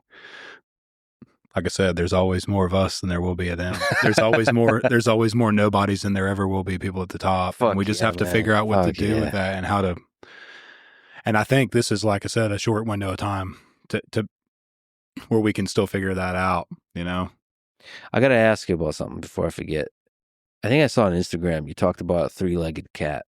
Speaker 2: I said, there's always more of us than there will be of them. There's always more nobodies than there ever will be people at the top. And we just have to figure out what to do with that and how to. And I think this is, like I said, a short window of time to where we can still figure that out,
Speaker 3: I got to ask you about something before I forget. I think I saw on Instagram you talked about a three-legged cat.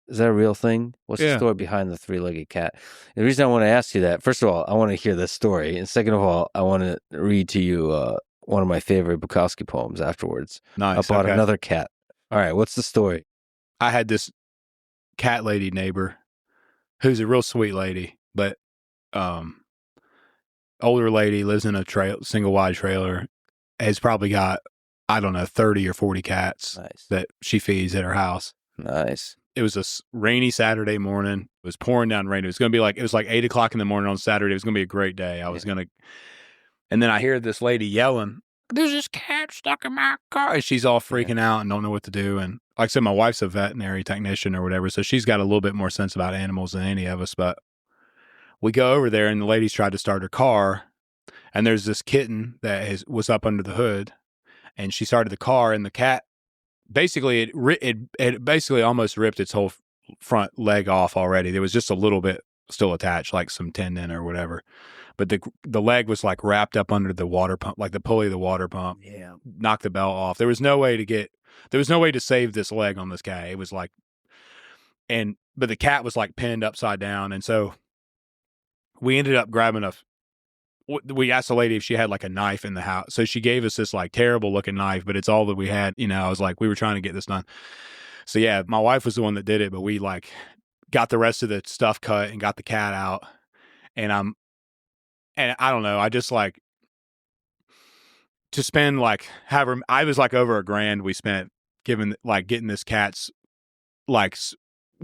Speaker 3: Is that a real thing? What's the story behind the three-legged cat? The reason I want to ask you that, first of all, I want to hear this story. And second of all, I want to read to you one of my favorite Bukowski poems afterwards.
Speaker 2: Nice.
Speaker 3: About another cat. All right, what's the story?
Speaker 2: I had this cat lady neighbor who's a real sweet lady, but older lady, lives in a single wide trailer, has probably got, I don't know, 30 or 40 cats that she feeds at her house.
Speaker 3: Nice.
Speaker 2: It was a rainy Saturday morning. It was pouring down rain. It was like 8 o'clock in the morning on Saturday. It was going to be a great day. And then I hear this lady yelling, "There's this cat stuck in my car." And she's all freaking out and don't know what to do. And like I said, my wife's a veterinary technician or whatever. So she's got a little bit more sense about animals than any of us. But we go over there and the lady's tried to start her car. And there's this kitten that was up under the hood. And she started the car and the cat, basically, it basically almost ripped its whole front leg off already. There was just a little bit still attached, like some tendon or whatever. But the leg was like wrapped up under the water pump, like the pulley of the water pump.
Speaker 3: Yeah.
Speaker 2: Knocked the belt off. There was no way to save this leg on this cat. It was like, but the cat was like pinned upside down. And so we ended up we asked the lady if she had like a knife in the house. So she gave us this like terrible looking knife, but it's all that we had. I was like, we were trying to get this done. So yeah, my wife was the one that did it, but we like got the rest of the stuff cut and got the cat out. And I don't know, I just like to spend like, I was like over $1,000 we spent getting this cat's like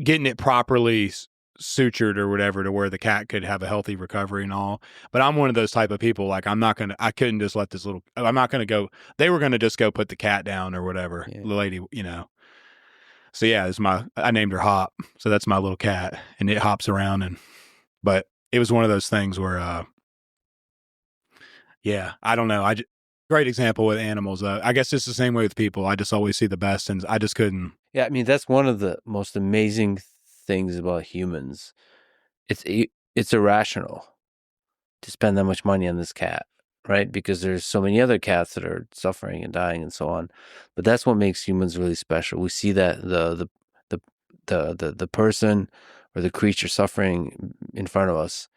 Speaker 2: getting it properly sutured or whatever to where the cat could have a healthy recovery and all. But I'm one of those type of people. Like I couldn't just let I'm not going to go, they were going to just go put the cat down or whatever.
Speaker 3: Yeah.
Speaker 2: The lady, So yeah, I named her Hop. So that's my little cat and it hops around but it was one of those things where, yeah, I don't know. Great example with animals. I guess it's the same way with people. I just always see the best and I just couldn't.
Speaker 3: Yeah, I mean, that's one of the most amazing things about humans. It's irrational to spend that much money on this cat, right? Because there's so many other cats that are suffering and dying and so on. But that's what makes humans really special. We see that the person or the creature suffering in front of us,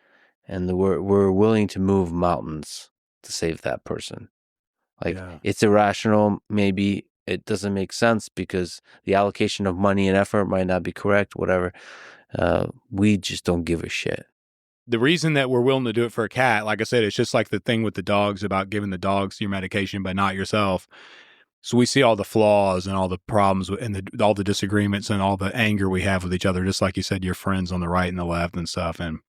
Speaker 3: and we're willing to move mountains to save that person. Like, It's irrational. Maybe it doesn't make sense because the allocation of money and effort might not be correct, whatever. We just don't give a shit.
Speaker 2: The reason that we're willing to do it for a cat, like I said, it's just like the thing with the dogs about giving the dogs your medication, but not yourself. So we see all the flaws and all the problems and all the disagreements and all the anger we have with each other, just like you said, your friends on the right and the left and stuff. And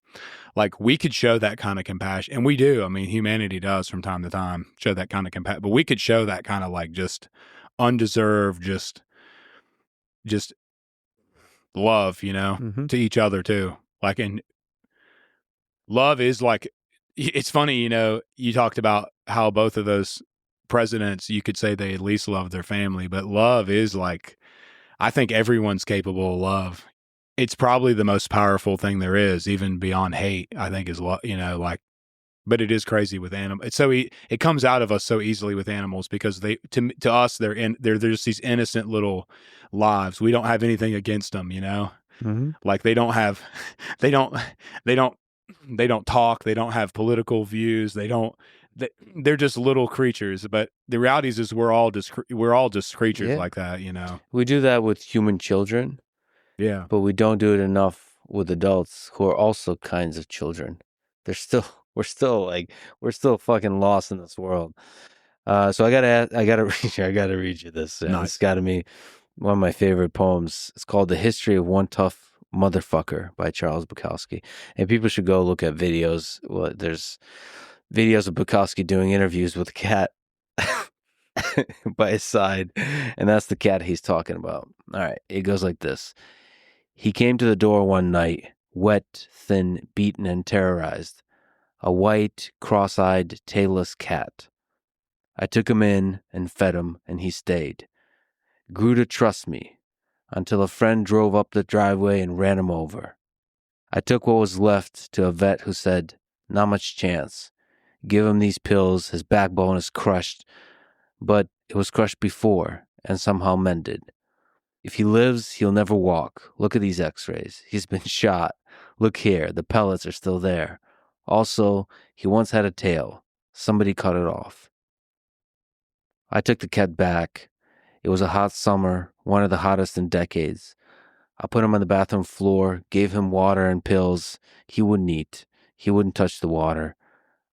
Speaker 2: like we could show that kind of compassion, and we do. I mean, humanity does from time to time show that kind of compassion, but we could show that kind of like just undeserved, just love, to each other too. Like, and love is like, it's funny, you talked about how both of those presidents, you could say they at least love their family, but love is like, I think everyone's capable of love. It's probably the most powerful thing there is, even beyond hate, I think is love, but it is crazy with animals. It's it comes out of us so easily with animals because to us, they're just these innocent little lives. We don't have anything against them,
Speaker 3: Mm-hmm.
Speaker 2: Like they don't talk. They don't have political views. They're just little creatures. But the reality is we're all just creatures like that,
Speaker 3: We do that with human children.
Speaker 2: Yeah.
Speaker 3: But we don't do it enough with adults who are also kinds of children. We're still fucking lost in this world. So I gotta read you this.
Speaker 2: Nice.
Speaker 3: It's gotta be one of my favorite poems. It's called "The History of One Tough Motherfucker" by Charles Bukowski. And people should go look at videos. Well, there's videos of Bukowski doing interviews with a cat by his side, and that's the cat he's talking about. All right, it goes like this. He came to the door one night, wet, thin, beaten, and terrorized. A white, cross-eyed, tailless cat. I took him in and fed him, and he stayed. Grew to trust me, until a friend drove up the driveway and ran him over. I took what was left to a vet who said, "Not much chance. Give him these pills, his backbone is crushed." But it was crushed before, and somehow mended. If he lives, he'll never walk. Look at these x-rays. He's been shot. Look here, the pellets are still there. Also, he once had a tail. Somebody cut it off. I took the cat back. It was a hot summer, one of the hottest in decades. I put him on the bathroom floor, gave him water and pills. He wouldn't eat. He wouldn't touch the water.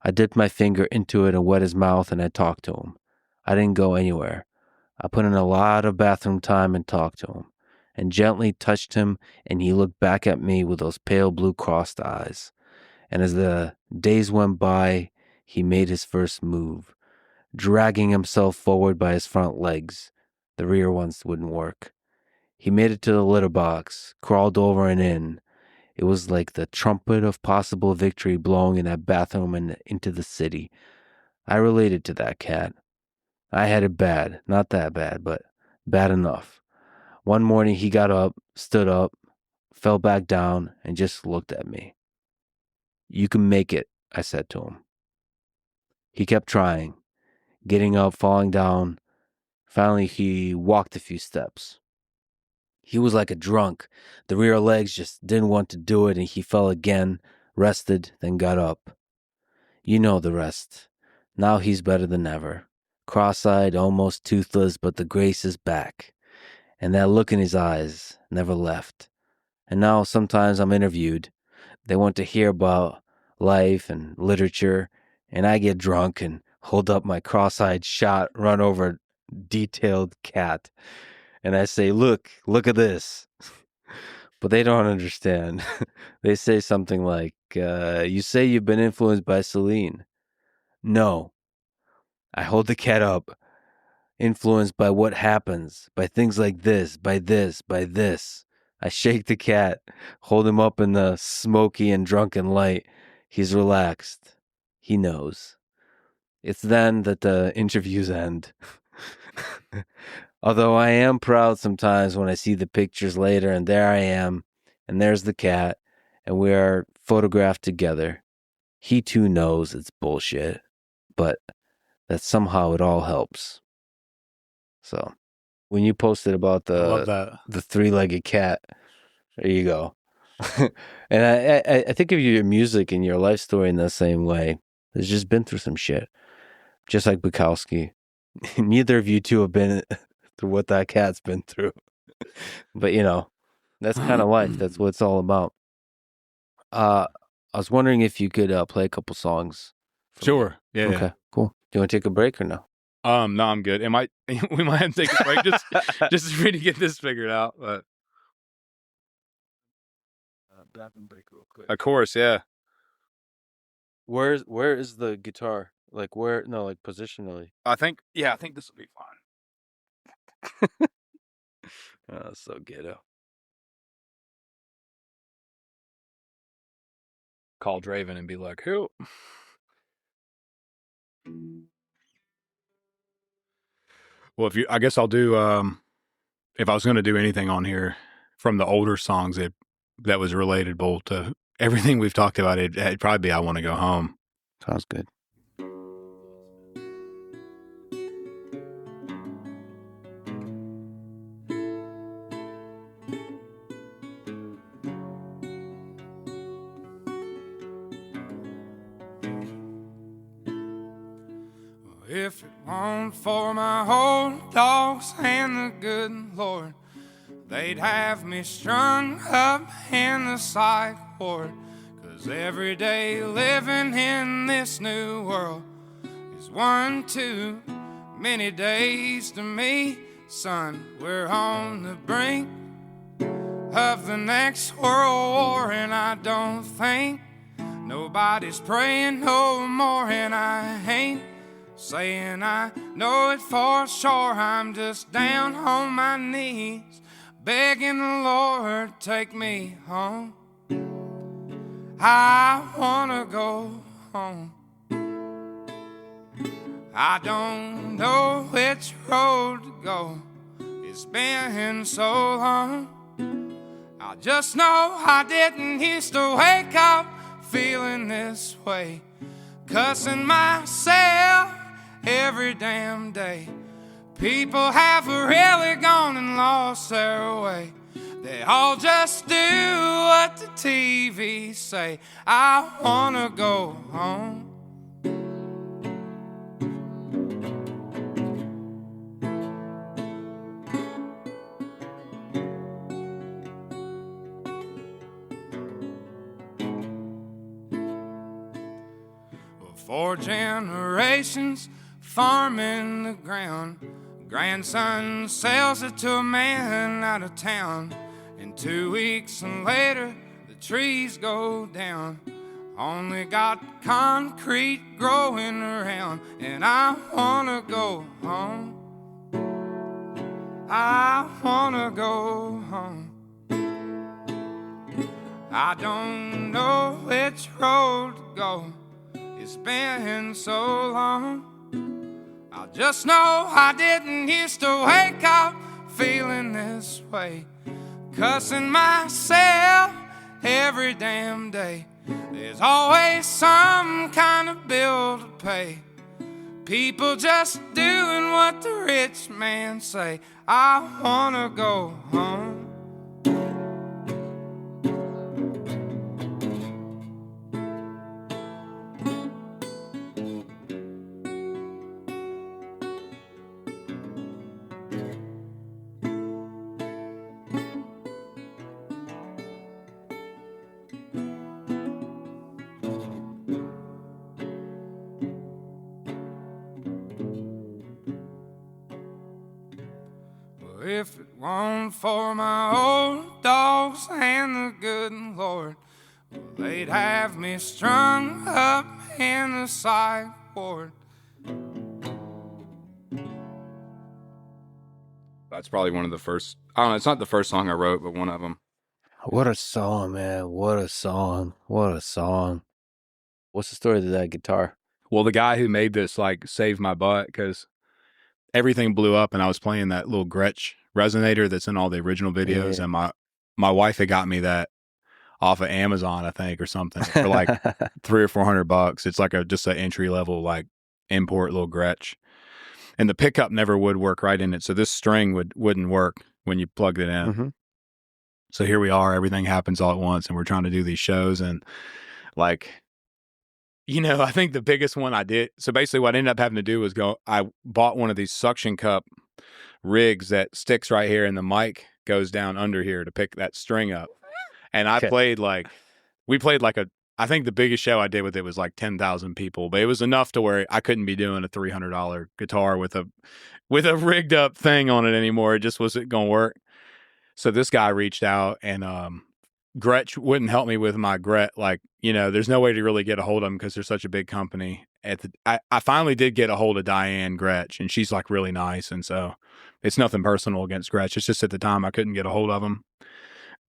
Speaker 3: I dipped my finger into it and wet his mouth, and I talked to him. I didn't go anywhere. I put in a lot of bathroom time and talked to him, and gently touched him, and he looked back at me with those pale blue crossed eyes. And as the days went by, he made his first move, dragging himself forward by his front legs. The rear ones wouldn't work. He made it to the litter box, crawled over and in. It was like the trumpet of possible victory blowing in that bathroom and into the city. I related to that cat. I had it bad, not that bad, but bad enough. One morning he got up, stood up, fell back down, and just looked at me. "You can make it," I said to him. He kept trying, getting up, falling down. Finally, he walked a few steps. He was like a drunk. The rear legs just didn't want to do it, and he fell again, rested, then got up. You know the rest. Now he's better than ever. Cross-eyed, almost toothless, but the grace is back. And that look in his eyes never left. And now sometimes I'm interviewed. They want to hear about life and literature, and I get drunk and hold up my cross-eyed shot, run over a detailed cat. and I say, look at this. But they don't understand. They say something like, you say you've been influenced by Celine. No. I hold the cat up, influenced by what happens, by things like this, by this, by this. I shake the cat, hold him up in the smoky and drunken light. He's relaxed. He knows. It's then that the interviews end. Although I am proud sometimes when I see the pictures later, and there I am, and there's the cat, and we are photographed together. He too knows it's bullshit, but that somehow it all helps. So when you posted about
Speaker 2: I love that.
Speaker 3: the three-legged cat, there you go. And I think of your music and your life story in the same way. It's just been through some shit, just like Bukowski. Neither of you two have been through what that cat's been through. But, you know, that's kind of life. That's what it's all about. I was wondering if you could play a couple songs.
Speaker 2: Sure. Yeah.
Speaker 3: Okay, cool. Do you want to take a break or no?
Speaker 2: No, I'm good. We might have to take a break just for me to get this figured out. But
Speaker 3: Bathroom break real quick.
Speaker 2: of course, yeah.
Speaker 3: Where is the guitar? Like where? No, like positionally.
Speaker 2: I think this will be fine.
Speaker 3: Oh, so ghetto.
Speaker 2: Call Draven and be like, "Who?" Well, I guess I'll do. If I was going to do anything on here from the older songs that was relatable to everything we've talked about, it'd probably be "I Want to Go Home."
Speaker 3: Sounds good.
Speaker 4: If it weren't for my old dogs and the good Lord, they'd have me strung up in the psych ward. 'Cause every day living in this new world is one too many days to me. Son, we're on the brink of the next world war, and I don't think nobody's praying no more. And I ain't saying I know it for sure. I'm just down on my knees begging the Lord, take me home. I wanna go home. I don't know which road to go. It's been so long. I just know I didn't used to wake up feeling this way, cussing myself every damn day. People have really gone and lost their way. They all just do what the TV say. I wanna go home. For generations farming the ground, grandson sells it to a man out of town, and 2 weeks and later the trees go down. Only got concrete growing around, and I wanna go home. I wanna go home. I don't know which road to go. It's been so long. I just know I didn't used to wake up feeling this way, cussing myself every damn day. There's always some kind of bill to pay. People just doing what the rich man say. I wanna go home. If it weren't for my old dogs and the good Lord, they'd have me strung up in the psych ward.
Speaker 2: That's probably one of the first. I don't know. It's not the first song I wrote, but one of them.
Speaker 3: What a song, man. What a song. What a song. What's the story to that guitar?
Speaker 2: Well, the guy who made this like saved my butt because everything blew up, and I was playing that little Gretsch resonator that's in all the original videos, and my wife had got me that off of Amazon, I think, or something for like $300 or $400. It's like just an entry level like import little Gretsch, and the pickup never would work right in it, so this string wouldn't work when you plugged it in.
Speaker 3: Mm-hmm.
Speaker 2: So here we are, everything happens all at once, and we're trying to do these shows, and like, you know, I think the biggest one I did, so basically what I ended up having to do was I bought one of these suction cup rigs that sticks right here, and the mic goes down under here to pick that string up. And I played like, I think the biggest show I did with it was like 10,000 people, but it was enough to where I couldn't be doing a $300 guitar with a rigged up thing on it anymore. It just wasn't going to work. So this guy reached out, and Gretsch wouldn't help me with my Gret. Like, you know, there's no way to really get a hold of them because they're such a big company. I finally did get a hold of Diane Gretsch, and she's like really nice. And so it's nothing personal against Gretsch. It's just at the time I couldn't get a hold of them.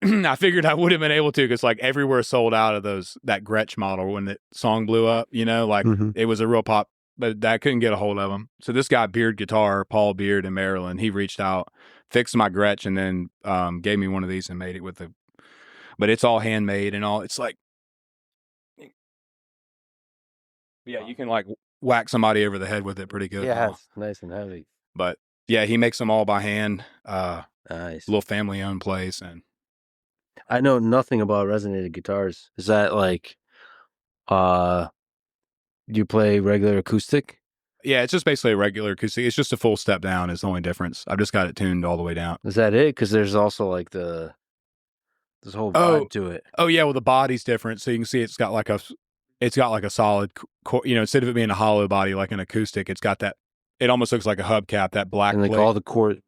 Speaker 2: I figured I would have been able to because like everywhere sold out of that Gretsch model when the song blew up, you know, like it was a real pop, but I couldn't get a hold of them. So this guy, Beard Guitar, Paul Beard in Maryland, he reached out, fixed my Gretsch, and then gave me one of these and made it with but it's all handmade and all. It's like, yeah, you can like whack somebody over the head with it pretty good.
Speaker 3: Yeah, it's nice and heavy.
Speaker 2: But yeah, he makes them all by hand.
Speaker 3: Nice.
Speaker 2: Little family owned place. And
Speaker 3: I know nothing about resonated guitars. Is that like, you play regular acoustic?
Speaker 2: Yeah, it's just basically a regular acoustic. It's just a full step down is the only difference. I've just got it tuned all the way down.
Speaker 3: Is that it? Because there's also like this whole vibe to it.
Speaker 2: Oh yeah, well the body's different, so you can see it's got like a solid, you know, instead of it being a hollow body like an acoustic, it's got that. It almost looks like a hubcap, that black.
Speaker 3: And like
Speaker 2: plate.
Speaker 3: all the chord,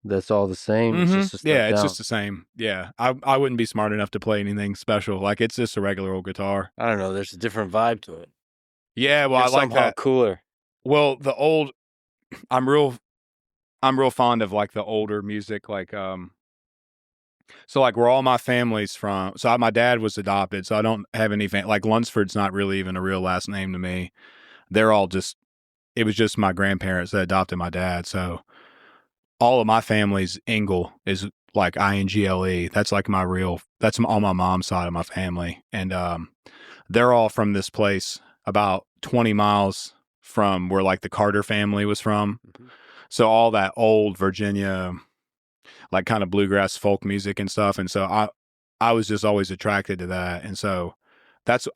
Speaker 3: that's all the same.
Speaker 2: Mm-hmm.
Speaker 3: It's just a step
Speaker 2: it's
Speaker 3: down.
Speaker 2: just the same. Yeah, I wouldn't be smart enough to play anything special. Like it's just a regular old guitar.
Speaker 3: I don't know. There's a different vibe to it.
Speaker 2: Yeah, well,
Speaker 3: It's
Speaker 2: I like
Speaker 3: somehow
Speaker 2: that.
Speaker 3: Cooler.
Speaker 2: Well, the old, I'm real fond of like the older music, like so like where all my family's from. So my dad was adopted, so I don't have any like Lunsford's not really even a real last name to me. They're all it was just my grandparents that adopted my dad. So all of my family's Ingle is like Ingle. That's like that's on my mom's side of my family. And they're all from this place about 20 miles from where like the Carter family was from. Mm-hmm. So all that old Virginia, like kind of bluegrass folk music and stuff. And so I was just always attracted to that. And so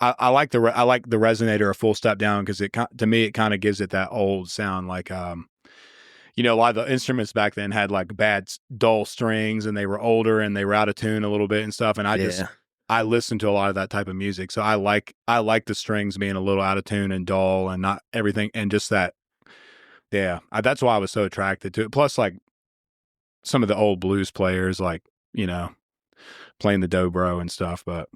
Speaker 2: I like the resonator a full step down because to me it kind of gives it that old sound. Like you know, a lot of the instruments back then had like bad dull strings and they were older and they were out of tune a little bit and stuff. And I listen to a lot of that type of music. So I like the strings being a little out of tune and dull and not everything. And just that, yeah, that's why I was so attracted to it. Plus like some of the old blues players, like, you know, playing the dobro and stuff. But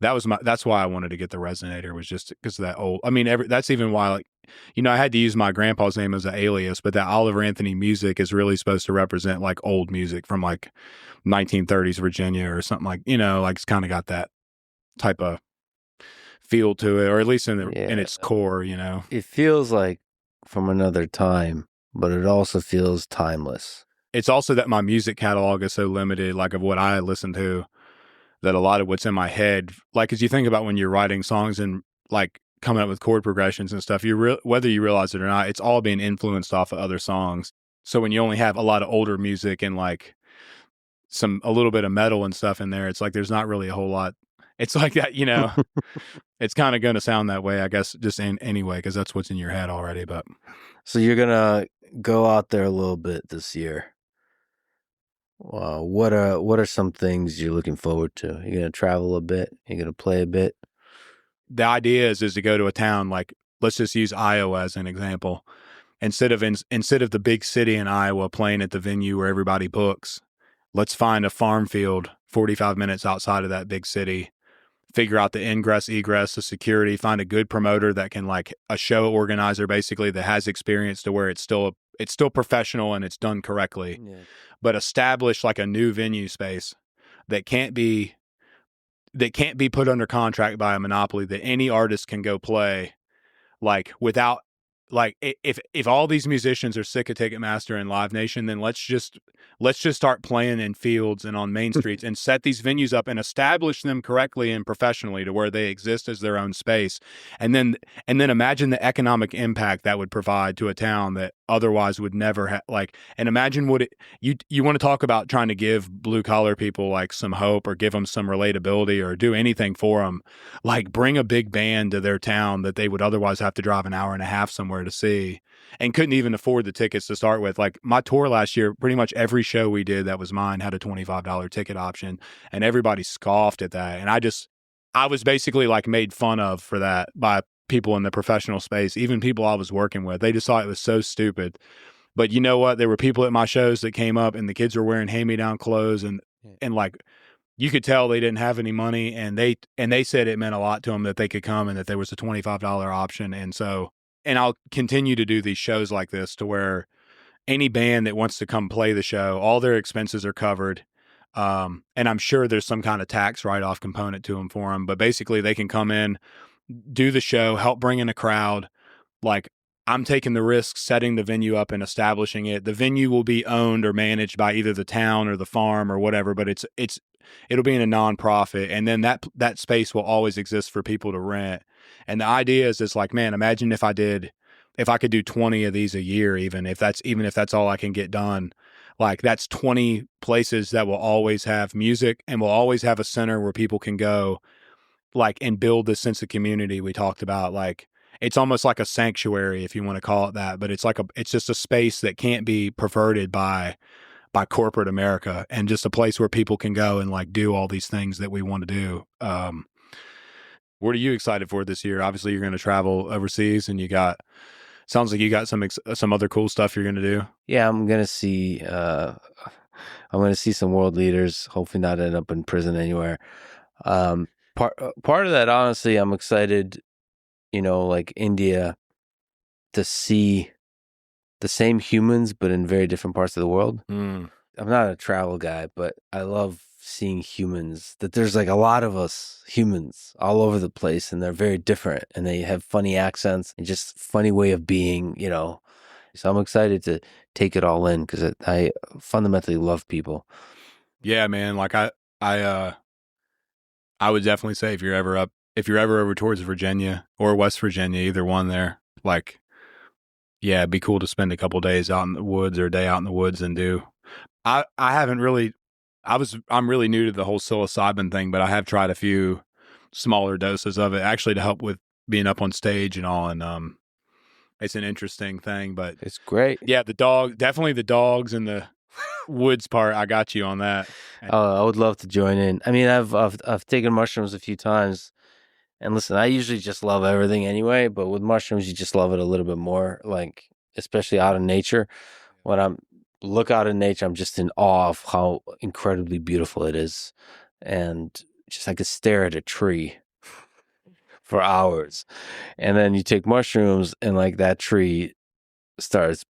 Speaker 2: that's why I wanted to get the resonator, was just because of that old, I mean, that's even why, like, you know, I had to use my grandpa's name as an alias, but that Oliver Anthony music is really supposed to represent like old music from like 1930s Virginia or something, like, you know, like it's kind of got that type of feel to it, or at least in its core, you know.
Speaker 3: It feels like from another time, but it also feels timeless.
Speaker 2: It's also that my music catalog is so limited, like of what I listen to, that a lot of what's in my head, like as you think about when you're writing songs and like coming up with chord progressions and stuff, whether you realize it or not, it's all being influenced off of other songs. So when you only have a lot of older music and like a little bit of metal and stuff in there, it's like there's not really a whole lot. It's like that, you know. It's kind of going to sound that way, I guess, just anyway, because that's what's in your head already. But
Speaker 3: so you're gonna go out there a little bit this year. What are some things you're looking forward to? You're gonna travel a bit. You're gonna play a bit.
Speaker 2: The idea is to go to a town like, let's just use Iowa as an example, instead of the big city in Iowa playing at the venue where everybody books, let's find a farm field 45 minutes outside of that big city, figure out the ingress, egress, the security, find a good promoter that can, like a show organizer basically, that has experience to where it's still professional and it's done correctly, but establish like a new venue space that can't be put under contract by a monopoly, that any artist can go play, like without, like if all these musicians are sick of Ticketmaster and Live Nation, then let's just start playing in fields and on main streets and set these venues up and establish them correctly and professionally to where they exist as their own space. And then imagine the economic impact that would provide to a town that otherwise would never have, like, and imagine what you want to talk about trying to give blue collar people like some hope or give them some relatability or do anything for them, like bring a big band to their town that they would otherwise have to drive an hour and a half somewhere to see and couldn't even afford the tickets to start with. Like my tour last year, pretty much every show we did that was mine had a $25 ticket option, and everybody scoffed at that. And I was basically like made fun of for that by people in the professional space, even people I was working with. They just thought it was so stupid. But you know what? There were people at my shows that came up and the kids were wearing hand-me-down clothes and like you could tell they didn't have any money, and they said it meant a lot to them that they could come and that there was a $25 option. And I'll continue to do these shows like this to where any band that wants to come play the show, all their expenses are covered. And I'm sure there's some kind of tax write-off component to them for them, but basically they can come in, do the show, help bring in a crowd. Like I'm taking the risk setting the venue up and establishing it. The venue will be owned or managed by either the town or the farm or whatever, but it'll be in a nonprofit, and then that space will always exist for people to rent. And the idea is it's like, man, imagine if I could do 20 of these a year, even if that's all I can get done. Like that's 20 places that will always have music and will always have a center where people can go, like, and build this sense of community we talked about. Like it's almost like a sanctuary, if you want to call it that, but it's just a space that can't be perverted by corporate America, and just a place where people can go and like do all these things that we want to do. What are you excited for this year? Obviously you're going to travel overseas, and sounds like you got some other cool stuff you're going to do.
Speaker 3: Yeah, I'm going to see some world leaders, hopefully not end up in prison anywhere. Part of that, honestly, I'm excited, like India, to see the same humans, but in very different parts of the world. I'm not a travel guy, but I love seeing humans, that there's like a lot of us humans all over the place, and they're very different, and they have funny accents and just funny way of being, So I'm excited to take it all in because I fundamentally love people.
Speaker 2: Yeah, man. Like I would definitely say if you're ever over towards Virginia or West Virginia, either one there, like, yeah, it'd be cool to spend a couple days out in the woods or a day out in the woods and do. I'm really new to the whole psilocybin thing, but I have tried a few smaller doses of it actually to help with being up on stage and all. And it's an interesting thing, but
Speaker 3: it's great.
Speaker 2: Yeah, definitely the dogs and the woods part. I got you on that.
Speaker 3: I would love to join in. I mean, I've taken mushrooms a few times. And listen, I usually just love everything anyway, but with mushrooms, you just love it a little bit more, like, especially out in nature. When I look out in nature, I'm just in awe of how incredibly beautiful it is. And just I could stare at a tree for hours. And then you take mushrooms and like that tree starts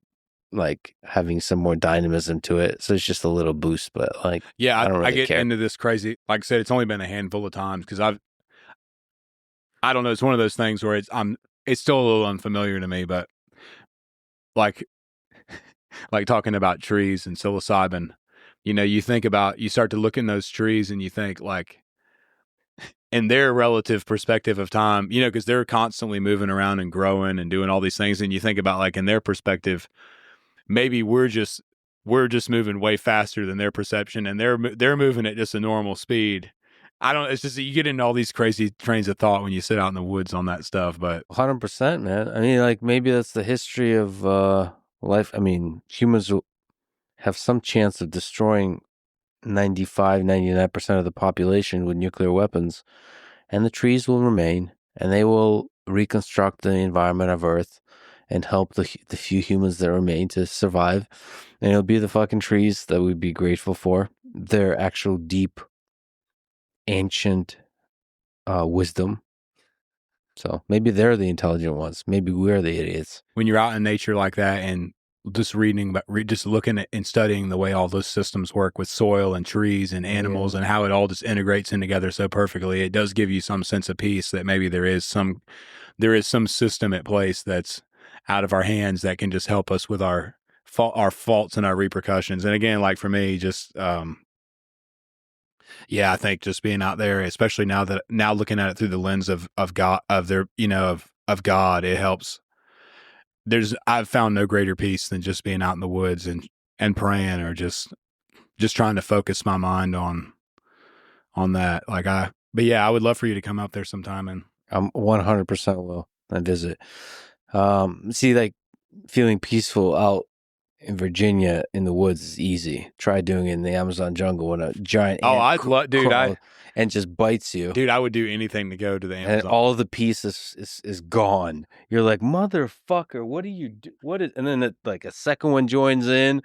Speaker 3: like having some more dynamism to it. So it's just a little boost, but like,
Speaker 2: yeah,
Speaker 3: I don't really
Speaker 2: I get
Speaker 3: care.
Speaker 2: into this crazy, like I said, it's only been a handful of times because I don't know. It's one of those things where it's still a little unfamiliar to me, but like talking about trees and psilocybin, you start to look in those trees and you think like in their relative perspective of time, because they're constantly moving around and growing and doing all these things. And you think about like in their perspective, maybe we're just moving way faster than their perception, and they're moving at just a normal speed. It's just that you get into all these crazy trains of thought when you sit out in the woods on that stuff, but
Speaker 3: 100%, man. I mean, like maybe that's the history of life. I mean, humans will have some chance of destroying 99% of the population with nuclear weapons, and the trees will remain, and they will reconstruct the environment of Earth, and help the few humans that remain to survive. And it'll be the fucking trees that we'd be grateful for. Their actual deep, ancient wisdom. So maybe they're the intelligent ones. Maybe we're the idiots.
Speaker 2: When you're out in nature like that and just reading, just looking at and studying the way all those systems work with soil and trees and animals and how it all just integrates in together so perfectly, it does give you some sense of peace that maybe there is some system at place that's out of our hands that can just help us with our faults and our repercussions. And again, like for me, just I think just being out there, especially now looking at it through the lens of God, of God, it helps. I've found no greater peace than just being out in the woods and praying, or just trying to focus my mind on that. But yeah, I would love for you to come out there sometime, and
Speaker 3: I'm 100% will and visit. See, like feeling peaceful out in Virginia in the woods is easy. Try doing it in the Amazon jungle when a giant ant crawls and just bites you.
Speaker 2: Dude, I would do anything to go to the Amazon.
Speaker 3: And all of the peace is gone. You're like, motherfucker, what do you do? And then like a second one joins in,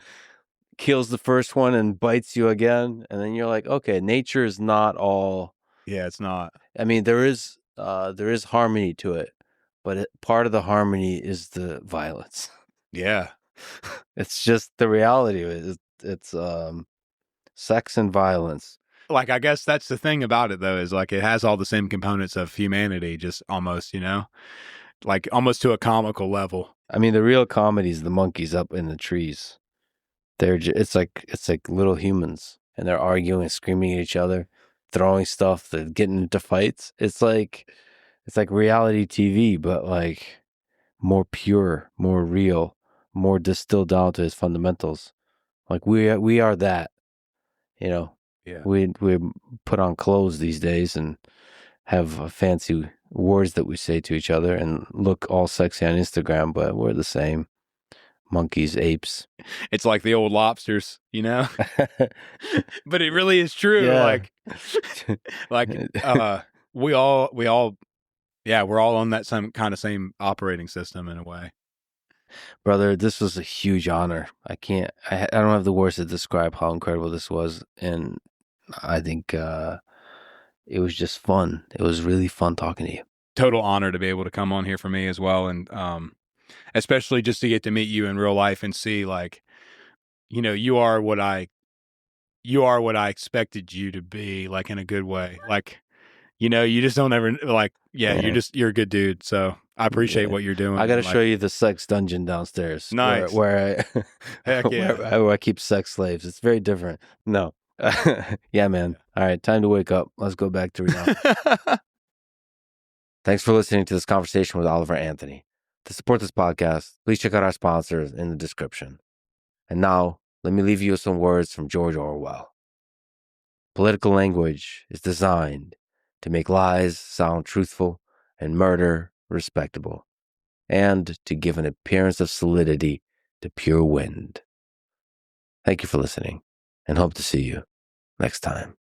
Speaker 3: kills the first one and bites you again. And then you're like, okay, nature is not all.
Speaker 2: Yeah, it's not.
Speaker 3: I mean, there is harmony to it, but part of the harmony is the violence.
Speaker 2: Yeah.
Speaker 3: It's just the reality of it. It's sex and violence.
Speaker 2: Like, I guess that's the thing about it, though, is like it has all the same components of humanity, just almost, like almost to a comical level.
Speaker 3: I mean, the real comedy is the monkeys up in the trees. It's like little humans, and they're arguing and screaming at each other, throwing stuff, they're getting into fights. It's like reality TV, but like more pure, more real, more distilled down to its fundamentals. Like we are that, Yeah. We put on clothes these days and have fancy words that we say to each other and look all sexy on Instagram, but we're the same. Monkeys, apes.
Speaker 2: It's like the old lobsters, But it really is true.
Speaker 3: Yeah.
Speaker 2: We all we're all on that same operating system in a way.
Speaker 3: Brother, this was a huge honor. I don't have the words to describe how incredible this was. And I think it was just fun. It was really fun talking to you.
Speaker 2: Total honor to be able to come on here for me as well. And especially just to get to meet you in real life and see, like, you are what I expected you to be, like, in a good way. Like, you just don't ever you're a good dude. So I appreciate what you're doing.
Speaker 3: I got to show you the sex dungeon downstairs.
Speaker 2: Nice.
Speaker 3: Where
Speaker 2: Heck yeah.
Speaker 3: where I keep sex slaves. It's very different. No. Yeah, man. All right. Time to wake up. Let's go back to reality. Thanks for listening to this conversation with Oliver Anthony. To support this podcast, please check out our sponsors in the description. And now, let me leave you with some words from George Orwell. Political language is designed to make lies sound truthful and murder respectable, and to give an appearance of solidity to pure wind. Thank you for listening, and hope to see you next time.